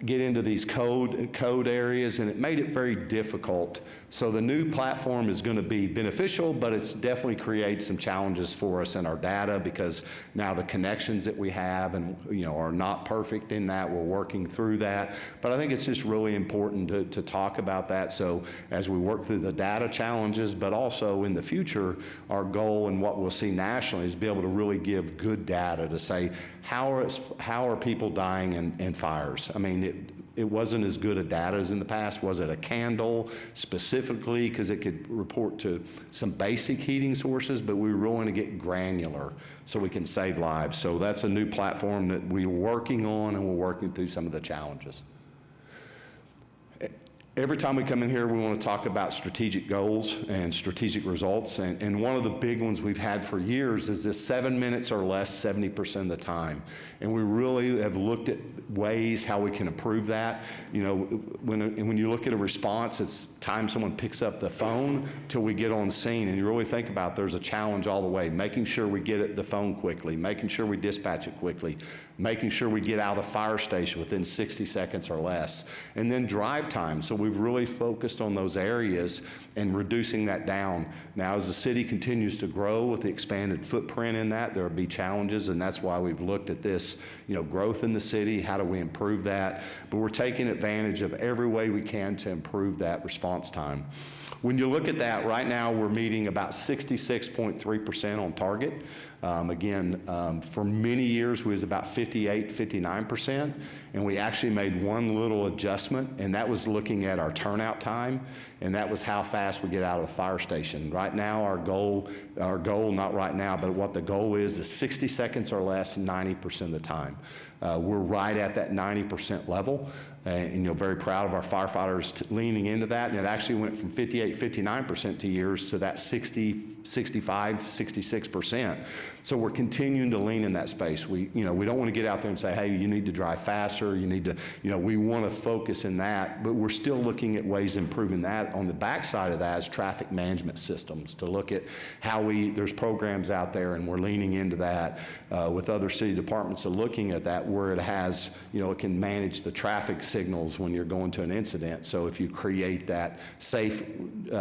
Get into these code areas, and it made it very difficult. So the new platform is going to be beneficial, but it's definitely creates some challenges for us in our data, because now the connections that we have and are not perfect in that. We're working through that, but I think it's just really important to talk about that. So as we work through the data challenges, but also in the future, our goal and what we'll see nationally is be able to really give good data to say how are people dying in fires. I mean, it wasn't as good a data as in the past. Was it a candle specifically? Because it could report to some basic heating sources, but we really want to get granular so we can save lives. So that's a new platform that we're working on, and we're working through some of the challenges. Every time we come in here, we want to talk about strategic goals and strategic results. And one of the big ones we've had for years is this 7 minutes or less 70% of the time. And we really have looked at ways how we can improve that. You know, when you look at a response, it's time someone picks up the phone till we get on scene. And you really think about there's a challenge all the way, making sure we get the phone quickly, making sure we dispatch it quickly, making sure we get out of the fire station within 60 seconds or less. And then drive time. So we've really focused on those areas and reducing that down. Now, as the city continues to grow with the expanded footprint in that, there will be challenges, and that's why we've looked at this, you know, growth in the city, how do we improve that? But we're taking advantage of every way we can to improve that response time. When you look at that, right now we're meeting about 66.3% on target. For many years we was about 58, 59%, and we actually made one little adjustment, and that was looking at our turnout time, and that was how fast we get out of the fire station. Right now our goal, not right now, but what the goal is 60 seconds or less 90% of the time. We're right at that 90% level, and you know, very proud of our firefighters leaning into that, and it actually went from 58, 59% to years to that 60, 65, 66%. So we're continuing to lean in that space. We don't want to get out there and say, hey, you need to drive faster, you need to, we want to focus in that, but we're still looking at ways of improving that. On the backside of that is traffic management systems, to look at how there's programs out there, and we're leaning into that with other city departments of looking at that, where it has, it can manage the traffic signals when you're going to an incident. So if you create that safe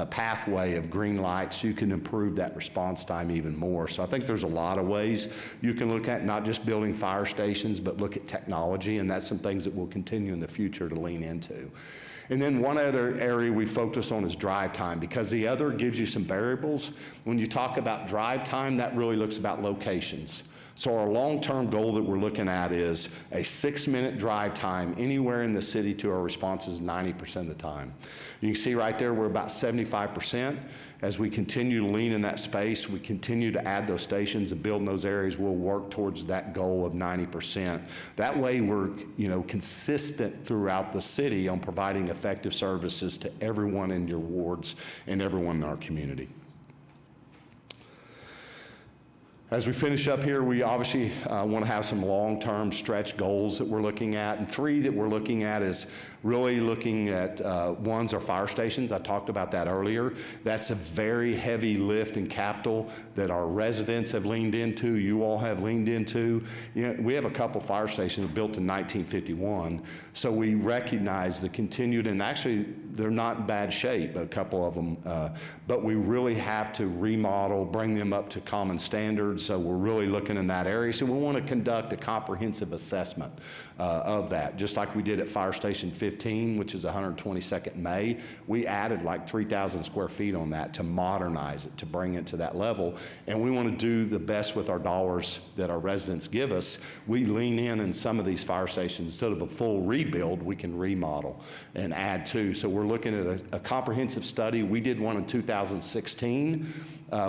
pathway of green lights, you can improve that response time even more. So I think there's a lot of ways you can look at, not just building fire stations, but look at technology, and that's some things that we'll continue in the future to lean into. And then one other area we focus on is drive time, because the other gives you some variables. When you talk about drive time, that really looks about locations. So our long-term goal that we're looking at is a 6-minute drive time anywhere in the city to our responses 90% of the time. You can see right there we're about 75%. As we continue to lean in that space, we continue to add those stations and build in those areas, we'll work towards that goal of 90%. That way we're consistent throughout the city on providing effective services to everyone in your wards and everyone in our community. As we finish up here, we obviously want to have some long-term stretch goals that we're looking at, and 3 that we're looking at is really looking at, one's our fire stations. I talked about that earlier. That's a very heavy lift in capital that our residents have leaned into, you all have leaned into. We have a couple fire stations built in 1951, so we recognize the continued, and actually they're not in bad shape, a couple of them, but we really have to remodel, bring them up to common standards. So we're really looking in that area. So we want to conduct a comprehensive assessment of that, just like we did at Fire Station 15, which is 122nd May. We added like 3,000 square feet on that to modernize it, to bring it to that level. And we want to do the best with our dollars that our residents give us. We lean in some of these fire stations. Instead of a full rebuild, we can remodel and add to. So we're looking at a comprehensive study. We did one in 2016.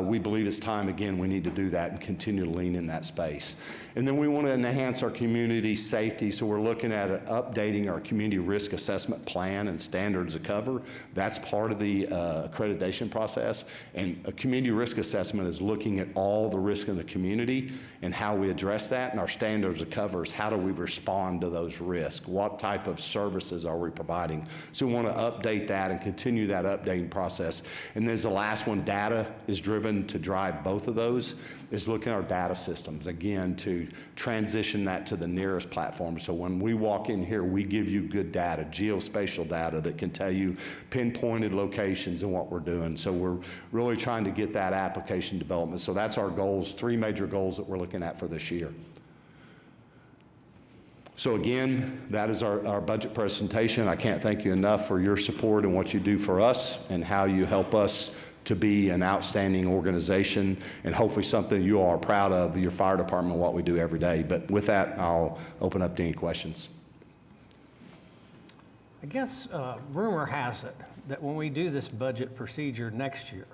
We believe it's time, again, we need to do that and continue to lean in that space. And then we want to enhance our community safety, so we're looking at updating our community risk assessment plan and standards of cover. That's part of the accreditation process. And a community risk assessment is looking at all the risk in the community and how we address that. And our standards of cover is how do we respond to those risks? What type of services are we providing? So we want to update that and continue that updating process. And there's the last one, data is driven to drive both of those, is looking at our data systems, again, to transition that to the nearest platform. So when we walk in here, we give you good data, geospatial data that can tell you pinpointed locations and what we're doing. So we're really trying to get that application development. So that's our goals, 3 major goals that we're looking at for this year. So again, that is our budget presentation. I can't thank you enough for your support and what you do for us and how you help us to be an outstanding organization, and hopefully something you all are proud of, your fire department, what we do every day. But with that, I'll open up to any questions. I guess rumor has it that when we do this budget procedure next year,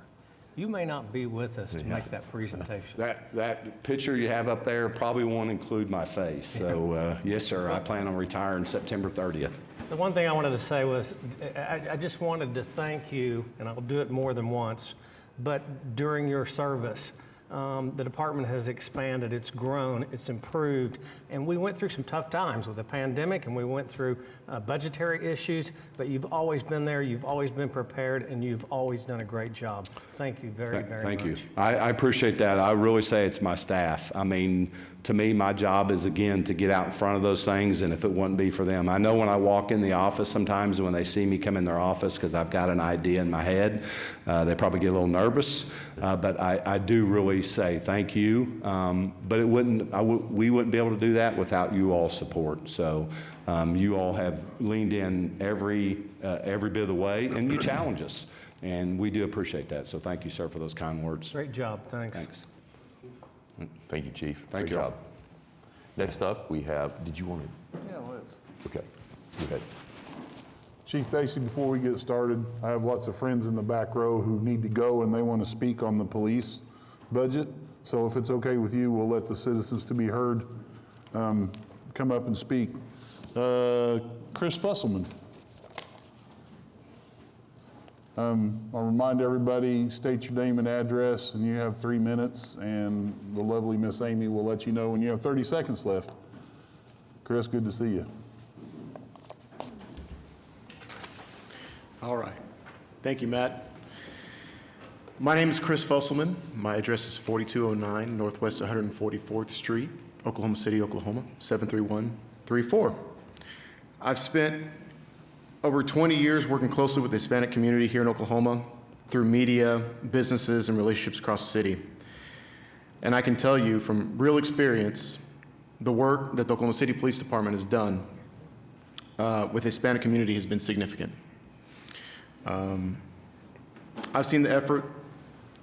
You may not be with us to make that presentation. That picture you have up there probably won't include my face. So, yes, sir, I plan on retiring September 30th. The one thing I wanted to say was, I just wanted to thank you, and I'll do it more than once, but during your service, the department has expanded, it's grown, it's improved, and we went through some tough times with the pandemic, and we went through budgetary issues, but you've always been there, you've always been prepared, and you've always done a great job. Thank you very much. Thank you. I appreciate that. I really say it's my staff. I mean, to me, my job is, again, to get out in front of those things, and if it wouldn't be for them. I know when I walk in the office sometimes when they see me come in their office because I've got an idea in my head, they probably get a little nervous, but I do really say thank you. But it we wouldn't be able to do that without you all's support. So you all have leaned in every bit of the way, and you challenge us, and we do appreciate that. So thank you, sir, for those kind words. Great job, thanks. Thanks. Thank you, Chief. Thank Great you. job. Next up, we have, did you want to? Yeah, let's. Okay, go ahead. Chief, basically, before we get started, I have lots of friends in the back row who need to go and they want to speak on the police budget. So if it's okay with you, we'll let the citizens to be heard come up and speak. Chris Fusselman. I'll remind everybody, state your name and address, and you have 3 minutes, and the lovely Miss Amy will let you know when you have 30 seconds left. Chris, good to see you. All right. Thank you, Matt. My name is Chris Fusselman. My address is 4209 Northwest 144th Street, Oklahoma City, Oklahoma, 73134. I've spent over 20 years working closely with the Hispanic community here in Oklahoma through media, businesses, and relationships across the city. And I can tell you from real experience, the work that the Oklahoma City Police Department has done with the Hispanic community has been significant. I've seen the effort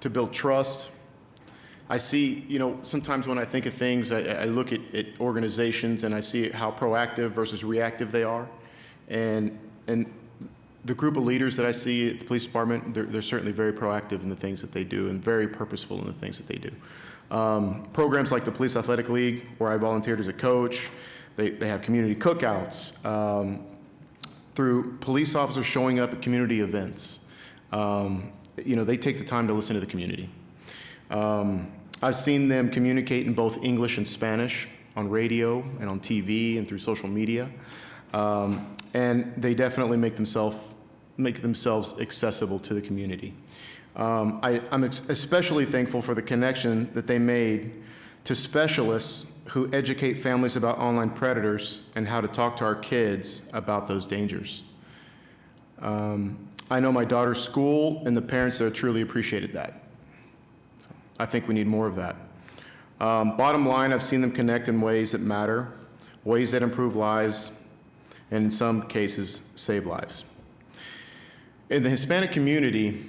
to build trust. I see, sometimes when I think of things, I look at organizations and I see how proactive versus reactive they are. And the group of leaders that I see at the police department, they're certainly very proactive in the things that they do and very purposeful in the things that they do. Programs like the Police Athletic League, where I volunteered as a coach, they have community cookouts, through police officers showing up at community events. They take the time to listen to the community. I've seen them communicate in both English and Spanish on radio and on TV and through social media. And they definitely make themselves accessible to the community. I'm especially thankful for the connection that they made to specialists who educate families about online predators and how to talk to our kids about those dangers. I know my daughter's school and the parents there truly appreciated that. So I think we need more of that. Bottom line, I've seen them connect in ways that matter, ways that improve lives, and in some cases, save lives. In the Hispanic community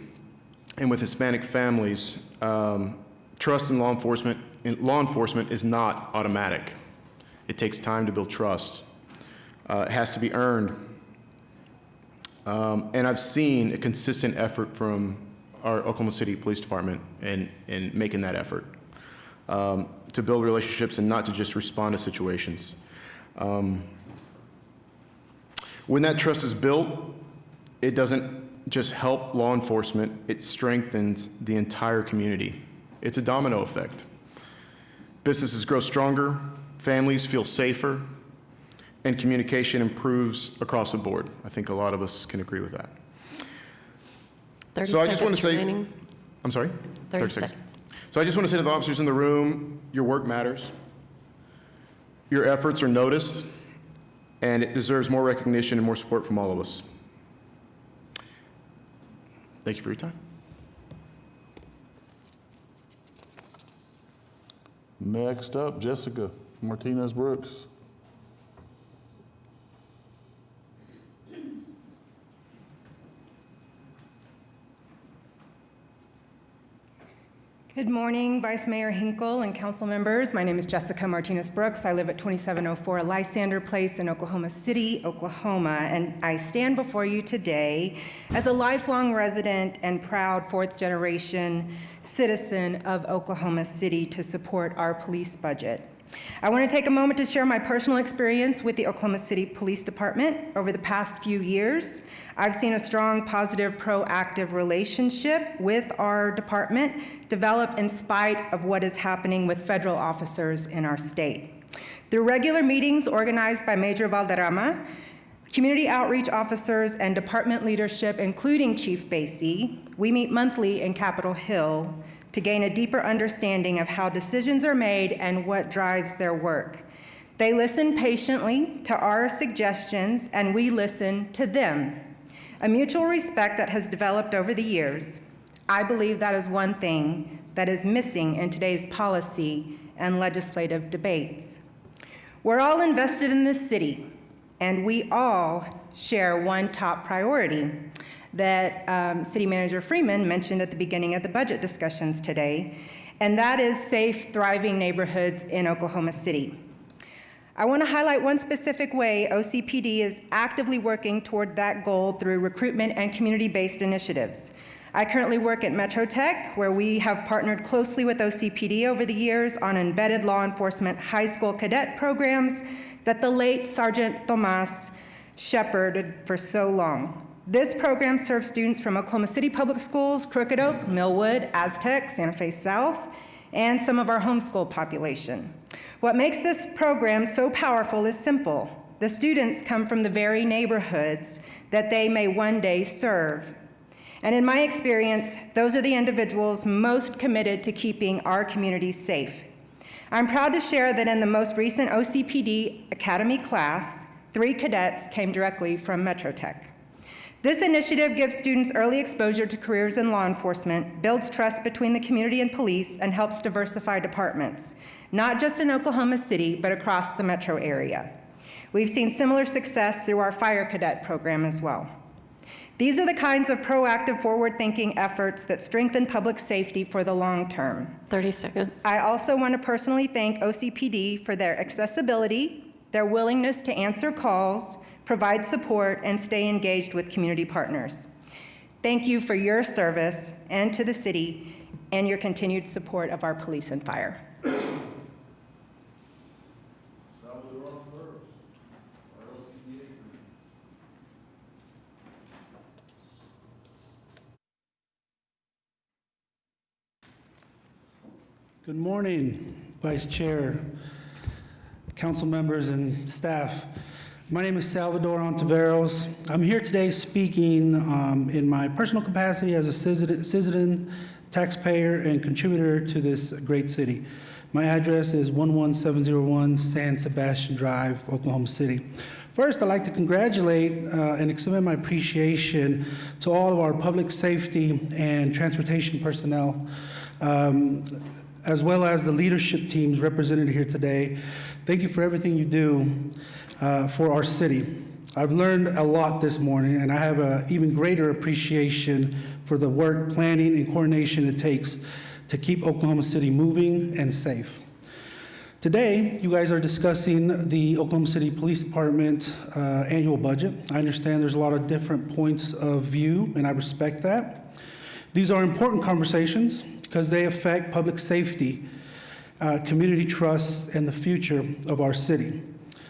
and with Hispanic families, trust in law enforcement is not automatic. It takes time to build trust. It has to be earned. And I've seen a consistent effort from our Oklahoma City Police Department in making that effort to build relationships and not to just respond to situations. When that trust is built, it doesn't just help law enforcement, it strengthens the entire community. It's a domino effect. Businesses grow stronger, families feel safer, and communication improves across the board. I think a lot of us can agree with that. 30 so I just want to say, remaining. I'm sorry? 30 seconds. So I just want to say to the officers in the room, your work matters. Your efforts are noticed, and it deserves more recognition and more support from all of us. Thank you for your time. Next up, Jessica Martinez Brooks. Good morning, Vice Mayor Hinkle and council members. My name is Jessica Martinez-Brooks. I live at 2704 Lysander Place in Oklahoma City, Oklahoma, and I stand before you today as a lifelong resident and proud fourth-generation citizen of Oklahoma City to support our police budget. I want to take a moment to share my personal experience with the Oklahoma City Police Department. Over the past few years, I've seen a strong, positive, proactive relationship with our department develop in spite of what is happening with federal officers in our state. Through regular meetings organized by Major Valderrama, community outreach officers, and department leadership, including Chief Basie, we meet monthly in Capitol Hill to gain a deeper understanding of how decisions are made and what drives their work. They listen patiently to our suggestions, and we listen to them. A mutual respect that has developed over the years. I believe that is one thing that is missing in today's policy and legislative debates. We're all invested in this city, and we all share one top priority that City Manager Freeman mentioned at the beginning of the budget discussions today, and that is safe, thriving neighborhoods in Oklahoma City. I want to highlight one specific way OCPD is actively working toward that goal through recruitment and community-based initiatives. I currently work at Metro Tech, where we have partnered closely with OCPD over the years on embedded law enforcement high school cadet programs that the late Sergeant Tomas shepherded for so long. This program serves students from Oklahoma City Public Schools, Crooked Oak, Millwood, Aztec, Santa Fe South, and some of our homeschool population. What makes this program so powerful is simple. The students come from the very neighborhoods that they may one day serve. And in my experience, those are the individuals most committed to keeping our communities safe. I'm proud to share that in the most recent OCPD Academy class, 3 cadets came directly from Metro Tech. This initiative gives students early exposure to careers in law enforcement, builds trust between the community and police, and helps diversify departments, not just in Oklahoma City, but across the metro area. We've seen similar success through our fire cadet program as well. These are the kinds of proactive, forward-thinking efforts that strengthen public safety for the long term. 30 seconds. I also want to personally thank OCPD for their accessibility, their willingness to answer calls, provide support, and stay engaged with community partners. Thank you for your service and to the city and your continued support of our police and fire. Good morning, Vice Chair, council members, and staff. My name is Salvador Ontiveros. I'm here today speaking in my personal capacity as a citizen, taxpayer, and contributor to this great city. My address is 11701 San Sebastian Drive, Oklahoma City. First, I'd like to congratulate and extend my appreciation to all of our public safety and transportation personnel, as well as the leadership teams represented here today. Thank you for everything you do for our city. I've learned a lot this morning, and I have an even greater appreciation for the work, planning, and coordination it takes to keep Oklahoma City moving and safe. Today, you guys are discussing the Oklahoma City Police Department annual budget. I understand there's a lot of different points of view, and I respect that. These are important conversations because they affect public safety, community trust, and the future of our city.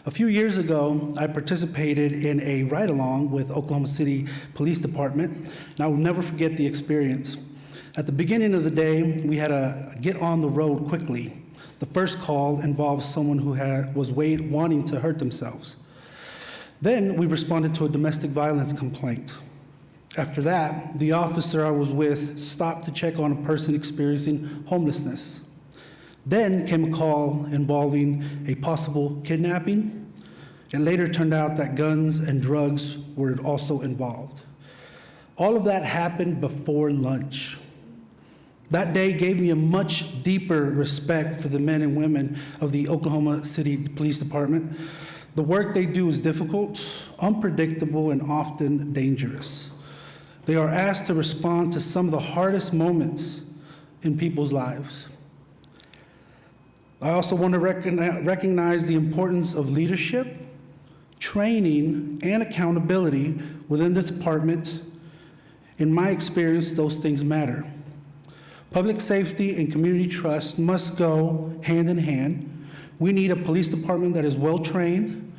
A few years ago, I participated in a ride-along with Oklahoma City Police Department, and I will never forget the experience. At the beginning of the day, we had to get on the road quickly. The first call involved someone who was wanting to hurt themselves. Then we responded to a domestic violence complaint. After that, the officer I was with stopped to check on a person experiencing homelessness. Then came a call involving a possible kidnapping. It later turned out that guns and drugs were also involved. All of that happened before lunch. That day gave me a much deeper respect for the men and women of the Oklahoma City Police Department. The work they do is difficult, unpredictable, and often dangerous. They are asked to respond to some of the hardest moments in people's lives. I also want to recognize the importance of leadership, training, and accountability within the department. In my experience, those things matter. Public safety and community trust must go hand in hand. We need a police department that is well-trained,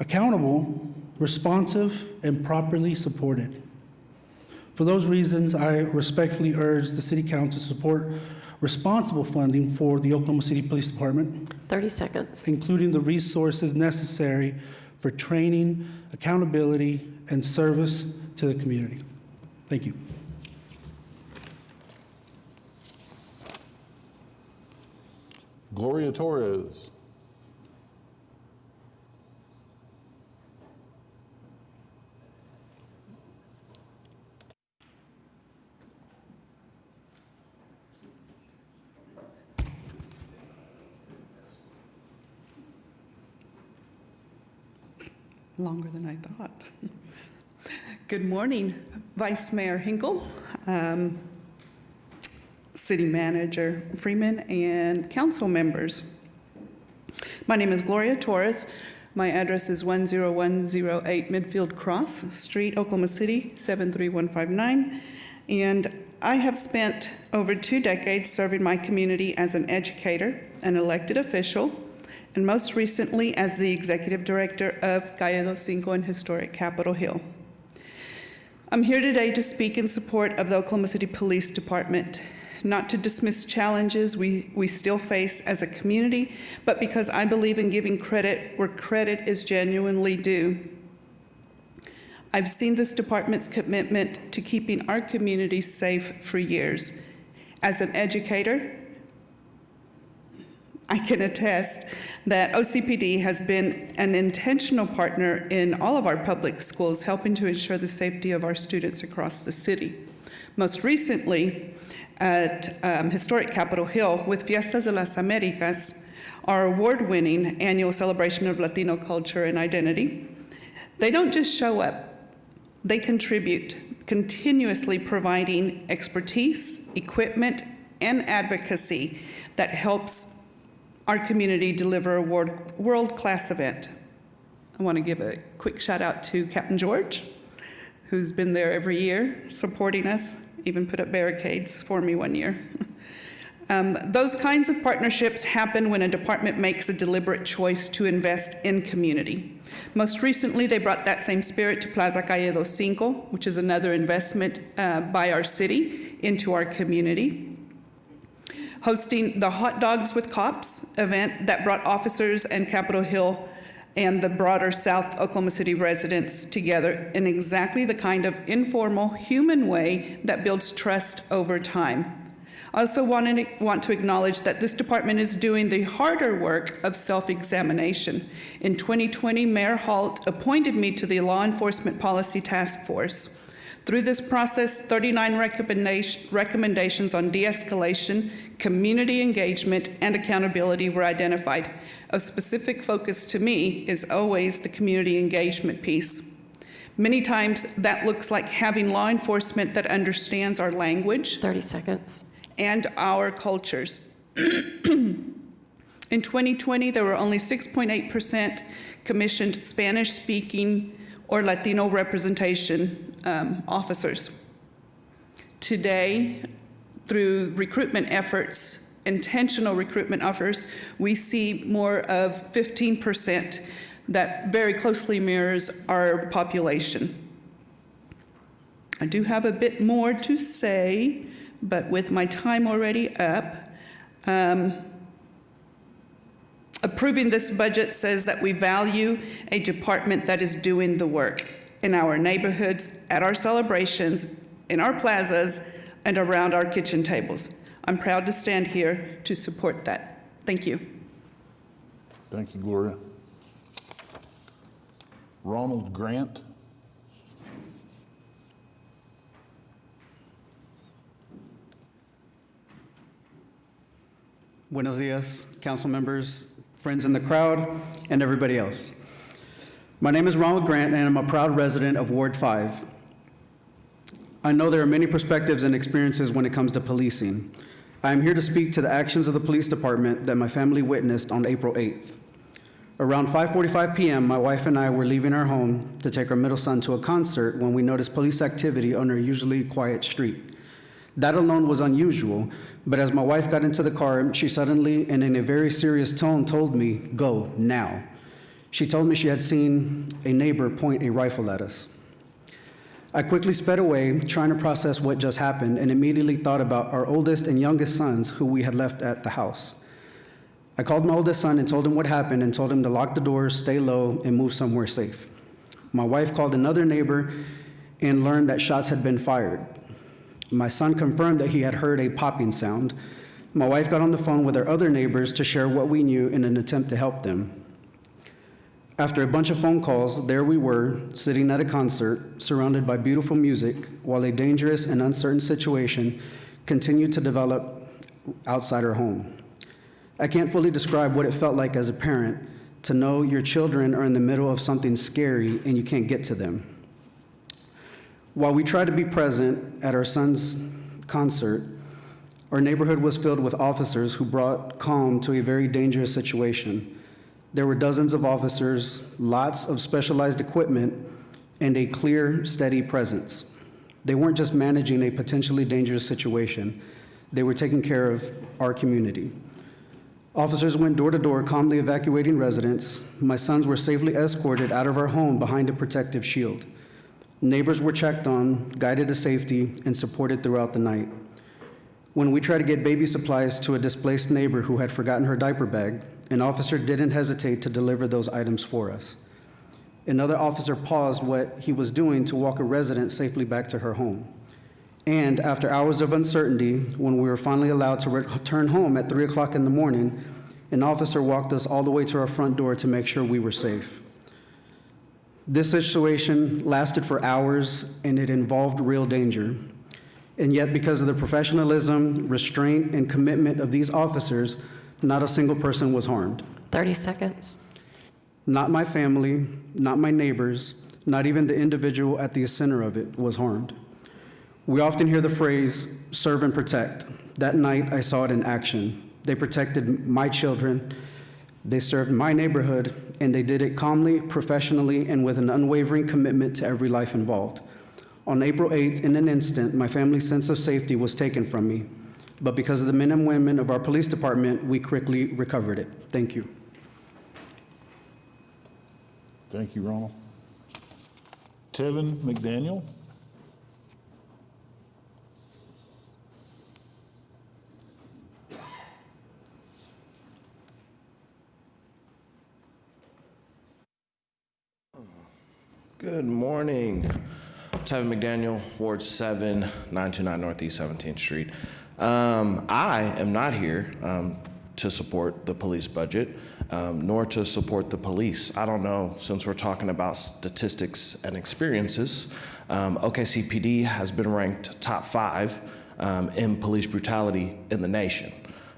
accountable, responsive, and properly supported. For those reasons, I respectfully urge the City Council to support responsible funding for the Oklahoma City Police Department. 30 seconds. Including the resources necessary for training, accountability, and service to the community. Thank you. Gloria Torres. Longer than I thought. Good morning, Vice Mayor Hinkle, City Manager Freeman, and council members. My name is Gloria Torres. My address is 10108 Midfield Cross Street, Oklahoma City, 73159. And I have spent over 2 decades serving my community as an educator, an elected official, and most recently as the Executive Director of Calle Dos Cinco and Historic Capitol Hill. I'm here today to speak in support of the Oklahoma City Police Department, not to dismiss challenges we still face as a community, but because I believe in giving credit where credit is genuinely due. I've seen this department's commitment to keeping our community safe for years. As an educator, I can attest that OCPD has been an intentional partner in all of our public schools, helping to ensure the safety of our students across the city. Most recently, at Historic Capitol Hill with Fiestas de las Americas, our award-winning annual celebration of Latino culture and identity, they don't just show up, they contribute, continuously providing expertise, equipment, and advocacy that helps our community deliver a world-class event. I want to give a quick shout out to Captain George, who's been there every year supporting us, even put up barricades for me one year. Those kinds of partnerships happen when a department makes a deliberate choice to invest in community. Most recently, they brought that same spirit to Plaza Calle Dos Cinco, which is another investment by our city into our community. Hosting the Hot Dogs with Cops event that brought officers and Capitol Hill and the broader South Oklahoma City residents together in exactly the kind of informal, human way that builds trust over time. I also want to acknowledge that this department is doing the harder work of self-examination. In 2020, Mayor Halt appointed me to the Law Enforcement Policy Task Force. Through this process, 39 recommendations on de-escalation, community engagement, and accountability were identified. Of specific focus to me is always the community engagement piece. Many times that looks like having law enforcement that understands our language. 30 seconds. And our cultures. In 2020, there were only 6.8% commissioned Spanish-speaking or Latino representation officers. Today, through recruitment efforts, intentional recruitment efforts, we see more of 15% that very closely mirrors our population. I do have a bit more to say, but with my time already up, approving this budget says that we value a department that is doing the work in our neighborhoods, at our celebrations, in our plazas, and around our kitchen tables. I'm proud to stand here to support that. Thank you. Thank you, Gloria. Ronald Grant. Buenos dias, council members, friends in the crowd, and everybody else. My name is Ronald Grant, and I'm a proud resident of Ward 5. I know there are many perspectives and experiences when it comes to policing. I am here to speak to the actions of the police department that my family witnessed on April 8th. Around 5:45 p.m., my wife and I were leaving our home to take our middle son to a concert when we noticed police activity on our usually quiet street. That alone was unusual, but as my wife got into the car, she suddenly and in a very serious tone told me, "Go now." She told me she had seen a neighbor point a rifle at us. I quickly sped away, trying to process what just happened, and immediately thought about our oldest and youngest sons who we had left at the house. I called my oldest son and told him what happened and told him to lock the doors, stay low, and move somewhere safe. My wife called another neighbor and learned that shots had been fired. My son confirmed that he had heard a popping sound. My wife got on the phone with our other neighbors to share what we knew in an attempt to help them. After a bunch of phone calls, there we were, sitting at a concert, surrounded by beautiful music, while a dangerous and uncertain situation continued to develop outside our home. I can't fully describe what it felt like as a parent to know your children are in the middle of something scary and you can't get to them. While we tried to be present at our son's concert, our neighborhood was filled with officers who brought calm to a very dangerous situation. There were dozens of officers, lots of specialized equipment, and a clear, steady presence. They weren't just managing a potentially dangerous situation, they were taking care of our community. Officers went door to door, calmly evacuating residents. My sons were safely escorted out of our home behind a protective shield. Neighbors were checked on, guided to safety, and supported throughout the night. When we tried to get baby supplies to a displaced neighbor who had forgotten her diaper bag, an officer didn't hesitate to deliver those items for us. Another officer paused what he was doing to walk a resident safely back to her home. And after hours of uncertainty, when we were finally allowed to return home at 3 o'clock in the morning, an officer walked us all the way to our front door to make sure we were safe. This situation lasted for hours, and it involved real danger. And yet, because of the professionalism, restraint, and commitment of these officers, not a single person was harmed. 30 seconds. Not my family, not my neighbors, not even the individual at the center of it was harmed. We often hear the phrase, serve and protect. That night, I saw it in action. They protected my children, they served my neighborhood, and they did it calmly, professionally, and with an unwavering commitment to every life involved. On April 8th, in an instant, my family's sense of safety was taken from me. But because of the men and women of our police department, we quickly recovered it. Thank you. Thank you, Ronald. Tevin McDaniel. Good morning. Tevin McDaniel, Ward 7, 929 Northeast 17th Street. I am not here to support the police budget, nor to support the police. I don't know, since we're talking about statistics and experiences, OKCPD has been ranked top 5 in police brutality in the nation.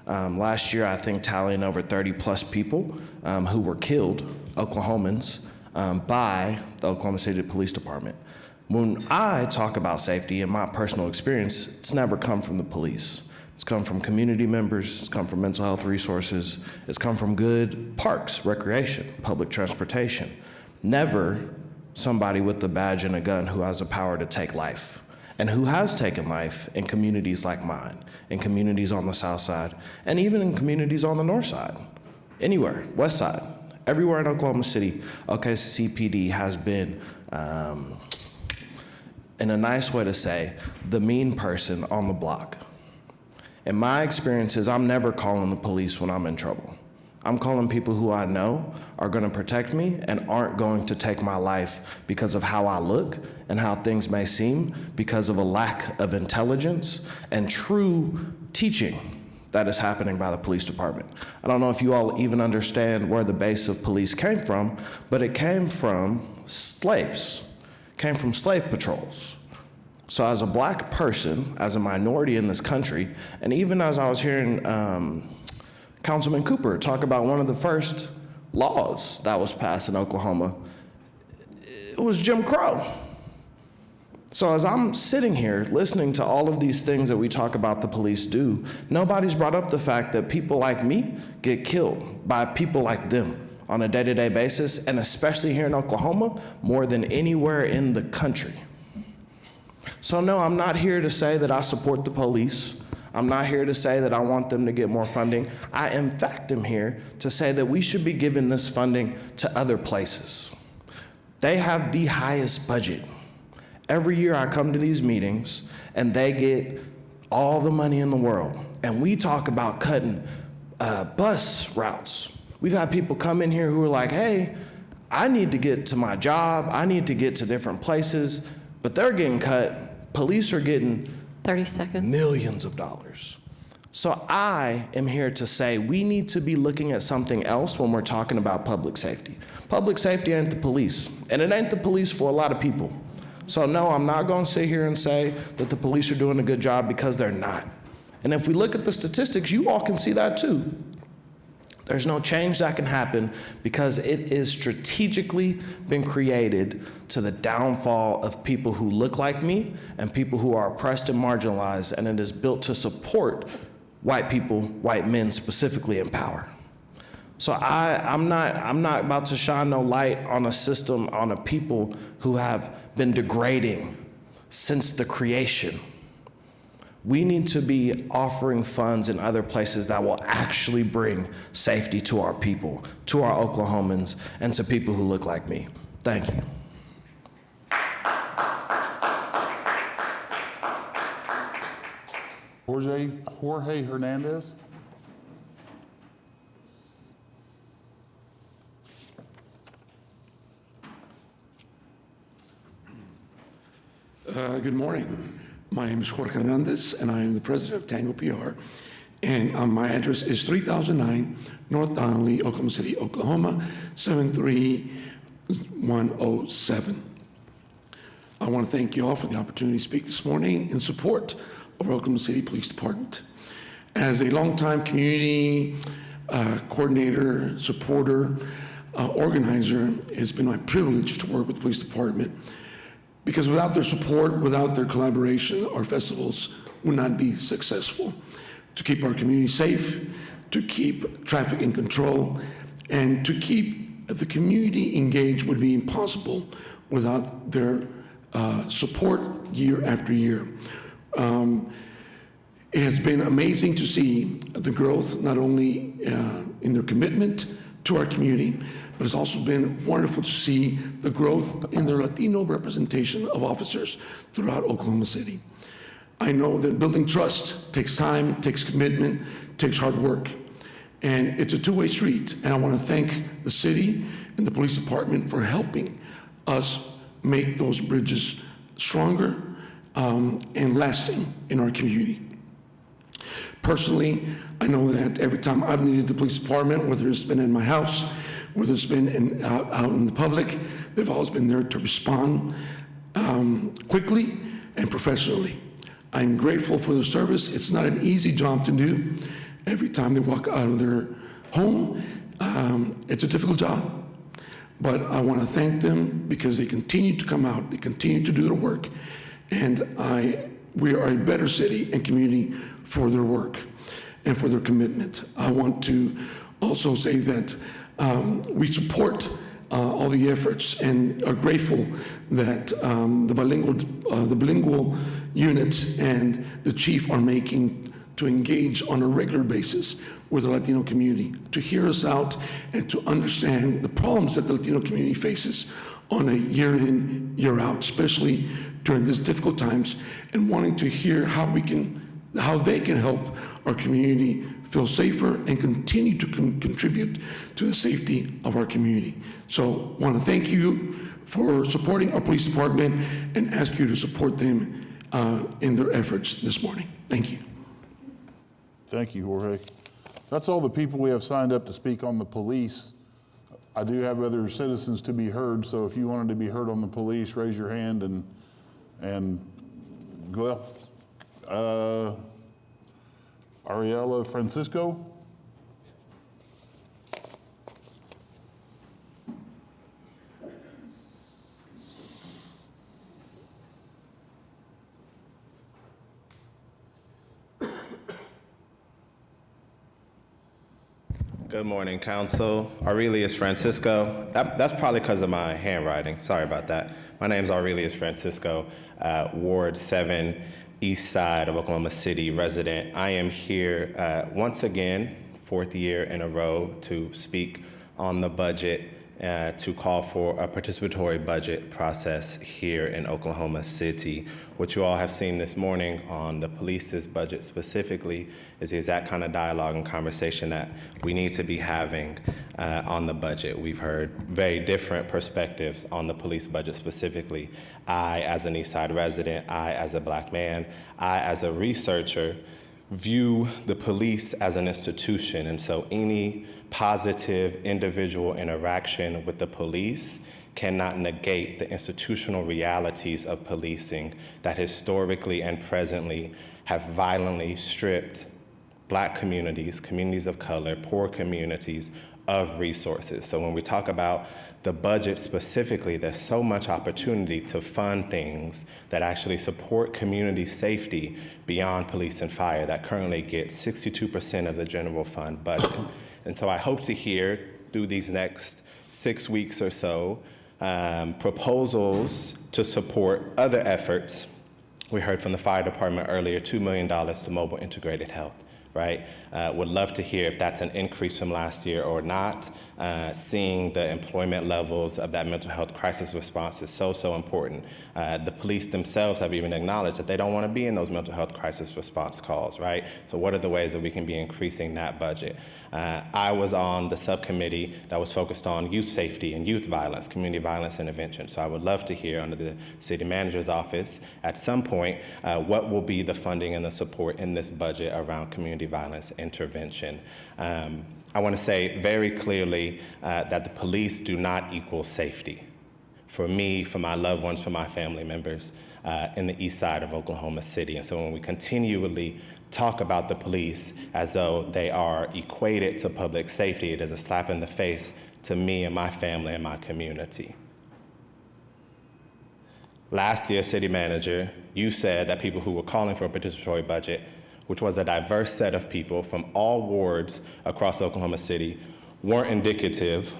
Last year, I think tallying over 30 plus people who were killed, Oklahomans, by the Oklahoma City Police Department. When I talk about safety in my personal experience, it's never come from the police. It's come from community members, it's come from mental health resources, it's come from good parks, recreation, public transportation. Never somebody with a badge and a gun who has the power to take life, and who has taken life in communities like mine, in communities on the south side, and even in communities on the north side. Anywhere, west side, everywhere in Oklahoma City, OKCPD has been, in a nice way to say, the mean person on the block. In my experiences, I'm never calling the police when I'm in trouble. I'm calling people who I know are gonna protect me and aren't going to take my life because of how I look and how things may seem, because of a lack of intelligence and true teaching that is happening by the police department. I don't know if you all even understand where the base of police came from, but it came from slaves, came from slave patrols. So as a black person, as a minority in this country, and even as I was hearing Councilman Cooper talk about one of the first laws that was passed in Oklahoma, it was Jim Crow. So as I'm sitting here listening to all of these things that we talk about the police do, nobody's brought up the fact that people like me get killed by people like them on a day-to-day basis, and especially here in Oklahoma, more than anywhere in the country. So no, I'm not here to say that I support the police. I'm not here to say that I want them to get more funding. I, in fact, am here to say that we should be giving this funding to other places. They have the highest budget. Every year I come to these meetings and they get all the money in the world. And we talk about cutting bus routes. We've had people come in here who are like, hey, I need to get to my job. I need to get to different places, but they're getting cut. Police are getting 30 seconds. Millions of dollars. So I am here to say we need to be looking at something else when we're talking about public safety. Public safety ain't the police, and it ain't the police for a lot of people. So no, I'm not gonna sit here and say that the police are doing a good job, because they're not. And if we look at the statistics, you all can see that too. There's no change that can happen because it is strategically been created to the downfall of people who look like me and people who are oppressed and marginalized, and it is built to support white people, white men specifically in power. So I'm not about to shine no light on a system, on a people who have been degrading since the creation. We need to be offering funds in other places that will actually bring safety to our people, to our Oklahomans, and to people who look like me. Thank you. Jorge Hernandez. Good morning. My name is Jorge Hernandez, and I am the president of Tango PR. And my address is 3009 North Donnelly, Oklahoma City, Oklahoma, 73107. I want to thank you all for the opportunity to speak this morning in support of our Oklahoma City Police Department. As a longtime community coordinator, supporter, organizer, it's been my privilege to work with the police department, because without their support, without their collaboration, our festivals would not be successful. To keep our community safe, to keep traffic in control, and to keep the community engaged would be impossible without their support year after year. It has been amazing to see the growth, not only in their commitment to our community, but it's also been wonderful to see the growth in their Latino representation of officers throughout Oklahoma City. I know that building trust takes time, takes commitment, takes hard work, and it's a two-way street. And I want to thank the city and the police department for helping us make those bridges stronger and lasting in our community. Personally, I know that every time I've needed the police department, whether it's been in my house, whether it's been out in the public, they've always been there to respond quickly and professionally. I'm grateful for their service. It's not an easy job to do. Every time they walk out of their home, it's a difficult job. But I want to thank them because they continue to come out, they continue to do their work, and we are a better city and community for their work and for their commitment. I want to also say that we support all the efforts and are grateful that the bilingual unit and the chief are making to engage on a regular basis with the Latino community, to hear us out and to understand the problems that the Latino community faces on a year in, year out, especially during these difficult times, and wanting to hear how they can help our community feel safer and continue to contribute to the safety of our community. So I want to thank you for supporting our police department and ask you to support them in their efforts this morning. Thank you. Thank you, Jorge. That's all the people we have signed up to speak on the police. I do have other citizens to be heard, so if you wanted to be heard on the police, raise your hand and go up. Ariella Francisco. Good morning, Council. Aurelius Francisco. That's probably because of my handwriting. Sorry about that. My name is Aurelius Francisco, Ward 7, East Side of Oklahoma City resident. I am here once again, 4th year in a row, to speak on the budget, to call for a participatory budget process here in Oklahoma City. What you all have seen this morning on the police's budget specifically is the exact kind of dialogue and conversation that we need to be having on the budget. We've heard very different perspectives on the police budget specifically. I, as an East Side resident, I, as a Black man, I, as a researcher, view the police as an institution, and so any positive individual interaction with the police cannot negate the institutional realities of policing that historically and presently have violently stripped Black communities, communities of color, poor communities of resources. So when we talk about the budget specifically, there's so much opportunity to fund things that actually support community safety beyond police and fire that currently get 62% of the general fund budget. And so I hope to hear through these next 6 weeks or so proposals to support other efforts. We heard from the fire department earlier, $2 million to mobile integrated health, right? Would love to hear if that's an increase from last year or not. Seeing the employment levels of that mental health crisis response is so important. The police themselves have even acknowledged that they don't want to be in those mental health crisis response calls, right? So what are the ways that we can be increasing that budget? I was on the subcommittee that was focused on youth safety and youth violence, community violence intervention. So I would love to hear under the city manager's office at some point what will be the funding and the support in this budget around community violence intervention. I want to say very clearly that the police do not equal safety. For me, for my loved ones, for my family members in the East Side of Oklahoma City. And so when we continually talk about the police as though they are equated to public safety, it is a slap in the face to me and my family and my community. Last year, City Manager, you said that people who were calling for a participatory budget, which was a diverse set of people from all wards across Oklahoma City, weren't indicative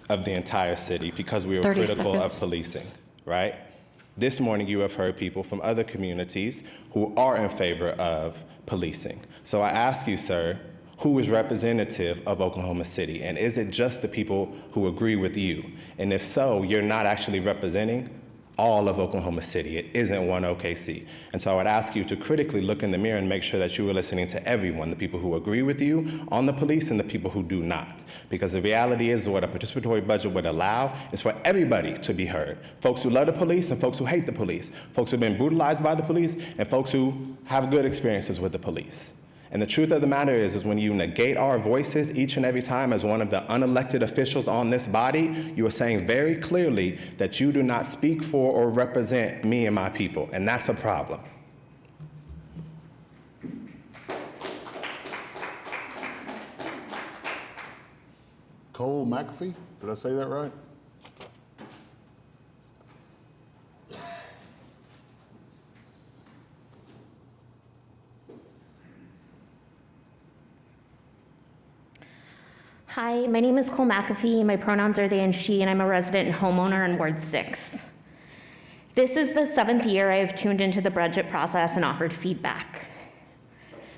of the entire city because we were critical of policing, right? This morning, you have heard people from other communities who are in favor of policing. So I ask you, sir, who is representative of Oklahoma City? And is it just the people who agree with you? And if so, you're not actually representing all of Oklahoma City. It isn't one OKC. And so I would ask you to critically look in the mirror and make sure that you are listening to everyone, the people who agree with you on the police and the people who do not. Because the reality is what a participatory budget would allow is for everybody to be heard. Folks who love the police and folks who hate the police. Folks who have been brutalized by the police and folks who have good experiences with the police. And the truth of the matter is when you negate our voices each and every time as one of the unelected officials on this body, you are saying very clearly that you do not speak for or represent me and my people, and that's a problem. Cole McAfee, did I say that right? Hi, my name is Cole McAfee. My pronouns are they and she, and I'm a resident and homeowner in Ward 6. This is the 7th year I have tuned into the budget process and offered feedback.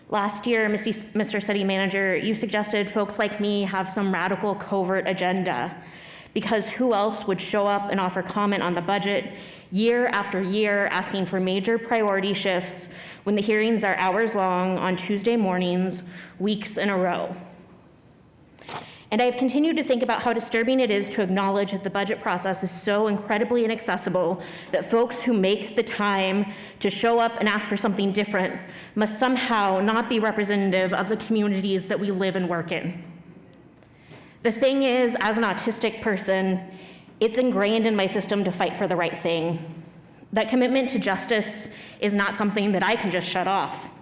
Last year, Mr. City Manager, you suggested folks like me have some radical covert agenda because who else would show up and offer comment on the budget year after year asking for major priority shifts when the hearings are hours long on Tuesday mornings, weeks in a row. And I've continued to think about how disturbing it is to acknowledge that the budget process is so incredibly inaccessible that folks who make the time to show up and ask for something different must somehow not be representative of the communities that we live and work in. The thing is, as an autistic person, it's ingrained in my system to fight for the right thing. That commitment to justice is not something that I can just shut off.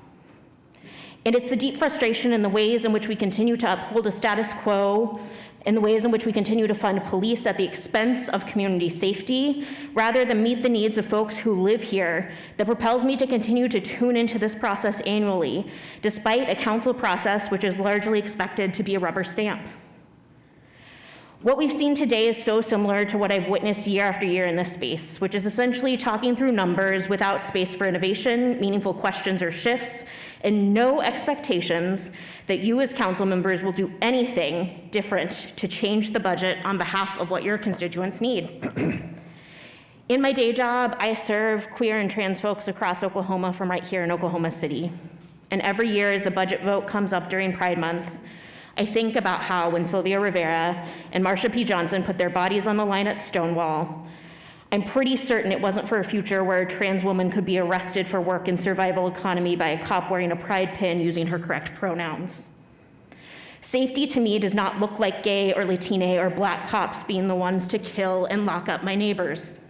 And it's the deep frustration in the ways in which we continue to uphold a status quo, in the ways in which we continue to fund police at the expense of community safety, rather than meet the needs of folks who live here, that propels me to continue to tune into this process annually, despite a council process which is largely expected to be a rubber stamp. What we've seen today is so similar to what I've witnessed year after year in this space, which is essentially talking through numbers without space for innovation, meaningful questions or shifts, and no expectations that you as council members will do anything different to change the budget on behalf of what your constituents need. In my day job, I serve queer and trans folks across Oklahoma from right here in Oklahoma City. And every year as the budget vote comes up during Pride Month, I think about how when Sylvia Rivera and Marsha P. Johnson put their bodies on the line at Stonewall, I'm pretty certain it wasn't for a future where a trans woman could be arrested for work in survival economy by a cop wearing a pride pin using her correct pronouns. Safety to me does not look like gay or Latina or black cops being the ones to kill and lock up my neighbors.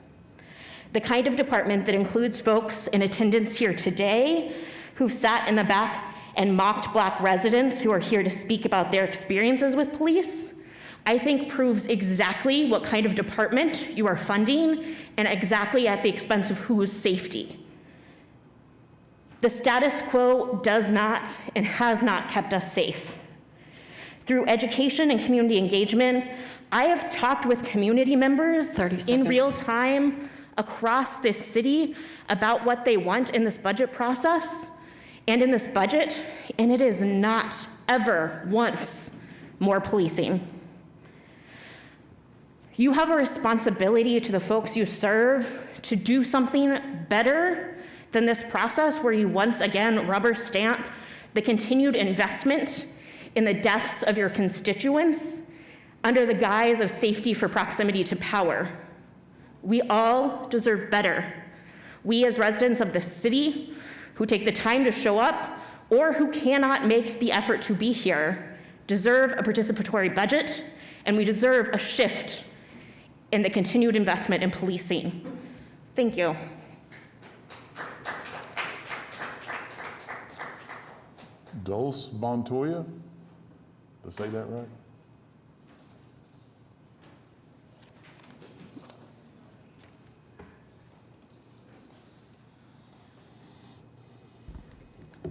The kind of department that includes folks in attendance here today who've sat in the back and mocked Black residents who are here to speak about their experiences with police, I think proves exactly what kind of department you are funding and exactly at the expense of whose safety. The status quo does not and has not kept us safe. Through education and community engagement, I have talked with community members in real time across this city about what they want in this budget process and in this budget, and it is not ever once more policing. You have a responsibility to the folks you serve to do something better than this process where you once again rubber stamp the continued investment in the deaths of your constituents under the guise of safety for proximity to power. We all deserve better. We as residents of the city who take the time to show up or who cannot make the effort to be here deserve a participatory budget, and we deserve a shift in the continued investment in policing. Thank you. Dulce Montoya, did I say that right?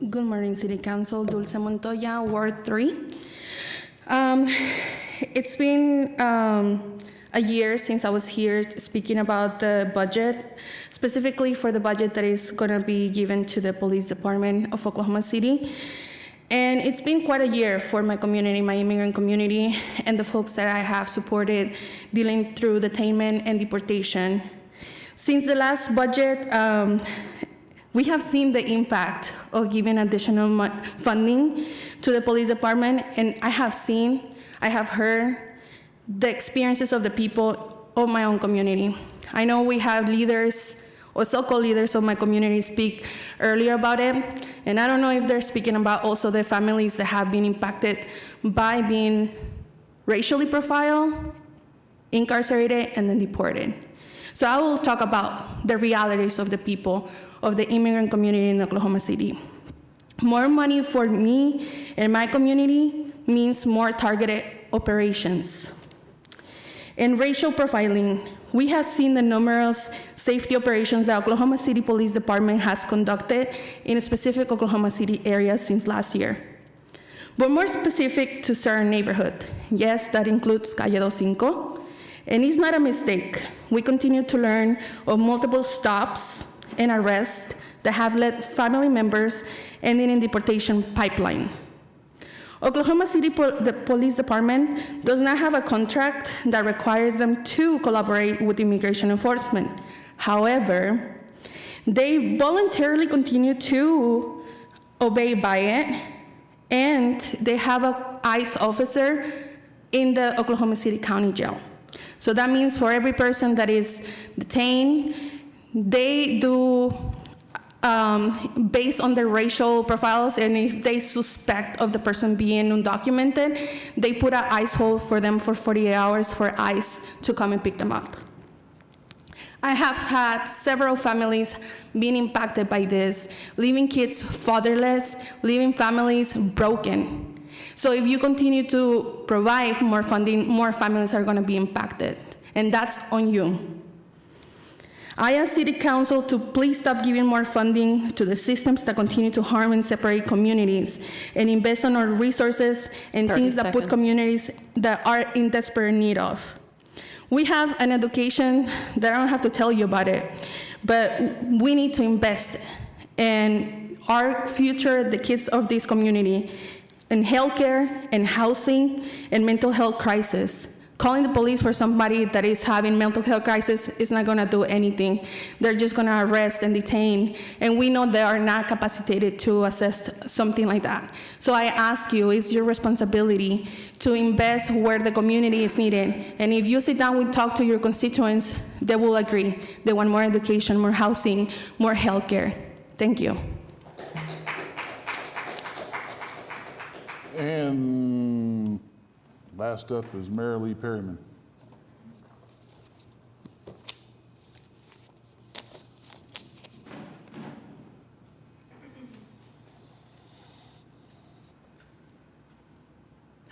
Good morning, City Council. Dulce Montoya, Ward 3. It's been a year since I was here speaking about the budget, specifically for the budget that is going to be given to the Police Department of Oklahoma City. And it's been quite a year for my community, my immigrant community, and the folks that I have supported dealing through detainment and deportation. Since the last budget, we have seen the impact of giving additional funding to the police department, and I have heard the experiences of the people of my own community. I know we have leaders or so-called leaders of my community speak earlier about it, and I don't know if they're speaking about also the families that have been impacted by being racially profiled, incarcerated, and then deported. So I will talk about the realities of the people of the immigrant community in Oklahoma City. More money for me and my community means more targeted operations. In racial profiling, we have seen the numerous safety operations that Oklahoma City Police Department has conducted in specific Oklahoma City areas since last year. But more specific to certain neighborhood, yes, that includes Calle 25, and it's not a mistake. We continue to learn of multiple stops and arrests that have led family members ending in deportation pipeline. Oklahoma City the Police Department does not have a contract that requires them to collaborate with immigration enforcement. However, they voluntarily continue to obey by it, and they have an ICE officer in the Oklahoma City County Jail. So that means for every person that is detained, they do based on their racial profiles, and if they suspect of the person being undocumented, they put an ICE hold for them for 48 hours for ICE to come and pick them up. I have had several families being impacted by this, leaving kids fatherless, leaving families broken. So if you continue to provide more funding, more families are going to be impacted, and that's on you. I ask City Council to please stop giving more funding to the systems that continue to harm and separate communities and invest on our resources and 30 things that put seconds. communities that are in desperate need of. We have an education that I don't have to tell you about it, but we need to invest in our future, the kids of this community, in healthcare and housing and mental health crisis. Calling the police for somebody that is having mental health crisis is not gonna do anything. They're just gonna arrest and detain, and we know they are not capacitated to assess something like that. So I ask you, it's your responsibility to invest where the community is needed. And if you sit down and talk to your constituents, they will agree. They want more education, more housing, more healthcare. Thank you. And last up is Marilee Perryman.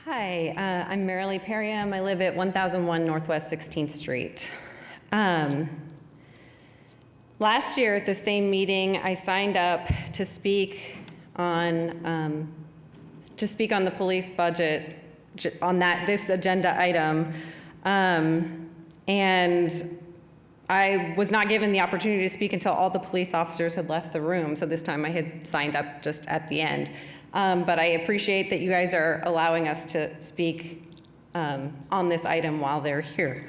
Hi, I'm Marilee Perryman. I live at 1001 Northwest 16th Street. Last year at the same meeting, I signed up to speak on the police budget on this agenda item, and I was not given the opportunity to speak until all the police officers had left the room. So this time I had signed up just at the end. But I appreciate that you guys are allowing us to speak on this item while they're here.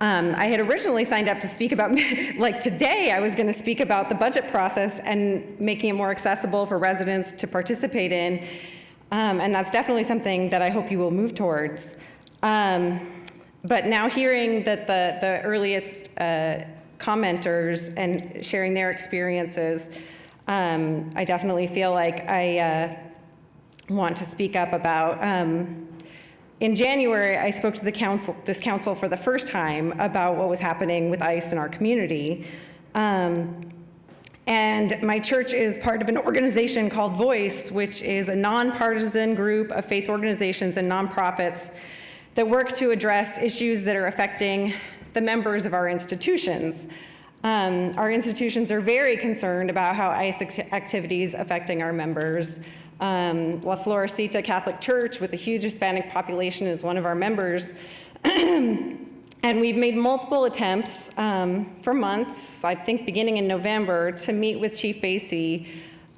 I had originally signed up to speak about, like today, I was going to speak about the budget process and making it more accessible for residents to participate in. And that's definitely something that I hope you will move towards. But now hearing that the earliest commenters and sharing their experiences, I definitely feel like I want to speak up about. In January, I spoke to this council for the first time about what was happening with ICE in our community. And my church is part of an organization called Voice, which is a nonpartisan group of faith organizations and nonprofits that work to address issues that are affecting the members of our institutions. Our institutions are very concerned about how ICE activities affecting our members. La Florecita Catholic Church, with a huge Hispanic population, is one of our members. And we've made multiple attempts for months, I think beginning in November, to meet with Chief Basie,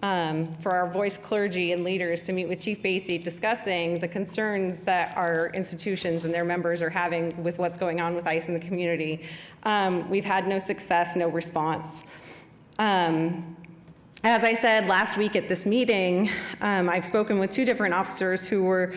for our Voice clergy and leaders to meet with Chief Basie, discussing the concerns that our institutions and their members are having with what's going on with ICE in the community. We've had no success, no response. As I said last week at this meeting, I've spoken with two different officers who were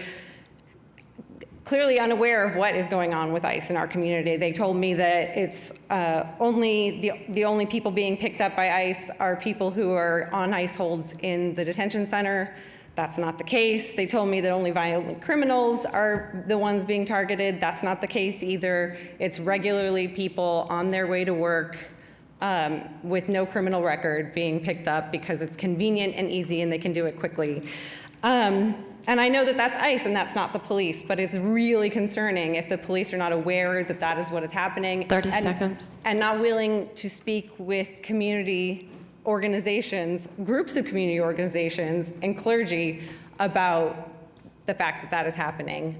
clearly unaware of what is going on with ICE in our community. They told me that it's the only people being picked up by ICE are people who are on ICE holds in the detention center. That's not the case. They told me that only violent criminals are the ones being targeted. That's not the case either. It's regularly people on their way to work with no criminal record being picked up because it's convenient and easy and they can do it quickly. And I know that that's ICE and that's not the police, but it's really concerning if the police are not aware that that is what is happening. 30 seconds. And not willing to speak with community organizations, groups of community organizations and clergy about the fact that that is happening.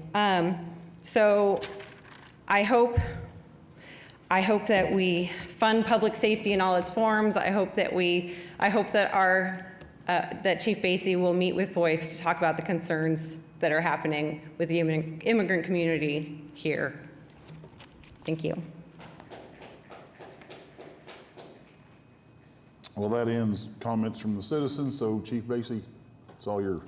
So I hope that we fund public safety in all its forms. I hope that that Chief Basie will meet with Voice to talk about the concerns that are happening with the immigrant community here. Thank you. Well, that ends comments from the citizens, so Chief Basie, it's all yours.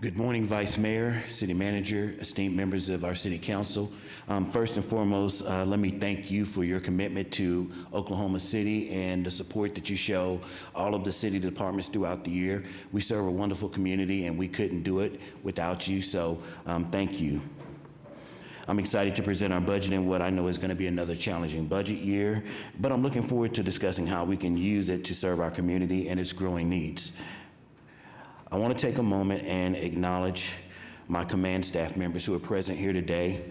Good morning, Vice Mayor, City Manager, esteemed members of our City Council. First and foremost, let me thank you for your commitment to Oklahoma City and the support that you show all of the city departments throughout the year. We serve a wonderful community and we couldn't do it without you, so thank you. I'm excited to present our budget in what I know is going to be another challenging budget year, but I'm looking forward to discussing how we can use it to serve our community and its growing needs. I want to take a moment and acknowledge my command staff members who are present here today.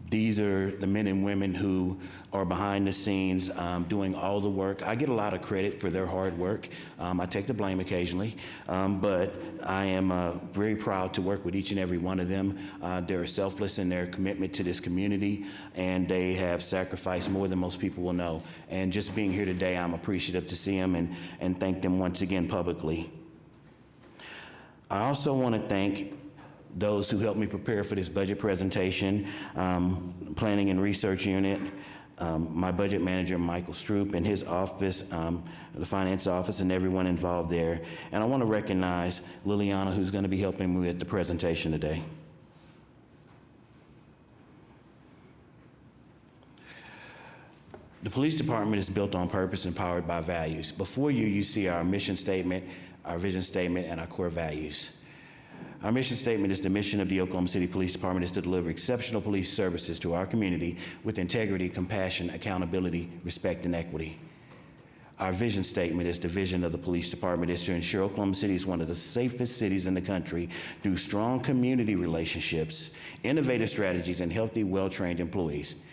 These are the men and women who are behind the scenes doing all the work. I get a lot of credit for their hard work. I take the blame occasionally, but I am very proud to work with each and every one of them. They're selfless in their commitment to this community, and they have sacrificed more than most people will know. And just being here today, I'm appreciative to see them and thank them once again publicly. I also want to thank those who helped me prepare for this budget presentation, Planning and Research Unit, my budget manager, Michael Stroop, and his office, the finance office, and everyone involved there. And I want to recognize Liliana, who's going to be helping me with the presentation today. The police department is built on purpose and powered by values. Before you, you see our mission statement, our vision statement, and our core values. Our mission statement is the mission of the Oklahoma City Police Department is to deliver exceptional police services to our community with integrity, compassion, accountability, respect, and equity. Our vision statement is the vision of the police department is to ensure Oklahoma City is one of the safest cities in the country through strong community relationships, innovative strategies, and healthy, well-trained employees.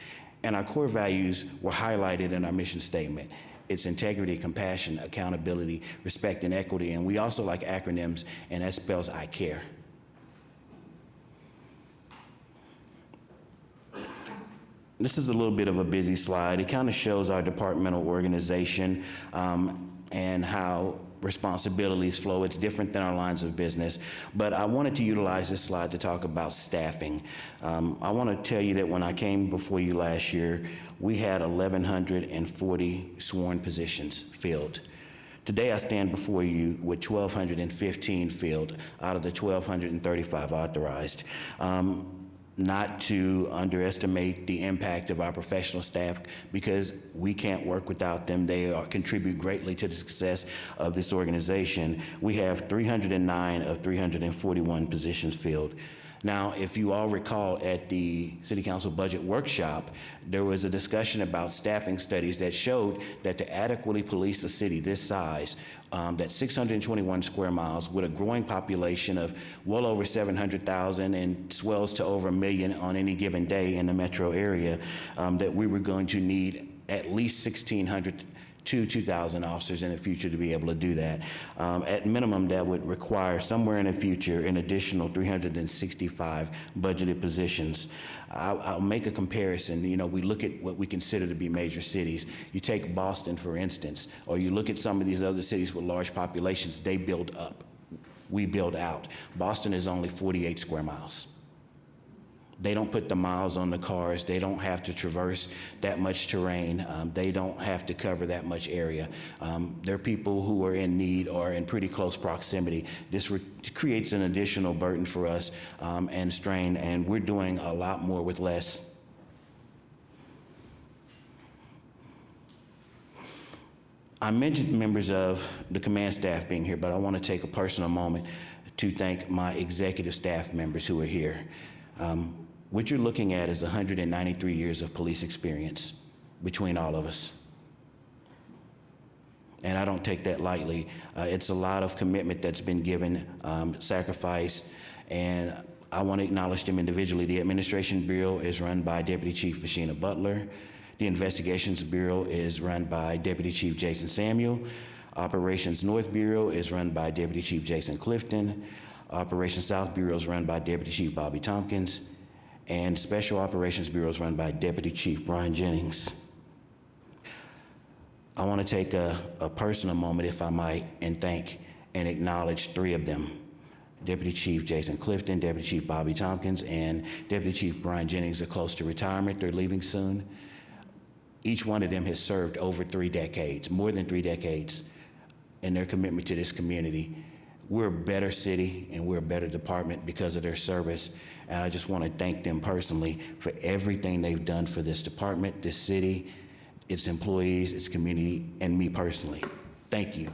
And our core values were highlighted in our mission statement. It's integrity, compassion, accountability, respect, and equity. And we also like acronyms, and that spells I care. This is a little bit of a busy slide. It kind of shows our departmental organization and how responsibilities flow. It's different than our lines of business, but I wanted to utilize this slide to talk about staffing. I want to tell you that when I came before you last year, we had 1,140 sworn positions filled. Today I stand before you with 1,215 filled out of the 1,235 authorized. Not to underestimate the impact of our professional staff, because we can't work without them. They contribute greatly to the success of this organization. We have 309 of 341 positions filled. Now, if you all recall at the City Council Budget Workshop, there was a discussion about staffing studies that showed that to adequately police a city this size, that 621 square miles with a growing population of well over 700,000 and swells to over 1 million on any given day in the metro area, that we were going to need at least 1,600 to 2,000 officers in the future to be able to do that. At minimum, that would require somewhere in the future an additional 365 budgeted positions. I'll make a comparison. You know, we look at what we consider to be major cities. You take Boston, for instance, or you look at some of these other cities with large populations, they build up. We build out. Boston is only 48 square miles. They don't put the miles on the cars. They don't have to traverse that much terrain. They don't have to cover that much area. There are people who are in need or in pretty close proximity. This creates an additional burden for us and strain, and we're doing a lot more with less. I mentioned members of the command staff being here, but I want to take a personal moment to thank my executive staff members who are here. What you're looking at is 193 years of police experience between all of us. And I don't take that lightly. It's a lot of commitment that's been given, sacrifice, and I want to acknowledge them individually. The Administration Bureau is run by Deputy Chief Vashina Butler. The Investigations Bureau is run by Deputy Chief Jason Samuel. Operations North Bureau is run by Deputy Chief Jason Clifton. Operations South Bureau is run by Deputy Chief Bobby Tompkins. And Special Operations Bureau is run by Deputy Chief Brian Jennings. I want to take a personal moment, if I might, and thank and acknowledge 3 of them. Deputy Chief Jason Clifton, Deputy Chief Bobby Tompkins, and Deputy Chief Brian Jennings are close to retirement. They're leaving soon. Each one of them has served over 3 decades, more than 3 decades, in their commitment to this community. We're a better city and we're a better department because of their service. And I just want to thank them personally for everything they've done for this department, this city, its employees, its community, and me personally. Thank you.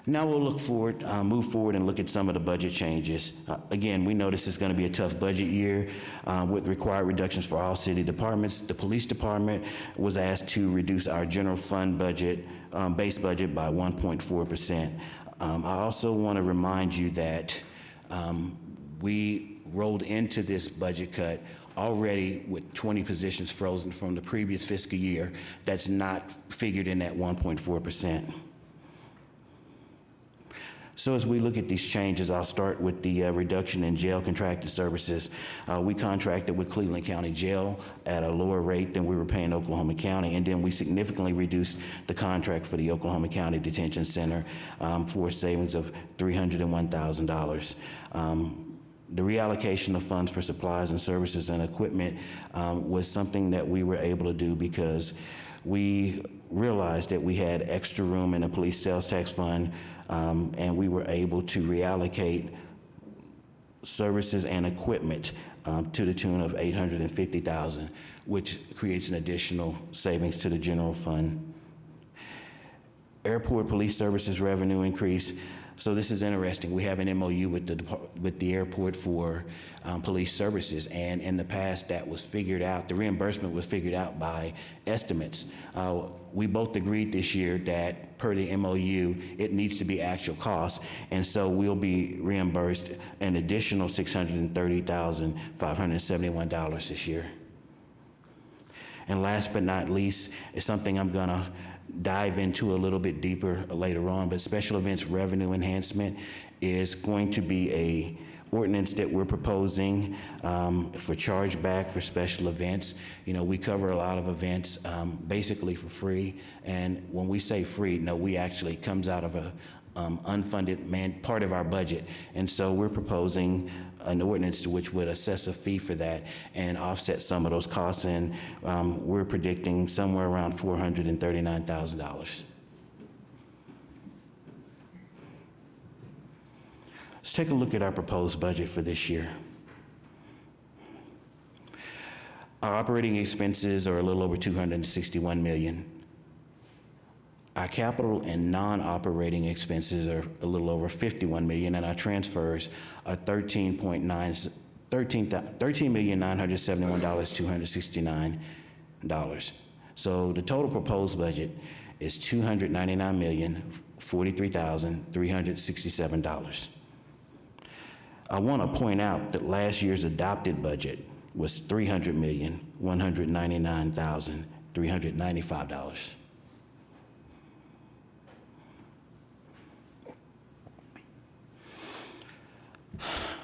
Now we'll move forward and look at some of the budget changes. Again, we know this is going to be a tough budget year with required reductions for all city departments. The police department was asked to reduce our general fund budget, base budget by 1.4%. I also want to remind you that we rolled into this budget cut already with 20 positions frozen from the previous fiscal year. That's not figured in that 1.4%. So as we look at these changes, I'll start with the reduction in jail contracted services. We contracted with Cleveland County Jail at a lower rate than we were paying Oklahoma County, and then we significantly reduced the contract for the Oklahoma County Detention Center for a savings of $301,000. The reallocation of funds for supplies and services and equipment was something that we were able to do because we realized that we had extra room in the police sales tax fund, and we were able to reallocate services and equipment to the tune of $850,000, which creates an additional savings to the general fund. Airport police services revenue increase. So this is interesting. We have an MOU with the airport for police services, and in the past that was figured out, the reimbursement was figured out by estimates. We both agreed this year that per the MOU, it needs to be actual costs, and so we'll be reimbursed an additional $630,571 this year. And last but not least, is something I'm gonna dive into a little bit deeper later on, but special events revenue enhancement is going to be a ordinance that we're proposing for chargeback for special events. You know, we cover a lot of events basically for free, and when we say free, no, we actually comes out of a unfunded part of our budget, and so we're proposing an ordinance which would assess a fee for that and offset some of those costs, and we're predicting somewhere around $439,000. Let's take a look at our proposed budget for this year. Our operating expenses are a little over $261 million. Our capital and non-operating expenses are a little over $51 million, and our transfers are $13,971,269. So the total proposed budget is $299,043,367. I want to point out that last year's adopted budget was $300,199,395.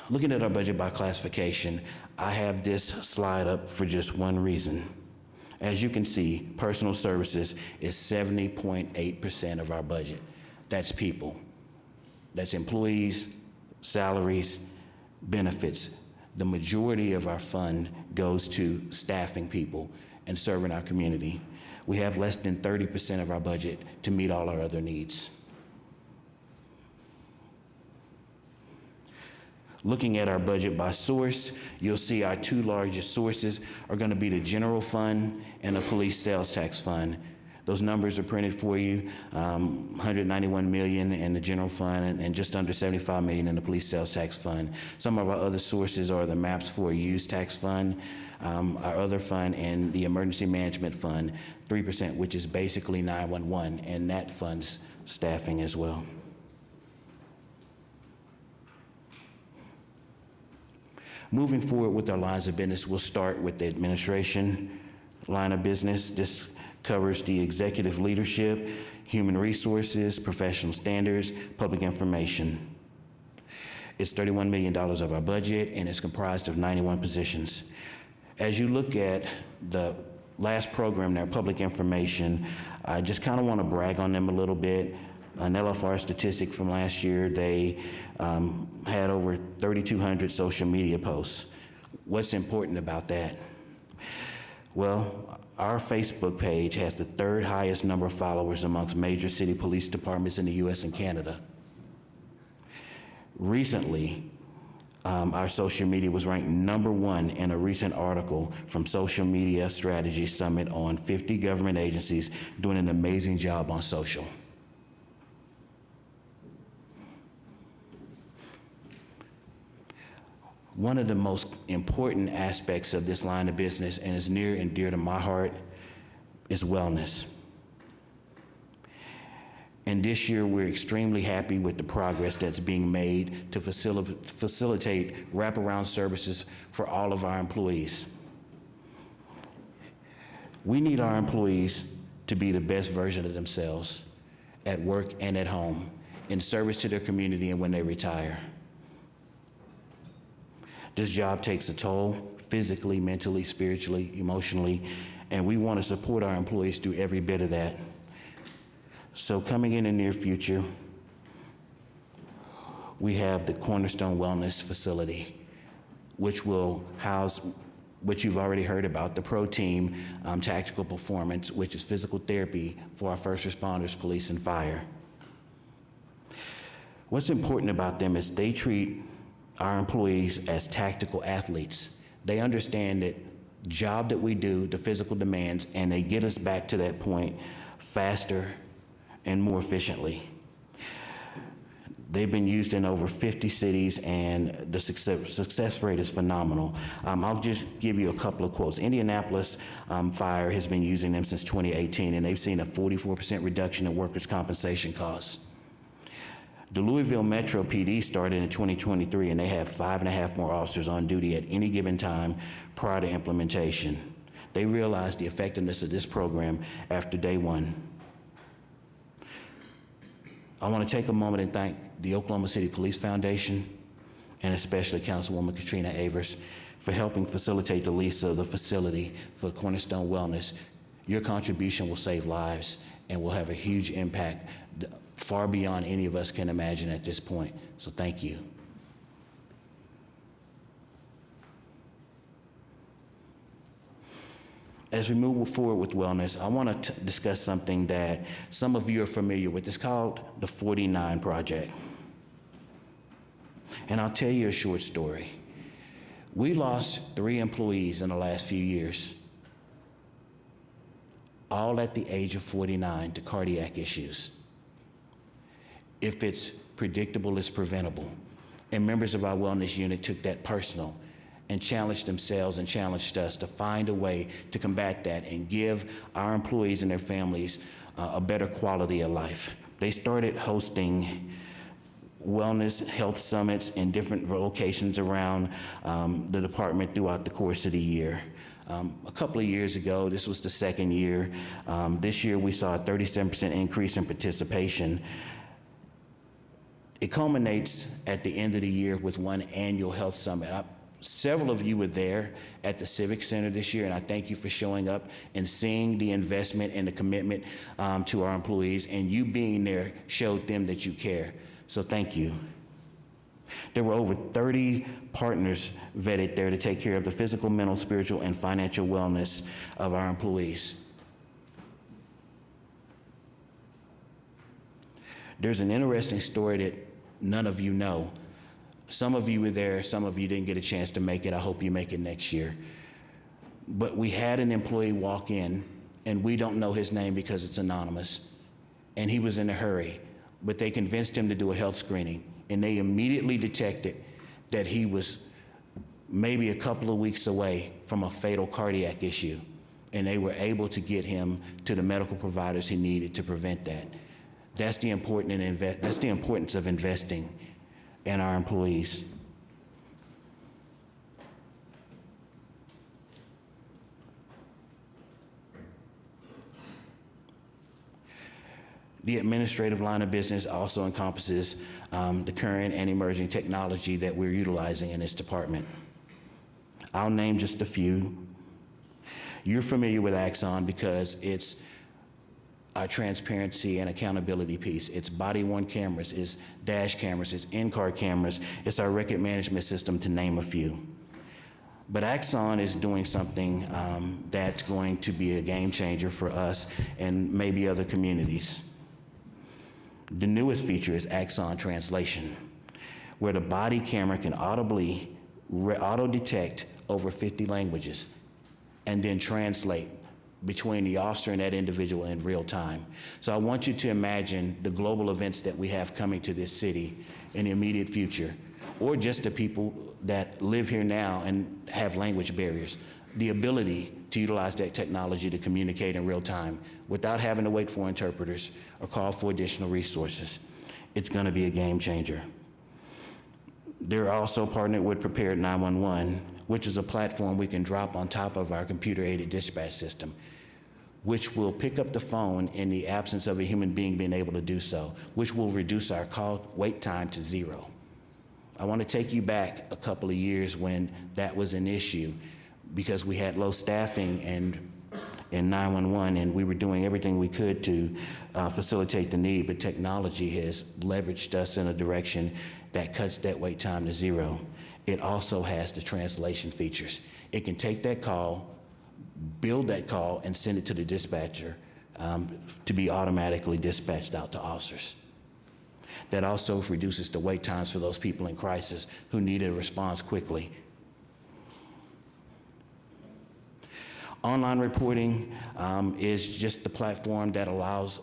Looking at our budget by classification, I have this slide up for just one reason. As you can see, personal services is 70.8% of our budget. That's people. That's employees, salaries, benefits. The majority of our fund goes to staffing people and serving our community. We have less than 30% of our budget to meet all our other needs. Looking at our budget by source, you'll see our two largest sources are going to be the general fund and the police sales tax fund. Those numbers are printed for you, $191 million in the general fund and just under $75 million in the police sales tax fund. Some of our other sources are the MAPS for Use tax fund, our other fund, and the emergency management fund, 3%, which is basically 911, and that funds staffing as well. Moving forward with our lines of business, we'll start with the administration line of business. This covers the executive leadership, human resources, professional standards, public information. It's $31 million of our budget, and it's comprised of 91 positions. As you look at the last program there, public information, I just kind of want to brag on them a little bit. An LFR statistic from last year, they had over 3,200 social media posts. What's important about that? Well, our Facebook page has the third highest number of followers amongst major city police departments in the US and Canada. Recently, our social media was ranked #1 in a recent article from Social Media Strategy Summit on 50 government agencies doing an amazing job on social. One of the most important aspects of this line of business, and is near and dear to my heart, is wellness. And this year, we're extremely happy with the progress that's being made to facilitate wraparound services for all of our employees. We need our employees to be the best version of themselves at work and at home, in service to their community and when they retire. This job takes a toll, physically, mentally, spiritually, emotionally, and we want to support our employees through every bit of that. So coming in the near future, we have the Cornerstone Wellness Facility, which will house, which you've already heard about, the Pro Team Tactical Performance, which is physical therapy for our first responders, police, and fire. What's important about them is they treat our employees as tactical athletes. They understand that job that we do, the physical demands, and they get us back to that point faster and more efficiently. They've been used in over 50 cities, and the success rate is phenomenal. I'll just give you a couple of quotes. Indianapolis Fire has been using them since 2018, and they've seen a 44% reduction in workers' compensation costs. The Louisville Metro PD started in 2023, and they have 5.5 more officers on duty at any given time prior to implementation. They realized the effectiveness of this program after day one. I want to take a moment and thank the Oklahoma City Police Foundation, and especially Councilwoman Katrina Avers, for helping facilitate the lease of the facility for Cornerstone Wellness. Your contribution will save lives and will have a huge impact far beyond any of us can imagine at this point. So thank you. As we move forward with wellness, I want to discuss something that some of you are familiar with. It's called the 49 Project. And I'll tell you a short story. We lost 3 employees in the last few years, all at the age of 49 to cardiac issues. If it's predictable, it's preventable. And members of our wellness unit took that personal and challenged themselves and challenged us to find a way to combat that and give our employees and their families a better quality of life. They started hosting wellness health summits in different locations around the department throughout the course of the year. A couple of years ago, this was the 2nd year. This year we saw a 37% increase in participation. It culminates at the end of the year with one annual health summit. Several of you were there at the Civic Center this year, and I thank you for showing up and seeing the investment and the commitment to our employees, and you being there showed them that you care. So thank you. There were over 30 partners vetted there to take care of the physical, mental, spiritual, and financial wellness of our employees. There's an interesting story that none of you know. Some of you were there, some of you didn't get a chance to make it. I hope you make it next year. But we had an employee walk in, and we don't know his name because it's anonymous, and he was in a hurry, but they convinced him to do a health screening, and they immediately detected that he was maybe a couple of weeks away from a fatal cardiac issue, and they were able to get him to the medical providers he needed to prevent that. That's the importance of investing in our employees. The administrative line of business also encompasses the current and emerging technology that we're utilizing in this department. I'll name just a few. You're familiar with Axon because it's our transparency and accountability piece. It's body-worn cameras, it's dash cameras, it's in-car cameras, it's our record management system, to name a few. But Axon is doing something that's going to be a game changer for us and maybe other communities. The newest feature is Axon Translation, where the body camera can auto-detect over 50 languages and then translate between the officer and that individual in real time. So I want you to imagine the global events that we have coming to this city in the immediate future, or just the people that live here now and have language barriers, the ability to utilize that technology to communicate in real time without having to wait for interpreters or call for additional resources. It's going to be a game changer. They're also partnered with Prepared 911, which is a platform we can drop on top of our computer-aided dispatch system, which will pick up the phone in the absence of a human being being able to do so, which will reduce our call wait time to 0. I want to take you back a couple of years when that was an issue because we had low staffing in 911 and we were doing everything we could to facilitate the need, but technology has leveraged us in a direction that cuts that wait time to 0. It also has the translation features. It can take that call, build that call, and send it to the dispatcher to be automatically dispatched out to officers. That also reduces the wait times for those people in crisis who need a response quickly. Online reporting is just the platform that allows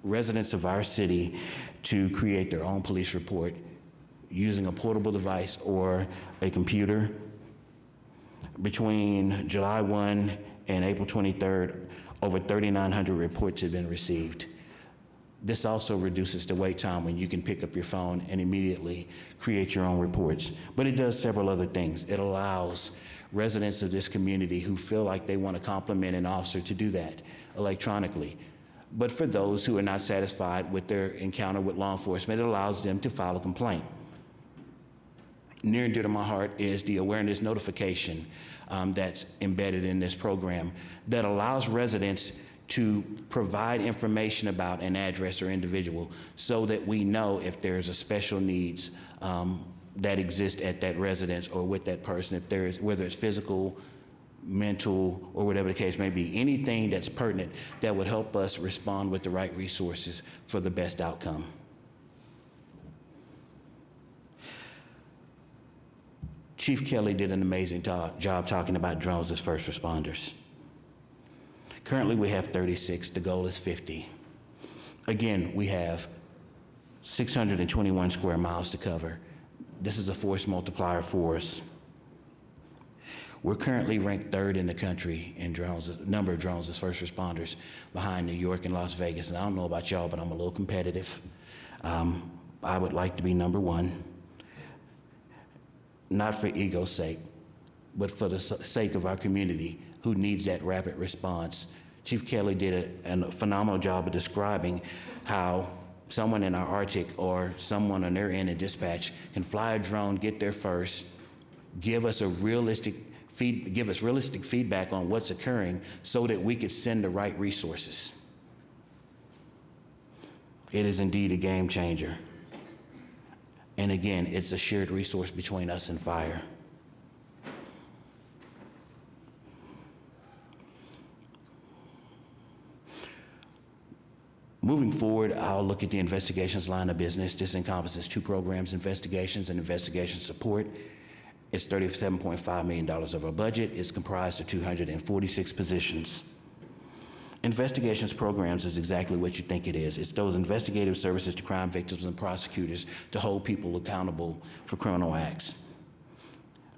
residents of our city to create their own police report using a portable device or a computer. Between July 1 and April 23rd, over 3,900 reports have been received. This also reduces the wait time when you can pick up your phone and immediately create your own reports. But it does several other things. It allows residents of this community who feel like they want to compliment an officer to do that electronically. But for those who are not satisfied with their encounter with law enforcement, it allows them to file a complaint. Near and dear to my heart is the awareness notification that's embedded in this program that allows residents to provide information about an address or individual so that we know if there's a special needs that exist at that residence or with that person, if there is, whether it's physical, mental, or whatever the case may be, anything that's pertinent that would help us respond with the right resources for the best outcome. Chief Kelly did an amazing job talking about drones as first responders. Currently, we have 36. The goal is 50. Again, we have 621 square miles to cover. This is a force multiplier for us. We're currently ranked 3rd in the country in drones, number of drones as first responders, behind New York and Las Vegas. And I don't know about y'all, but I'm a little competitive. I would like to be number 1. Not for ego's sake, but for the sake of our community who needs that rapid response. Chief Kelly did a phenomenal job of describing how someone in our Arctic or someone on their end in dispatch can fly a drone, get there first, give us realistic feedback on what's occurring so that we could send the right resources. It is indeed a game changer. And again, it's a shared resource between us and fire. Moving forward, I'll look at the investigations line of business. This encompasses 2 programs, investigations and investigation support. It's $37.5 million of our budget. It's comprised of 246 positions. Investigations programs is exactly what you think it is. It's those investigative services to crime victims and prosecutors to hold people accountable for criminal acts.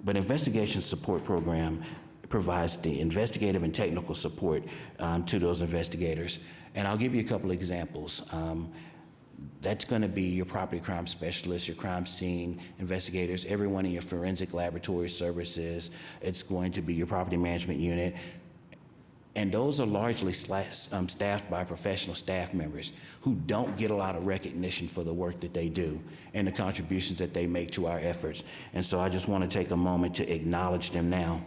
But investigation support program provides the investigative and technical support to those investigators. And I'll give you a couple of examples. That's going to be your property crime specialists, your crime scene investigators, everyone in your forensic laboratory services. It's going to be your property management unit. And those are largely staffed by professional staff members who don't get a lot of recognition for the work that they do and the contributions that they make to our efforts. And so I just want to take a moment to acknowledge them now.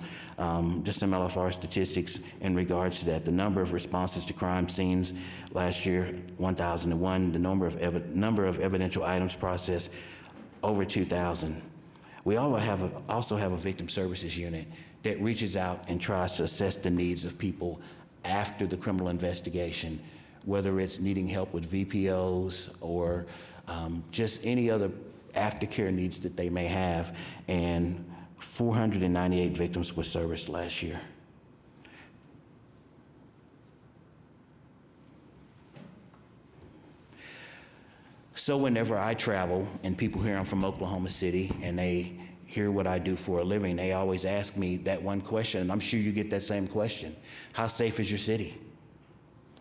Just some LFR statistics in regards to that. The number of responses to crime scenes last year, 1,001. The number of evidential items processed, over 2,000. We also have a victim services unit that reaches out and tries to assess the needs of people after the criminal investigation, whether it's needing help with VPOs or just any other aftercare needs that they may have. And 498 victims were serviced last year. So whenever I travel and people hear I'm from Oklahoma City and they hear what I do for a living, they always ask me that one question, and I'm sure you get that same question. How safe is your city?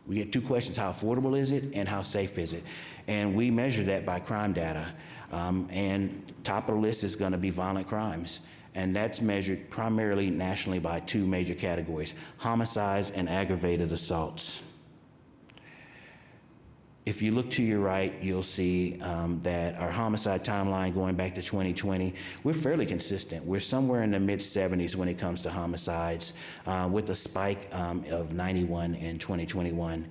We get two questions: how affordable is it, and how safe is it? And we measure that by crime data. And top of the list is going to be violent crimes. And that's measured primarily nationally by two major categories: homicides and aggravated assaults. If you look to your right, you'll see that our homicide timeline going back to 2020, we're fairly consistent. We're somewhere in the mid-70s when it comes to homicides, with a spike of 91 in 2021.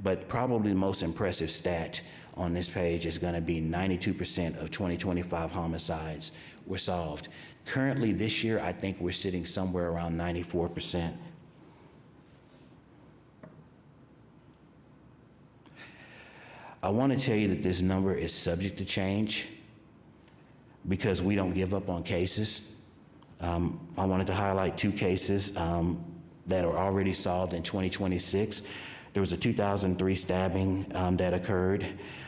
But probably the most impressive stat on this page is going to be 92% of 2025 homicides were solved. Currently this year, I think we're sitting somewhere around 94%. I want to tell you that this number is subject to change because we don't give up on cases. I wanted to highlight two cases that are already solved in 2026. There was a 2003 stabbing that occurred.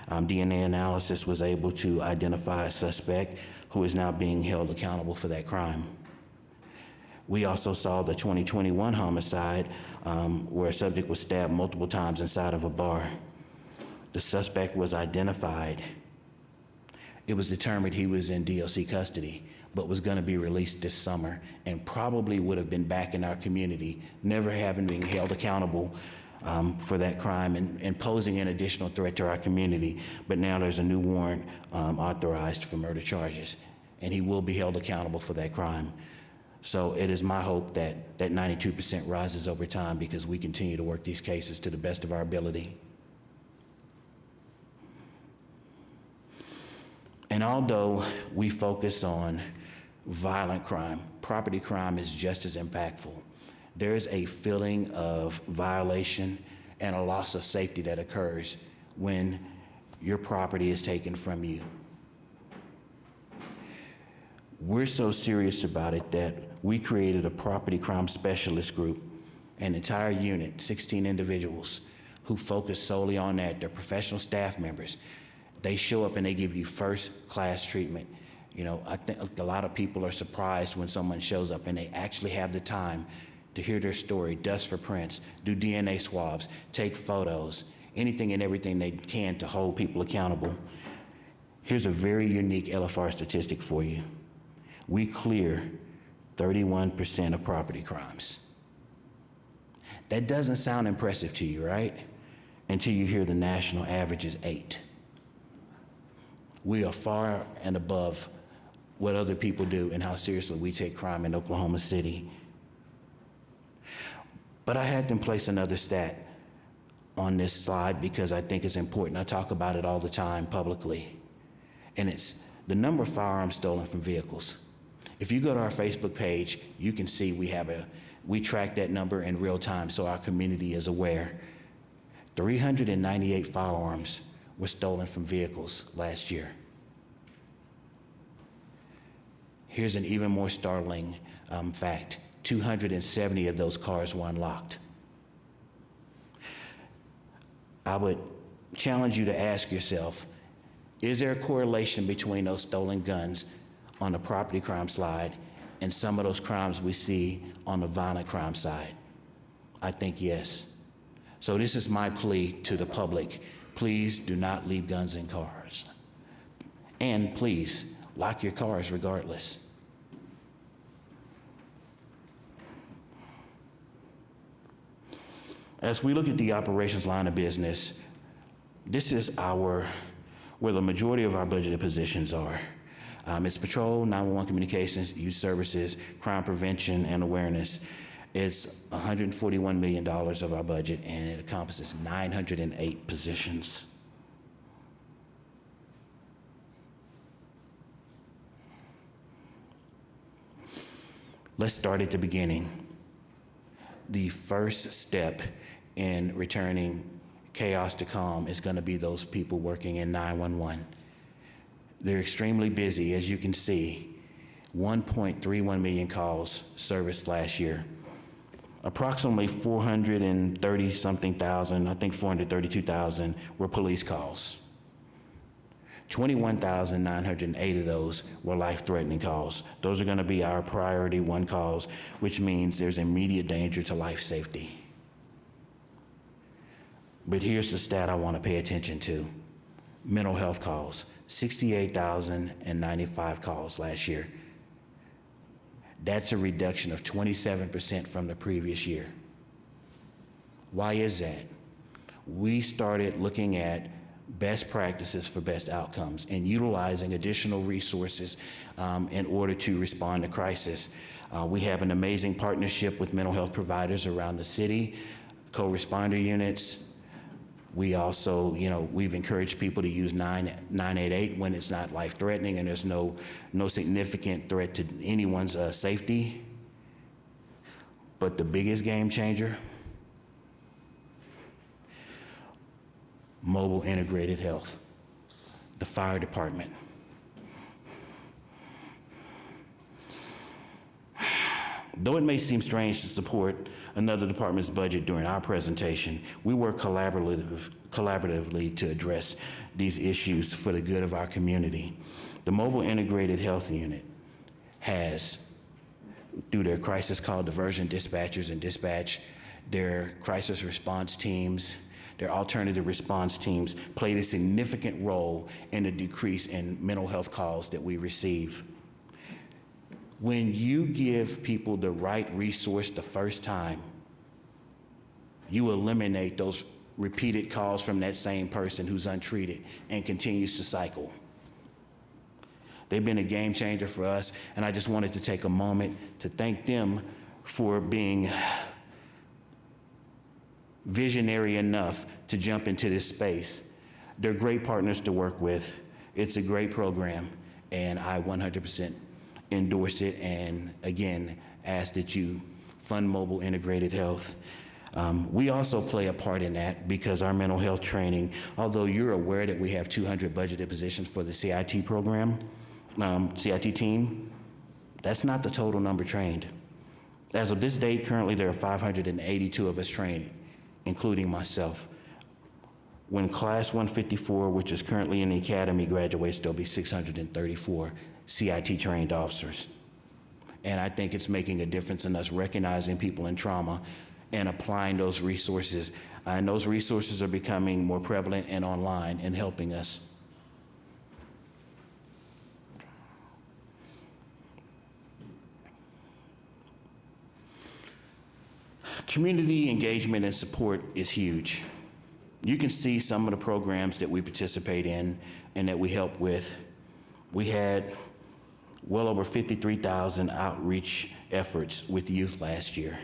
DNA analysis was able to identify a suspect who is now being held accountable for that crime. We also saw the 2021 homicide where a subject was stabbed multiple times inside of a bar. The suspect was identified. It was determined he was in DLC custody, but was going to be released this summer and probably would have been back in our community, never having been held accountable for that crime and posing an additional threat to our community. But now there's a new warrant authorized for murder charges, and he will be held accountable for that crime. So it is my hope that that 92% rises over time because we continue to work these cases to the best of our ability. And although we focus on violent crime, property crime is just as impactful. There is a feeling of violation and a loss of safety that occurs when your property is taken from you. We're so serious about it that we created a property crime specialist group, an entire unit, 16 individuals who focus solely on that. They're professional staff members. They show up and they give you first-class treatment. You know, I think a lot of people are surprised when someone shows up and they actually have the time to hear their story, dust for prints, do DNA swabs, take photos, anything and everything they can to hold people accountable. Here's a very unique LFR statistic for you. We clear 31% of property crimes. That doesn't sound impressive to you, right? Until you hear the national average is 8. We are far and above what other people do and how seriously we take crime in Oklahoma City. But I had them place another stat on this slide because I think it's important. I talk about it all the time publicly. And it's the number of firearms stolen from vehicles. If you go to our Facebook page, you can see we track that number in real time so our community is aware. 398 firearms were stolen from vehicles last year. Here's an even more startling fact. 270 of those cars were unlocked. I would challenge you to ask yourself, is there a correlation between those stolen guns on the property crime slide and some of those crimes we see on the violent crime side? I think yes. So this is my plea to the public. Please do not leave guns in cars. And please, lock your cars regardless. As we look at the operations line of business, this is where the majority of our budgeted positions are. It's patrol, 911 communications, youth services, crime prevention, and awareness. It's $141 million of our budget, and it encompasses 908 positions. Let's start at the beginning. The first step in returning chaos to calm is going to be those people working in 911. They're extremely busy, as you can see. 1.31 million calls serviced last year. Approximately 430-something thousand, I think 432,000 were police calls. 21,908 of those were life-threatening calls. Those are going to be our priority one calls, which means there's immediate danger to life safety. But here's the stat I want to pay attention to. Mental health calls, 68,095 calls last year. That's a reduction of 27% from the previous year. Why is that? We started looking at best practices for best outcomes and utilizing additional resources in order to respond to crisis. We have an amazing partnership with mental health providers around the city, co-responder units. We also, we've encouraged people to use 988 when it's not life-threatening and there's no significant threat to anyone's safety. But the biggest game changer, mobile integrated health, the fire department. Though it may seem strange to support another department's budget during our presentation, we work collaboratively to address these issues for the good of our community. The Mobile Integrated Health Unit has, through their crisis call diversion dispatchers and dispatch, their crisis response teams, their alternative response teams, played a significant role in the decrease in mental health calls that we receive. When you give people the right resource the first time, you eliminate those repeated calls from that same person who's untreated and continues to cycle. They've been a game changer for us, and I just wanted to take a moment to thank them for being visionary enough to jump into this space. They're great partners to work with. It's a great program, and I 100% endorse it, and again, ask that you fund mobile integrated health. We also play a part in that because our mental health training, although you're aware that we have 200 budgeted positions for the CIT program, CIT team, that's not the total number trained. As of this date, currently there are 582 of us trained, including myself. When class 154, which is currently in the academy, graduates, there'll be 634 CIT trained officers. And I think it's making a difference in us recognizing people in trauma and applying those resources. And those resources are becoming more prevalent and online and helping us. Community engagement and support is huge. You can see some of the programs that we participate in and that we help with. We had well over 53,000 outreach efforts with youth last year.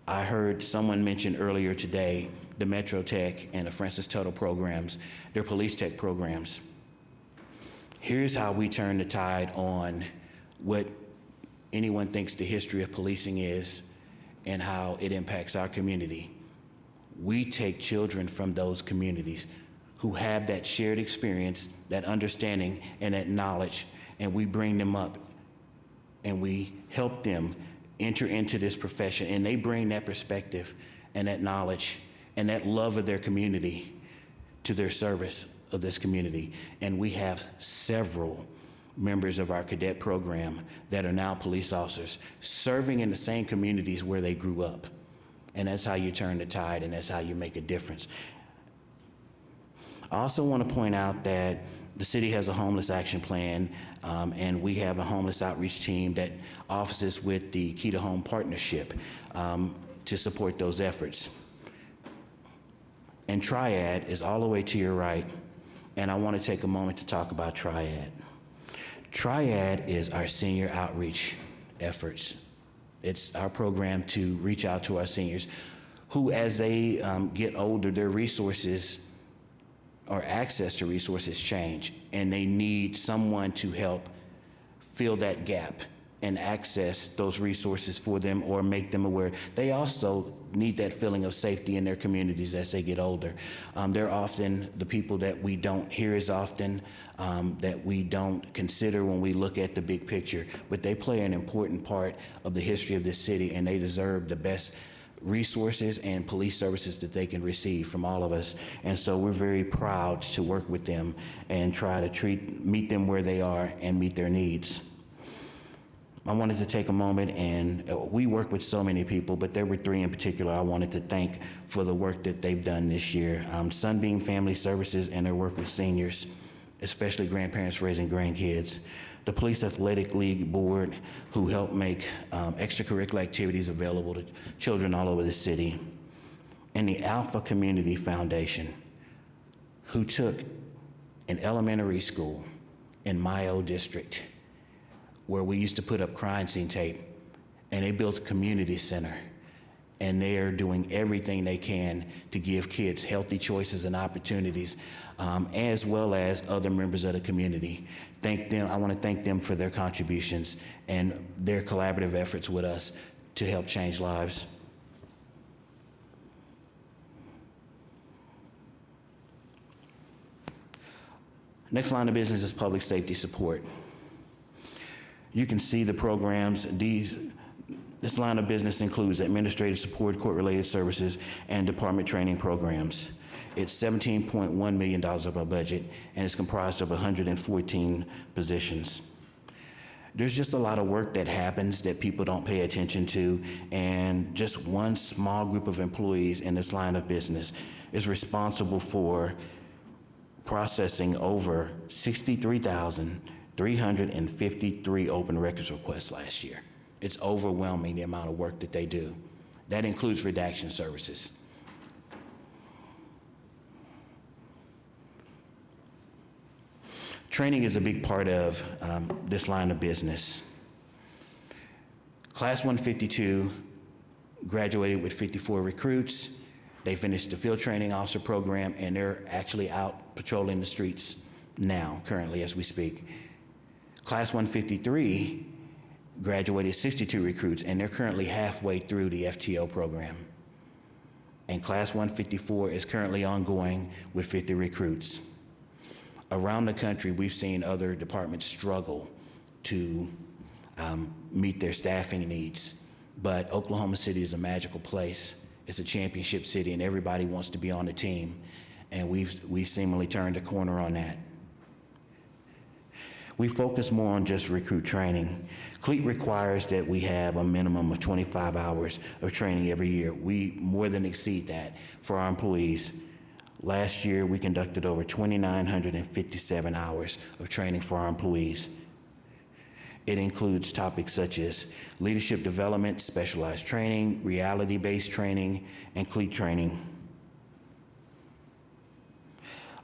I heard someone mention earlier today the Metro Tech and the Francis Tuttle programs, their police tech programs. Here's how we turn the tide on what anyone thinks the history of policing is and how it impacts our community. We take children from those communities who have that shared experience, that understanding, and that knowledge, and we bring them up and we help them enter into this profession, and they bring that perspective and that knowledge and that love of their community to their service of this community. And we have several members of our cadet program that are now police officers serving in the same communities where they grew up. And that's how you turn the tide, and that's how you make a difference. I also want to point out that the city has a homeless action plan, and we have a homeless outreach team that offices with the Key to Home Partnership to support those efforts. And Triad is all the way to your right, and I want to take a moment to talk about Triad. Triad is our senior outreach efforts. It's our program to reach out to our seniors who, as they get older, their resources or access to resources change, and they need someone to help fill that gap and access those resources for them or make them aware. They also need that feeling of safety in their communities as they get older. They're often the people that we don't hear as often, that we don't consider when we look at the big picture, but they play an important part of the history of this city, and they deserve the best resources and police services that they can receive from all of us. And so we're very proud to work with them and try to meet them where they are and meet their needs. I wanted to take a moment, and we work with so many people, but there were 3 in particular I wanted to thank for the work that they've done this year. Sunbeam Family Services and their work with seniors, especially grandparents raising grandkids. The Police Athletic League Board, who helped make extracurricular activities available to children all over the city. And the Alpha Community Foundation, who took an elementary school in my old district where we used to put up crime scene tape, and they built a community center. And they're doing everything they can to give kids healthy choices and opportunities, as well as other members of the community. I want to thank them for their contributions and their collaborative efforts with us to help change lives. Next line of business is public safety support. You can see the programs. This line of business includes administrative support, court-related services, and department training programs. It's $17.1 million of our budget, and it's comprised of 114 positions. There's just a lot of work that happens that people don't pay attention to, and just one small group of employees in this line of business is responsible for processing over 63,353 open records requests last year. It's overwhelming the amount of work that they do. That includes redaction services. Training is a big part of this line of business. Class 152 graduated with 54 recruits. They finished the field training officer program, and they're actually out patrolling the streets now, currently, as we speak. Class 153 graduated 62 recruits, and they're currently halfway through the FTO program. And Class 154 is currently ongoing with 50 recruits. Around the country, we've seen other departments struggle to meet their staffing needs, but Oklahoma City is a magical place. It's a championship city, and everybody wants to be on the team, and we've seemingly turned a corner on that. We focus more on just recruit training. CLEAT requires that we have a minimum of 25 hours of training every year. We more than exceed that for our employees. Last year, we conducted over 2,957 hours of training for our employees. It includes topics such as leadership development, specialized training, reality-based training, and CLEAT training.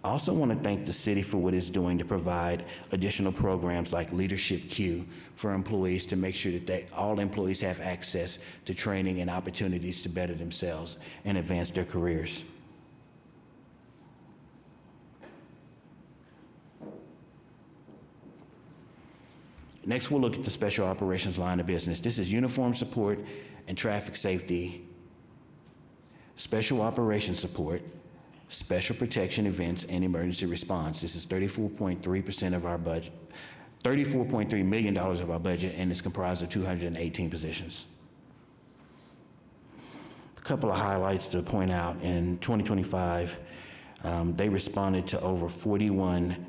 I also want to thank the city for what it's doing to provide additional programs like Leadership Q for employees to make sure that all employees have access to training and opportunities to better themselves and advance their careers. Next, we'll look at the special operations line of business. This is uniform support and traffic safety, special operations support, special protection events, and emergency response. This is 34.3% of our budget, $34.3 million of our budget, and it's comprised of 218 positions. A couple of highlights to point out. In 2025, they responded to over 41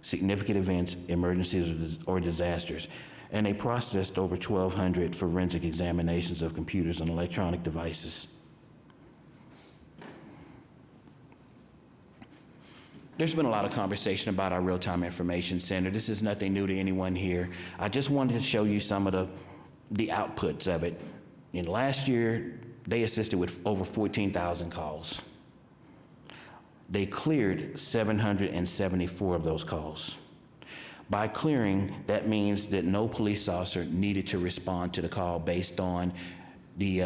significant events, emergencies, or disasters, and they processed over 1,200 forensic examinations of computers and electronic devices. There's been a lot of conversation about our real-time information center. This is nothing new to anyone here. I just wanted to show you some of the outputs of it. Last year, they assisted with over 14,000 calls. They cleared 774 of those calls. By clearing, that means that no police officer needed to respond to the call based on the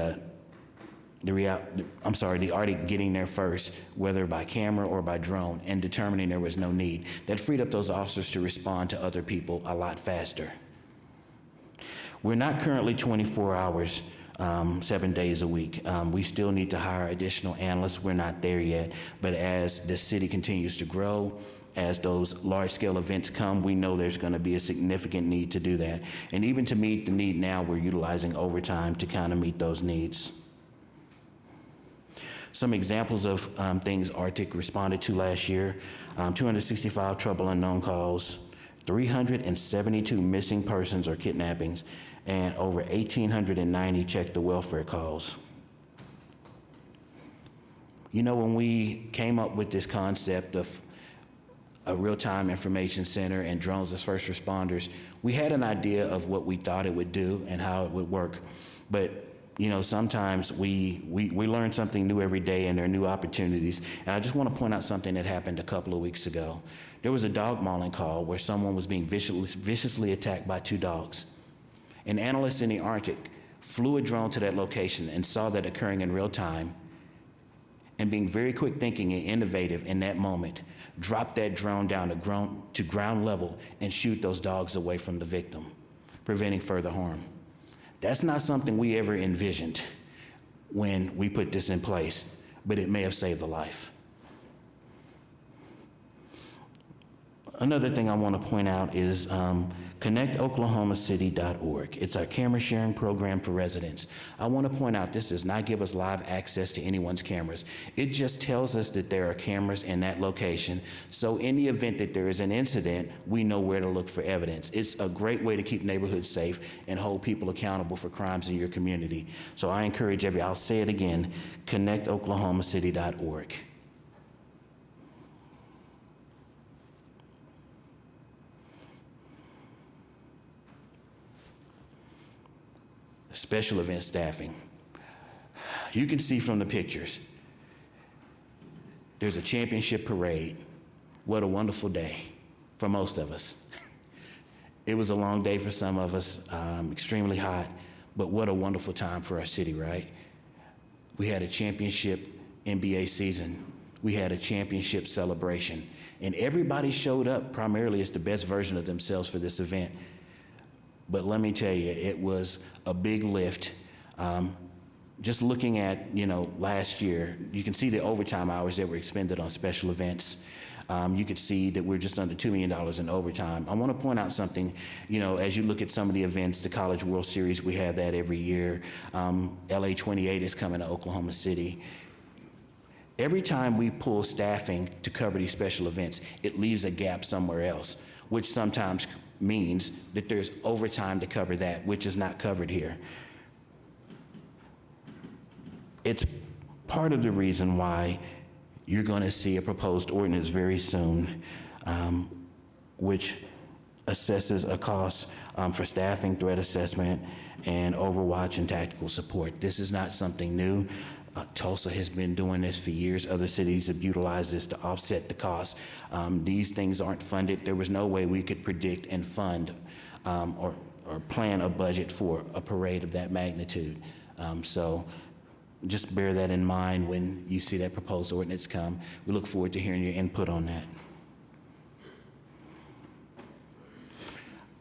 ARTIC getting there first, whether by camera or by drone, and determining there was no need. That freed up those officers to respond to other people a lot faster. We're not currently 24 hours, 7 days a week. We still need to hire additional analysts. We're not there yet. But as the city continues to grow, as those large-scale events come, we know there's going to be a significant need to do that. And even to meet the need now, we're utilizing overtime to kind of meet those needs. Some examples of things Arctic responded to last year: 265 trouble unknown calls, 372 missing persons or kidnappings, and over 1,890 check the welfare calls. You know, when we came up with this concept of a real-time information center and drones as first responders, we had an idea of what we thought it would do and how it would work. But you know, sometimes we learn something new every day, and there are new opportunities. And I just want to point out something that happened a couple of weeks ago. There was a dog mauling call where someone was being viciously attacked by 2 dogs. An analyst in the Arctic flew a drone to that location and saw that occurring in real time, and being very quick thinking and innovative in that moment, drop that drone down to ground level and shoot those dogs away from the victim, preventing further harm. That's not something we ever envisioned when we put this in place, but it may have saved a life. Another thing I want to point out is connectoklahomacity.org. It's our camera sharing program for residents. I want to point out this does not give us live access to anyone's cameras. It just tells us that there are cameras in that location, so in the event that there is an incident, we know where to look for evidence. It's a great way to keep neighborhoods safe and hold people accountable for crimes in your community. So I encourage I'll say it again, connectoklahomacity.org. Special event staffing. You can see from the pictures, there's a championship parade. What a wonderful day for most of us. It was a long day for some of us, extremely hot, but what a wonderful time for our city, right? We had a championship NBA season. We had a championship celebration, and everybody showed up primarily as the best version of themselves for this event. But let me tell you, it was a big lift. Just looking at, last year, you can see the overtime hours that were expended on special events. You could see that we're just under $2 million in overtime. I want to point out something, as you look at some of the events, the College World Series, we have that every year. LA 28 is coming to Oklahoma City. Every time we pull staffing to cover these special events, it leaves a gap somewhere else, which sometimes means that there's overtime to cover that, which is not covered here. It's part of the reason why you're going to see a proposed ordinance very soon, which assesses a cost for staffing, threat assessment, and overwatch and tactical support. This is not something new. Tulsa has been doing this for years. Other cities have utilized this to offset the cost. These things aren't funded. There was no way we could predict and fund or plan a budget for a parade of that magnitude. So just bear that in mind when you see that proposed ordinance come. We look forward to hearing your input on that.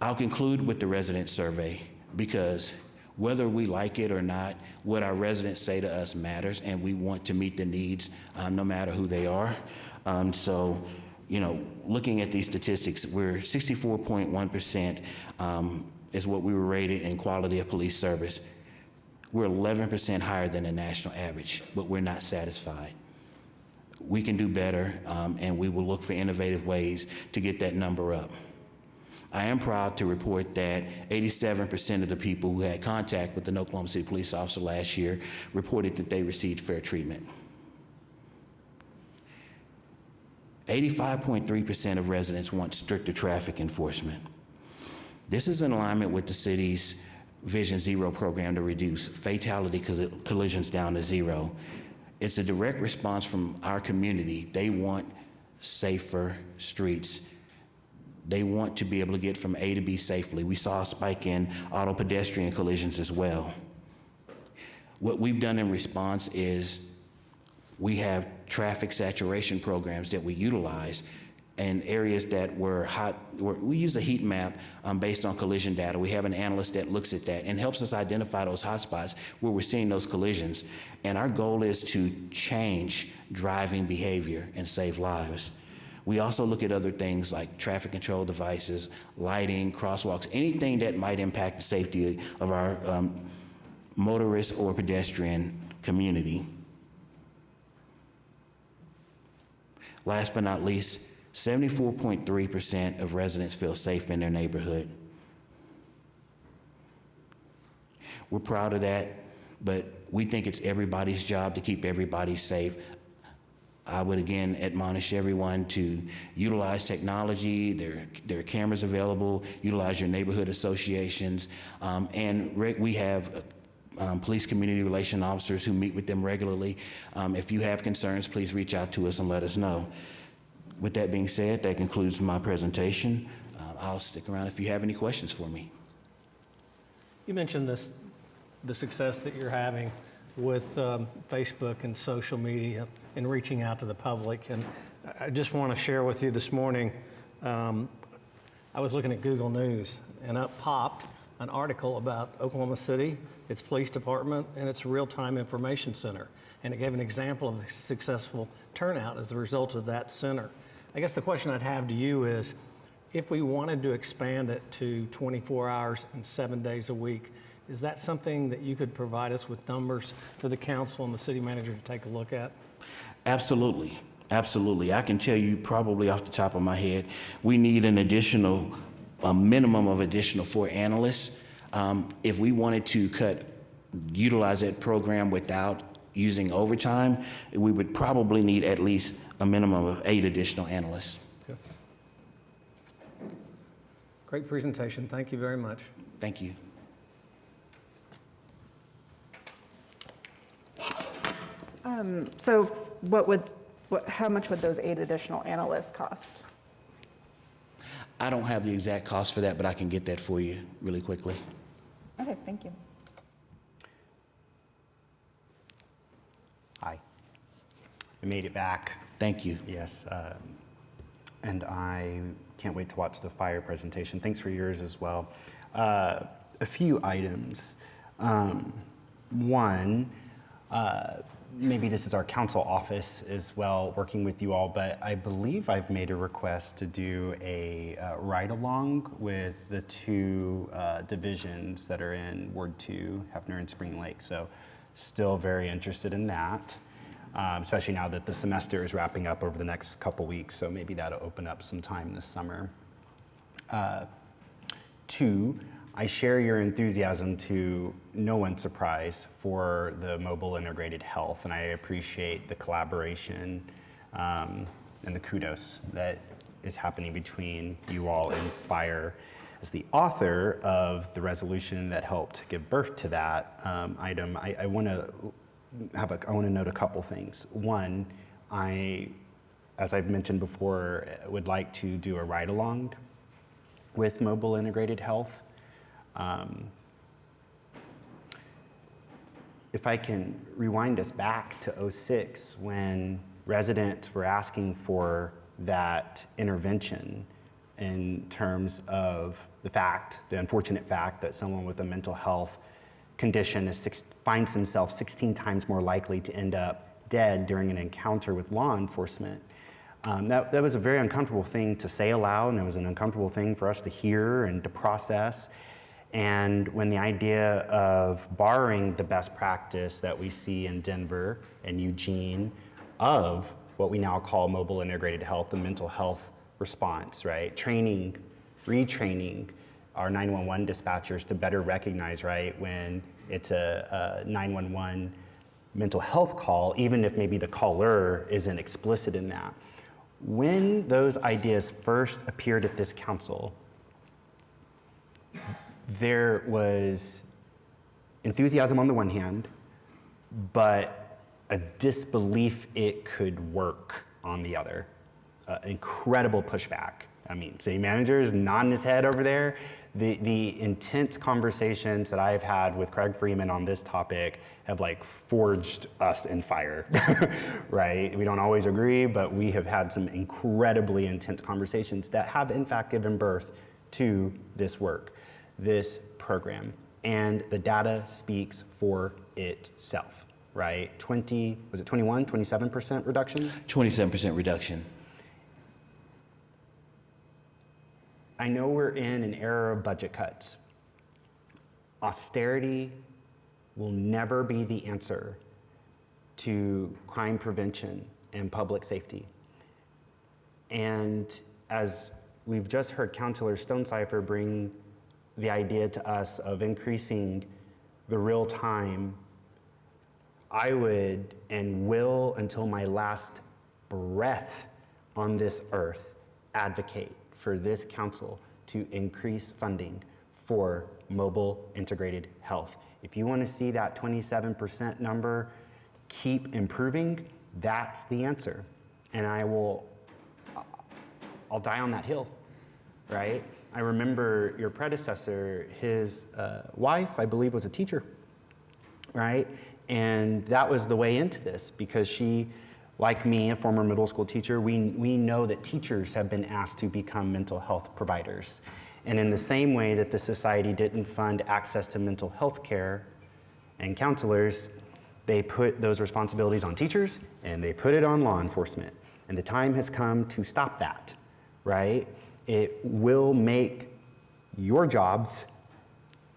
I'll conclude with the resident survey, because whether we like it or not, what our residents say to us matters, and we want to meet the needs no matter who they are. So, looking at these statistics, we're 64.1% is what we were rated in quality of police service. We're 11% higher than the national average, but we're not satisfied. We can do better, and we will look for innovative ways to get that number up. I am proud to report that 87% of the people who had contact with an Oklahoma City police officer last year reported that they received fair treatment. 85.3% of residents want stricter traffic enforcement. This is in alignment with the city's Vision Zero program to reduce fatality collisions down to zero. It's a direct response from our community. They want safer streets. They want to be able to get from A to B safely. We saw a spike in auto pedestrian collisions as well. What we've done in response is we have traffic saturation programs that we utilize in areas that were hot. We use a heat map based on collision data. We have an analyst that looks at that and helps us identify those hotspots where we're seeing those collisions. And our goal is to change driving behavior and save lives. We also look at other things like traffic control devices, lighting, crosswalks, anything that might impact the safety of our motorist or pedestrian community. Last but not least, 74.3% of residents feel safe in their neighborhood. We're proud of that, but we think it's everybody's job to keep everybody safe. I would again admonish everyone to utilize technology. There are cameras available. Utilize your neighborhood associations. And we have police community relation officers who meet with them regularly. If you have concerns, please reach out to us and let us know. With that being said, that concludes my presentation. I'll stick around if you have any questions for me. You mentioned the success that you're having with Facebook and social media and reaching out to the public. And I just want to share with you this morning, I was looking at Google News and up popped an article about Oklahoma City, its police department, and its real-time information center. And it gave an example of a successful turnout as a result of that center. I guess the question I'd have to you is, if we wanted to expand it to 24 hours and 7 days a week, is that something that you could provide us with numbers for the council and the city manager to take a look at? Absolutely. Absolutely. I can tell you probably off the top of my head, we need a minimum of additional 4 analysts. If we wanted to utilize that program without using overtime, we would probably need at least a minimum of 8 additional analysts. Okay. Great presentation. Thank you very much. Thank you. So how much would those 8 additional analysts cost? I don't have the exact cost for that, but I can get that for you really quickly. Okay, thank you. Hi. I made it back. Thank you. Yes. And I can't wait to watch the fire presentation. Thanks for yours as well. A few items. One, maybe this is our council office as well, working with you all, but I believe I've made a request to do a ride-along with the 2 divisions that are in Ward 2, Hefner and Spring Lake. So still very interested in that, especially now that the semester is wrapping up over the next couple weeks. So maybe that'll open up some time this summer. 2, I share your enthusiasm to no one's surprise for the mobile integrated health, and I appreciate the collaboration and the kudos that is happening between you all and fire. As the author of the resolution that helped give birth to that item, I want to note a couple things. One, as I've mentioned before, would like to do a ride-along with mobile integrated health. If I can rewind us back to 2006, when residents were asking for that intervention in terms of the unfortunate fact that someone with a mental health condition finds themselves 16 times more likely to end up dead during an encounter with law enforcement. That was a very uncomfortable thing to say aloud, and it was an uncomfortable thing for us to hear and to process. And when the idea of borrowing the best practice that we see in Denver and Eugene of what we now call mobile integrated health and mental health response, right? Training, retraining our 911 dispatchers to better recognize, right, when it's a 911 mental health call, even if maybe the caller isn't explicit in that. When those ideas first appeared at this council, there was enthusiasm on the one hand, but a disbelief it could work on the other. Incredible pushback. I mean, city manager is nodding his head over there. The intense conversations that I've had with Craig Freeman on this topic have forged us in fire, right? We don't always agree, but we have had some incredibly intense conversations that have in fact given birth to this work, this program, and the data speaks for itself, right? 27% reduction? 27% reduction. I know we're in an era of budget cuts. Austerity will never be the answer to crime prevention and public safety. And as we've just heard Councilor Stonecipher bring the idea to us of increasing the real time, I would and will, until my last breath on this earth, advocate for this council to increase funding for mobile integrated health. If you want to see that 27% number keep improving, that's the answer. And I'll die on that hill, right? I remember your predecessor, his wife, I believe, was a teacher, right? And that was the way into this, because she, like me, a former middle school teacher, we know that teachers have been asked to become mental health providers. And in the same way that the society didn't fund access to mental health care and counselors, they put those responsibilities on teachers and they put it on law enforcement. And the time has come to stop that, right? It will make your jobs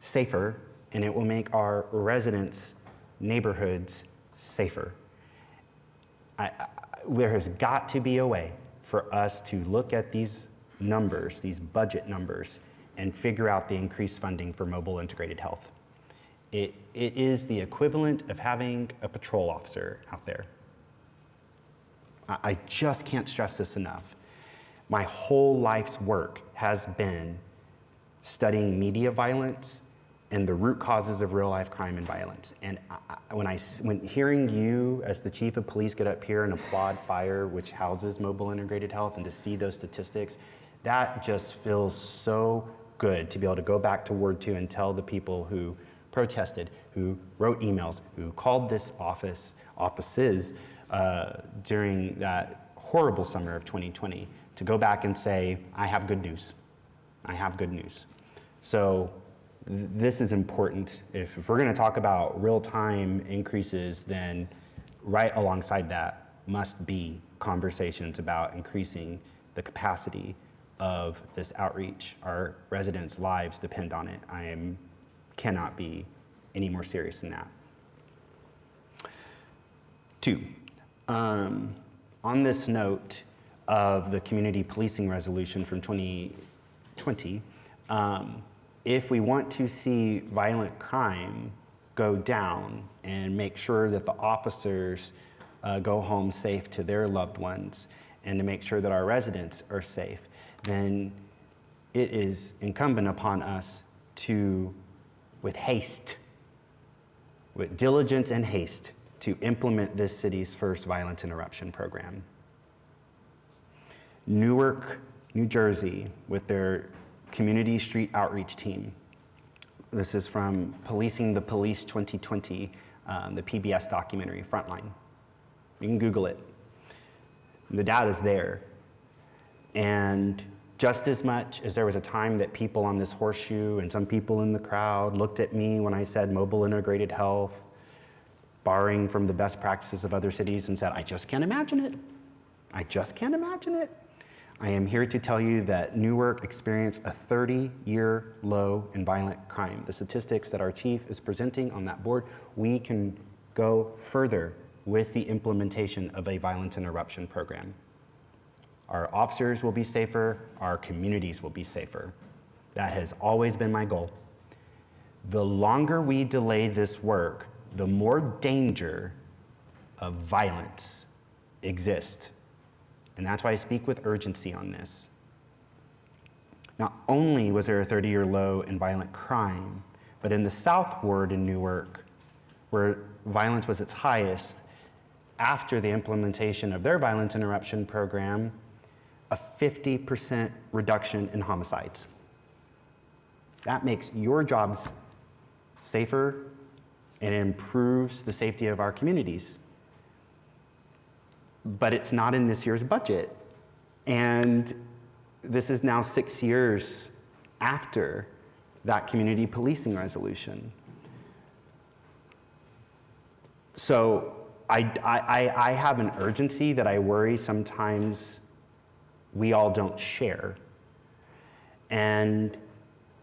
safer, and it will make our residents' neighborhoods safer. There has got to be a way for us to look at these numbers, these budget numbers, and figure out the increased funding for mobile integrated health. It is the equivalent of having a patrol officer out there. I just can't stress this enough. My whole life's work has been studying media violence and the root causes of real life crime and violence. And when hearing you as the chief of police get up here and applaud FIRE, which houses mobile integrated health, and to see those statistics, that just feels so good to be able to go back to Ward 2 and tell the people who protested, who wrote emails, who called this offices during that horrible summer of 2020, to go back and say, I have good news. I have good news. So this is important. If we're gonna talk about real-time increases, then right alongside that must be conversations about increasing the capacity of this outreach. Our residents' lives depend on it. Cannot be any more serious than that. 2, on this note of the community policing resolution from 2020, if we want to see violent crime go down and make sure that the officers go home safe to their loved ones, and to make sure that our residents are safe, then it is incumbent upon us to, with haste, with diligence and haste, to implement this city's first violent interruption program. Newark, New Jersey, with their Community Street Outreach Team. This is from Policing the Police 2020, the PBS documentary, Frontline. You can Google it. The data's there. And just as much as there was a time that people on this horseshoe and some people in the crowd looked at me when I said mobile integrated health, borrowing from the best practices of other cities, and said, I just can't imagine it. I just can't imagine it. I am here to tell you that Newark experienced a 30-year low in violent crime. The statistics that our chief is presenting on that board, we can go further with the implementation of a violent interruption program. Our officers will be safer, our communities will be safer. That has always been my goal. The longer we delay this work, the more danger of violence exists. And that's why I speak with urgency on this. Not only was there a 30-year low in violent crime, but in the South Ward in Newark, where violence was its highest, after the implementation of their violent interruption program, a 50% reduction in homicides. That makes your jobs safer and improves the safety of our communities. But it's not in this year's budget. And this is now 6 years after that community policing resolution. So I have an urgency that I worry sometimes we all don't share. And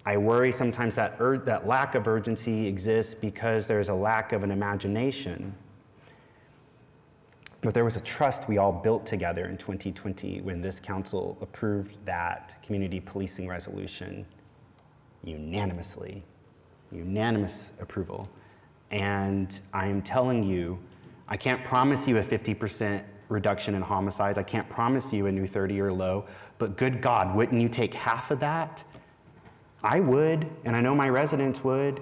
I worry sometimes that that lack of urgency exists because there's a lack of an imagination. But there was a trust we all built together in 2020 when this council approved that community policing resolution unanimously, unanimous approval. And I'm telling you, I can't promise you a 50% reduction in homicides. I can't promise you a new 30-year low, but good God, wouldn't you take half of that? I would, and I know my residents would.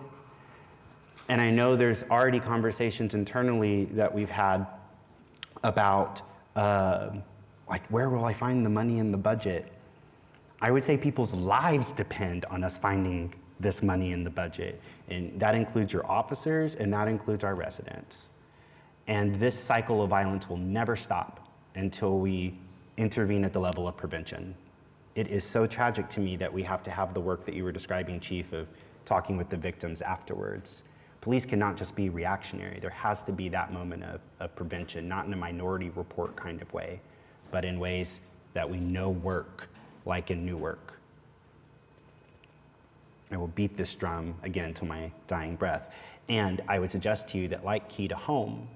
And I know there's already conversations internally that we've had about, like, where will I find the money in the budget? I would say people's lives depend on us finding this money in the budget. And that includes your officers, and that includes our residents. And this cycle of violence will never stop until we intervene at the level of prevention. It is so tragic to me that we have to have the work that you were describing, Chief, of talking with the victims afterwards. Police cannot just be reactionary. There has to be that moment of prevention, not in a Minority Report kind of way, but in ways that we know work, like in Newark. I will beat this drum again till my dying breath. And I would suggest to you that, like Key to Home,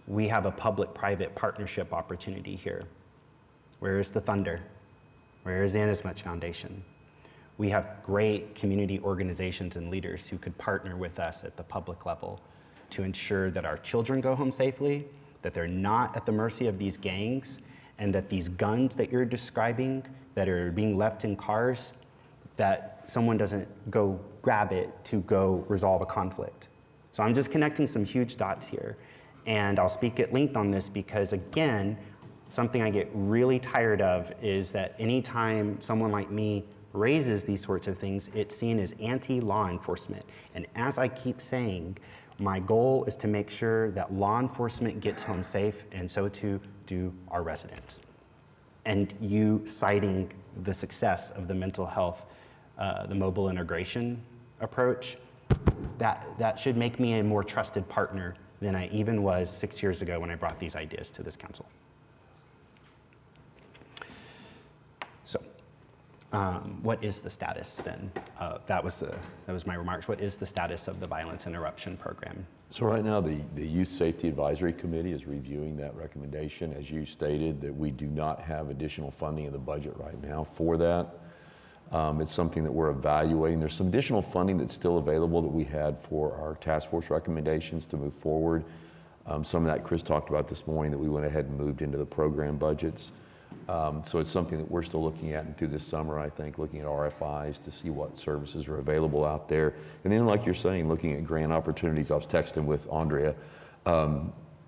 we have a public-private partnership opportunity here. Where is the thunder? Where is the Inasmuch Foundation? We have great community organizations and leaders who could partner with us at the public level to ensure that our children go home safely, that they're not at the mercy of these gangs, and that these guns that you're describing that are being left in cars, that someone doesn't go grab it to go resolve a conflict. So I'm just connecting some huge dots here. And I'll speak at length on this because, again, something I get really tired of is that anytime someone like me raises these sorts of things, it's seen as anti-law enforcement. And as I keep saying, my goal is to make sure that law enforcement gets home safe, and so too do our residents. And you citing the success of the mental health, the mobile integration approach, that should make me a more trusted partner than I even was 6 years ago when I brought these ideas to this council. So, what is the status then? That was my remarks. What is the status of the violence interruption program? So right now, the Youth Safety Advisory Committee is reviewing that recommendation. As you stated, that we do not have additional funding in the budget right now for that. It's something that we're evaluating. There's some additional funding that's still available that we had for our task force recommendations to move forward. Some of that Chris talked about this morning that we went ahead and moved into the program budgets. So it's something that we're still looking at through this summer, I think, looking at RFIs to see what services are available out there. And then, like you're saying, looking at grant opportunities. I was texting with Andrea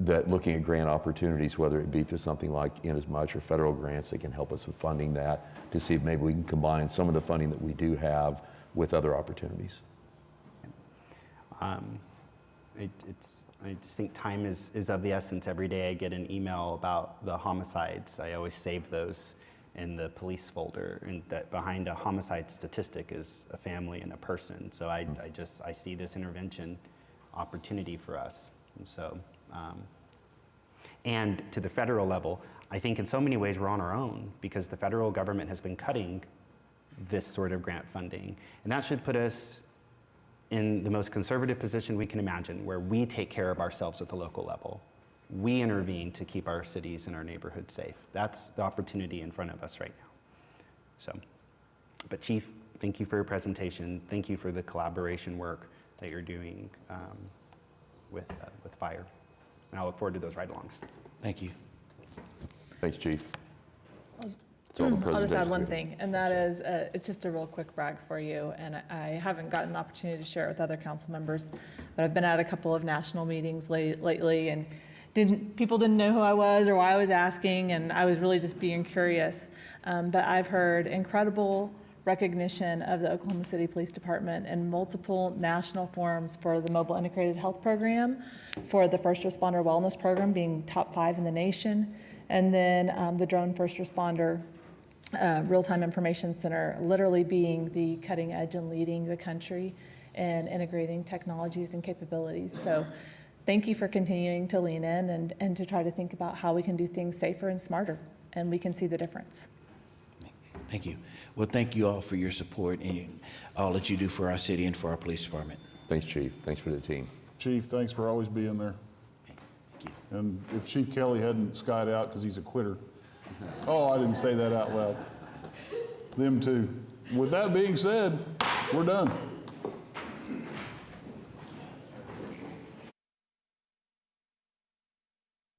that looking at grant opportunities, whether it be to something like Inasmuch or federal grants that can help us with funding that, to see if maybe we can combine some of the funding that we do have with other opportunities. I just think time is of the essence. Every day I get an email about the homicides. I always save those in the police folder, and that behind a homicide statistic is a family and a person. So I see this intervention opportunity for us. And so, and to the federal level, I think in so many ways we're on our own because the federal government has been cutting this sort of grant funding. And that should put us in the most conservative position we can imagine, where we take care of ourselves at the local level. We intervene to keep our cities and our neighborhoods safe. That's the opportunity in front of us right now. So, but Chief, thank you for your presentation. Thank you for the collaboration work that you're doing with fire. And I look forward to those ride-alongs. Thank you. Thanks, Chief. I'll just add one thing, and that is, it's just a real quick brag for you, and I haven't gotten the opportunity to share it with other council members, but I've been at a couple of national meetings lately, and people didn't know who I was or why I was asking, and I was really just being curious. But I've heard incredible recognition of the Oklahoma City Police Department in multiple national forums for the Mobile Integrated Health Program, for the First Responder Wellness Program being top 5 in the nation, and then the Drone First Responder Real-Time Information Center literally being the cutting edge and leading the country in integrating technologies and capabilities. So thank you for continuing to lean in and to try to think about how we can do things safer and smarter, and we can see the difference. Thank you. Well, thank you all for your support and all that you do for our city and for our police department. Thanks, Chief. Thanks for the team. Chief, thanks for always being there. Thank you. And if Chief Kelly hadn't skied out because he's a quitter. Oh, I didn't say that out loud. Them too. With that being said, we're done.